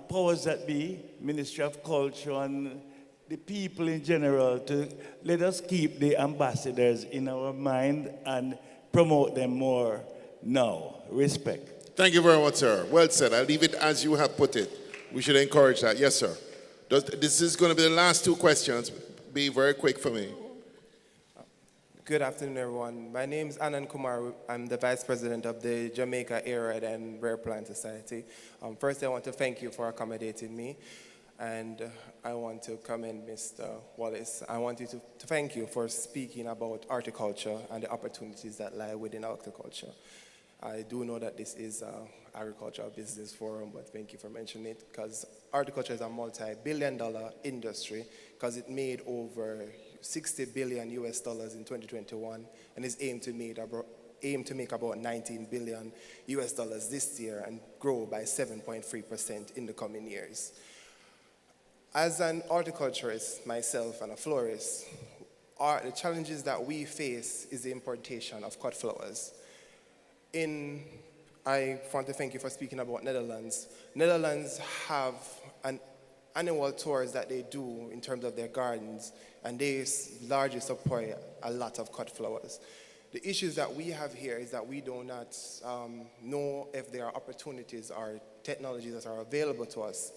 powers that be, Ministry of Culture and the people in general, to let us keep the ambassadors in our mind and promote them more now. Respect. Thank you very much, sir. Well said. I'll leave it as you have put it. We should encourage that. Yes, sir. This is going to be the last two questions. Be very quick for me. Good afternoon, everyone. My name is Anand Kumar. I'm the Vice President of the Jamaica Arid and Rare Plant Society. First, I want to thank you for accommodating me. And I want to commend Mr. Wallace. I want you to thank you for speaking about horticulture and the opportunities that lie within horticulture. I do know that this is an agricultural business forum, but thank you for mentioning it, because horticulture is a multi-billion-dollar industry, because it made over $60 billion US in 2021, and is aimed to make about $19 billion US this year and grow by 7.3% in the coming years. As an horticulturist myself and a florist, the challenges that we face is the importation of cut flowers. I want to thank you for speaking about Netherlands. Netherlands have an annual tours that they do in terms of their gardens, and they largely supply a lot of cut flowers. The issues that we have here is that we do not know if there are opportunities or technologies that are available to us.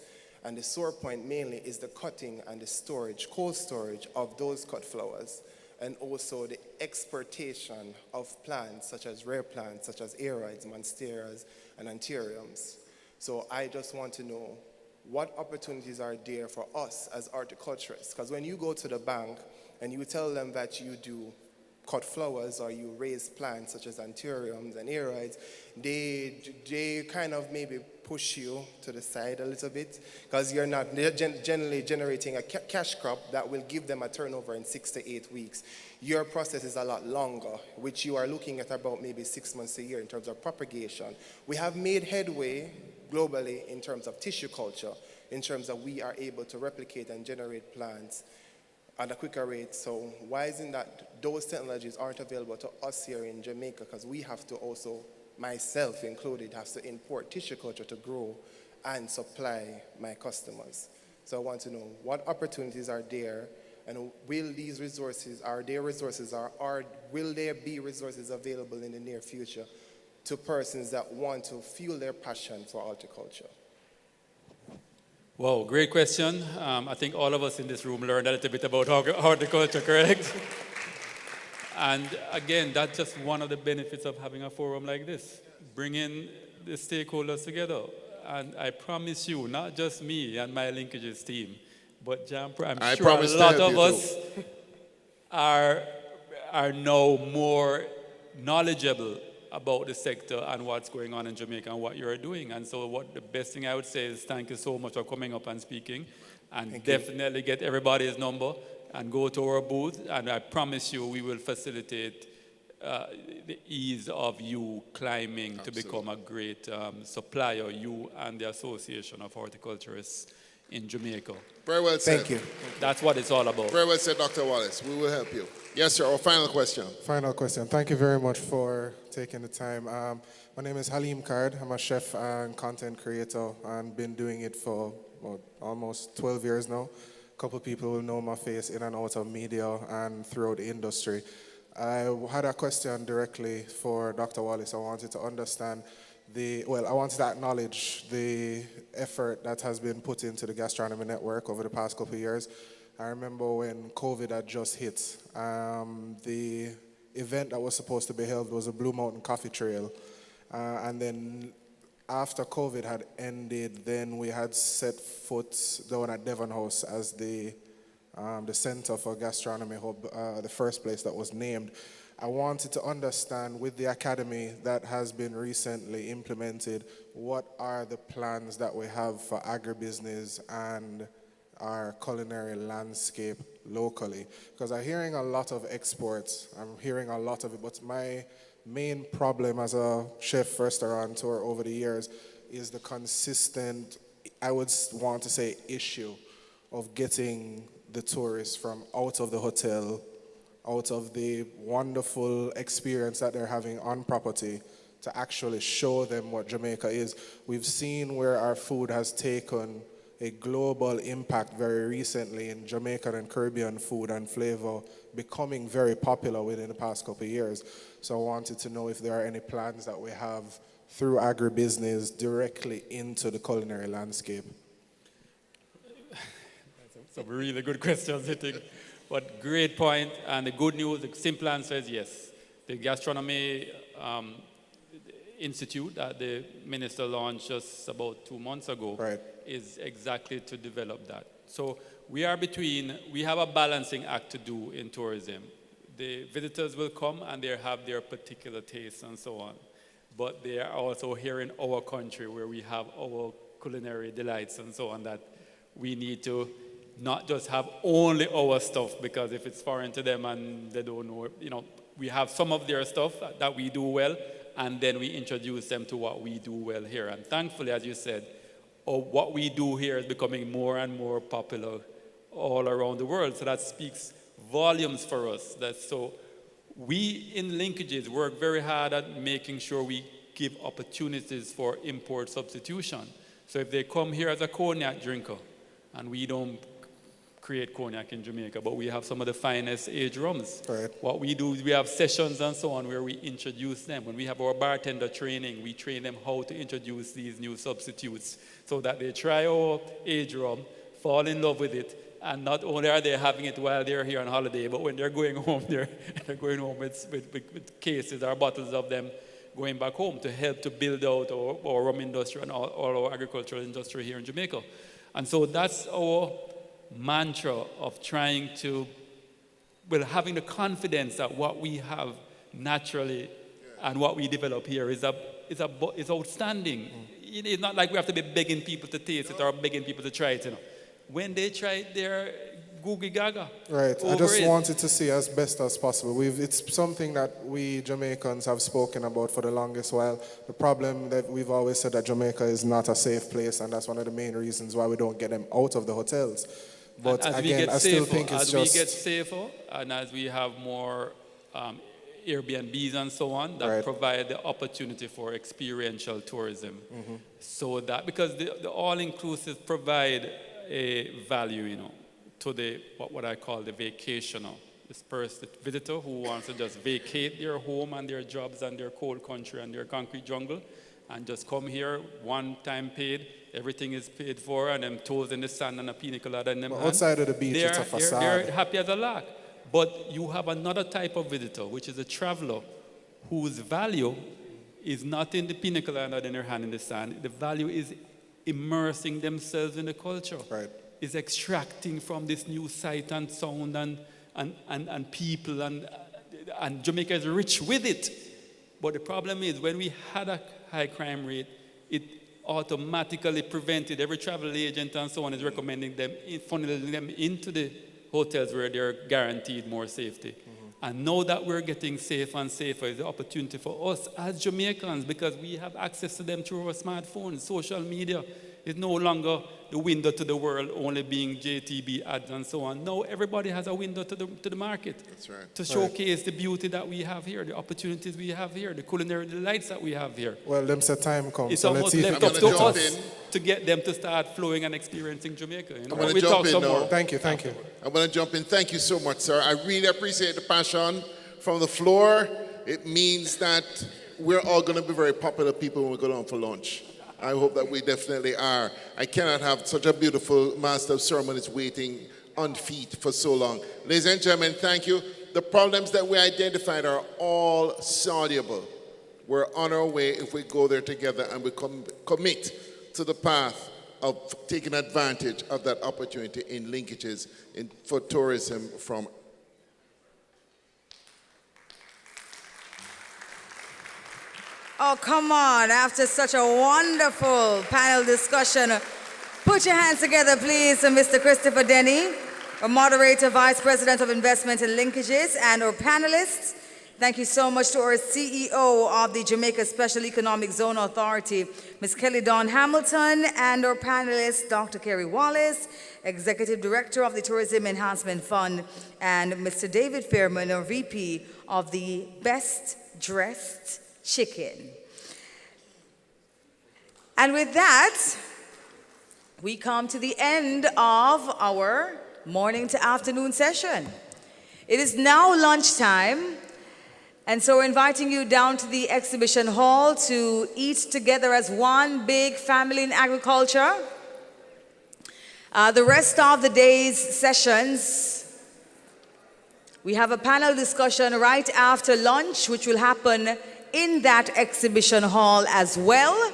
And the sore point mainly is the cutting and the storage, cold storage of those cut flowers, and also the exportation of plants such as rare plants, such as aroids, monsteras, and anthuriums. So I just want to know what opportunities are there for us as horticulturists? Because when you go to the bank and you tell them that you do cut flowers or you raise plants such as anthuriums and aroids, they kind of maybe push you to the side a little bit because you're not generally generating a cash crop that will give them a turnover in 6 to 8 weeks. Your process is a lot longer, which you are looking at about maybe 6 months a year in terms of propagation. We have made headway globally in terms of tissue culture, in terms of we are able to replicate and generate plants at a quicker rate. So why isn't that those technologies aren't available to us here in Jamaica? Because we have to also, myself included, have to import tissue culture to grow and supply my customers. So I want to know what opportunities are there, and will these resources, are there resources, or will there be resources available in the near future to persons that want to fuel their passion for horticulture? Wow, great question. I think all of us in this room learned a little bit about horticulture, correct? And again, that's just one of the benefits of having a forum like this, bringing the stakeholders together. And I promise you, not just me and my linkages team, but I'm sure a lot of us are now more knowledgeable about the sector and what's going on in Jamaica and what you're doing. And so the best thing I would say is thank you so much for coming up and speaking, and definitely get everybody's number and go to our booth, and I promise you we will facilitate the ease of you climbing to become a great supplier, you and the Association of Horticulturists in Jamaica. Very well said. Thank you. That's what it's all about. Very well said, Dr. Wallace. We will help you. Yes, sir. Our final question. Final question. Thank you very much for taking the time. My name is Halim Card. I'm a chef and content creator and been doing it for almost 12 years now. A couple of people will know my face in and out of media and throughout the industry. I had a question directly for Dr. Wallace. I wanted to understand I wanted to acknowledge the effort that has been put into the gastronomy network over the past couple of years. I remember when COVID had just hit, the event that was supposed to be held was a Blue Mountain Coffee Trail. And then after COVID had ended, then we had set foot down at Devon House as the Center for Gastronomy Hub, the first place that was named. I wanted to understand, with the academy that has been recently implemented, what are the plans that we have for agribusiness and our culinary landscape locally? Because I'm hearing a lot of exports, I'm hearing a lot of it, but my main problem as a chef restaurateur over the years is the consistent, I would want to say, issue of getting the tourists from out of the hotel, out of the wonderful experience that they're having on property, to actually show them what Jamaica is. We've seen where our food has taken a global impact very recently in Jamaican and Caribbean food and flavor becoming very popular within the past couple of years. So I wanted to know if there are any plans that we have through agribusiness directly into the culinary landscape. Some really good questions, I think. But great point, and the good news, the simple answer is yes. The Gastronomy Institute that the minister launched just about 2 months ago is exactly to develop that. So we have a balancing act to do in tourism. The visitors will come and they have their particular tastes and so on. But they are also here in our country where we have our culinary delights and so on, that we need to not just have only our stuff, because if it's foreign to them and they don't know, we have some of their stuff that we do well, and then we introduce them to what we do well here. And thankfully, as you said, what we do here is becoming more and more popular all around the world. So that speaks volumes for us. So we in linkages work very hard at making sure we give opportunities for import substitution. So if they come here as a cognac drinker and we don't create cognac in Jamaica, but we have some of the finest aged rums. Right. What we do is we have sessions and so on where we introduce them. When we have our bartender training, we train them how to introduce these new substitutes so that they try our aged rum, fall in love with it, and not only are they having it while they're here on holiday, but when they're going home, they're going home with cases or bottles of them going back home to help to build out our rum industry and all our agricultural industry here in Jamaica. And so that's our mantra of trying to, well, having the confidence that what we have naturally and what we develop here is outstanding. It's not like we have to be begging people to taste it or begging people to try it, you know. When they try it, they're googie gaga. Right. I just wanted to see as best as possible. It's something that we Jamaicans have spoken about for the longest while. The problem that we've always said that Jamaica is not a safe place, and that's one of the main reasons why we don't get them out of the hotels. But as again, I still think it's just... As we get safer and as we have more Airbnbs and so on that provide the opportunity for experiential tourism. Mm-hmm. So that, because the all-inclusive provide a value, you know, to the what I call the vacationer, this person, the visitor who wants to just vacate their home and their jobs and their cold country and their concrete jungle and just come here, one time paid, everything is paid for, and them toes in the sand and a pina colada in them hand. Outside of the beach, it's a facade. They're happy as a lark. But you have another type of visitor, which is a traveler whose value is not in the pina colada in their hand in the sand. The value is immersing themselves in the culture, is extracting from this new sight and sound and people, and Jamaica is rich with it. But the problem is when we had a high crime rate, it automatically prevented every travel agent and so on is recommending them, funneling them into the hotels where they're guaranteed more safety. And now that we're getting safer and safer, is the opportunity for us as Jamaicans, because we have access to them through our smartphones. Social media is no longer the window to the world, only being JTB ads and so on. Now everybody has a window to the market. That's right. To showcase the beauty that we have here, the opportunities we have here, the culinary delights that we have here. Well, them say time comes. It's So let's almost see if left we up can to jump us to get them to start flowing and experiencing Jamaica. You know? I'm going to We'll jump talk in some now. more. Thank you. I'm going to jump in. Thank you so much, sir. I really appreciate the passion from the floor. It means that we're all going to be very popular people when we go down for lunch. I hope that we definitely are. I cannot have such a beautiful master of ceremonies waiting on feet for so long. Ladies and gentlemen, thank you. The problems that we identified are all soluble. We're on our way if we go there together and we commit to the path of taking advantage of that opportunity in linkages for tourism from. Oh, come on. After such a wonderful panel discussion, put your hands together, please, to Mr. Christopher Denny, our moderator, Vice President of Investment and Linkages, and our panelists. Thank you so much to our CEO of the Jamaica Special Economic Zone Authority, Ms. Kelly Dawn Hamilton, and our panelists, Dr. Kerry Wallace, Executive Director of the Tourism Enhancement Fund, and Mr. David Fairman, our VP of the Best Dressed Chicken. And with that, we come to the end of our morning to afternoon session. It is now lunchtime, and so we're inviting you down to the exhibition hall to eat together as one big family in agriculture. The rest of the day's sessions, we have a panel discussion right after lunch, which will happen in that exhibition hall as well.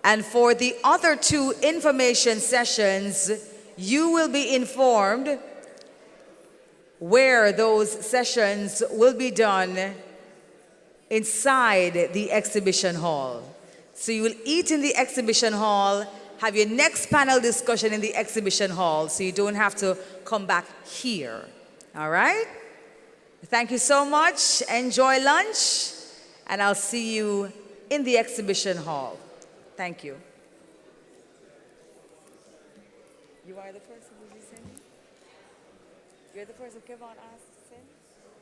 And for the other two information sessions, you will be informed where those sessions will be done inside the exhibition hall. So you will eat in the exhibition hall, have your next panel discussion in the exhibition hall, so you don't have to come back here. All right? Thank you so much. Enjoy lunch, and I'll see you in the exhibition hall. Thank you. You are the person who you send? You're the person Kevin asked to send?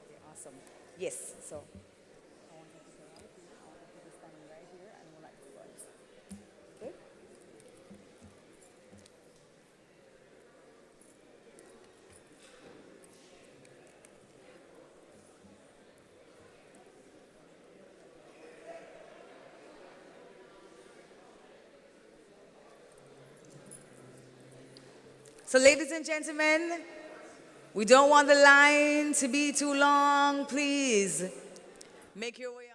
Okay, awesome. Yes, so. I want you to say, I want you to stand right here and we'll like the front. Good? So ladies and gentlemen, we don't want the line to be too long. Please make your way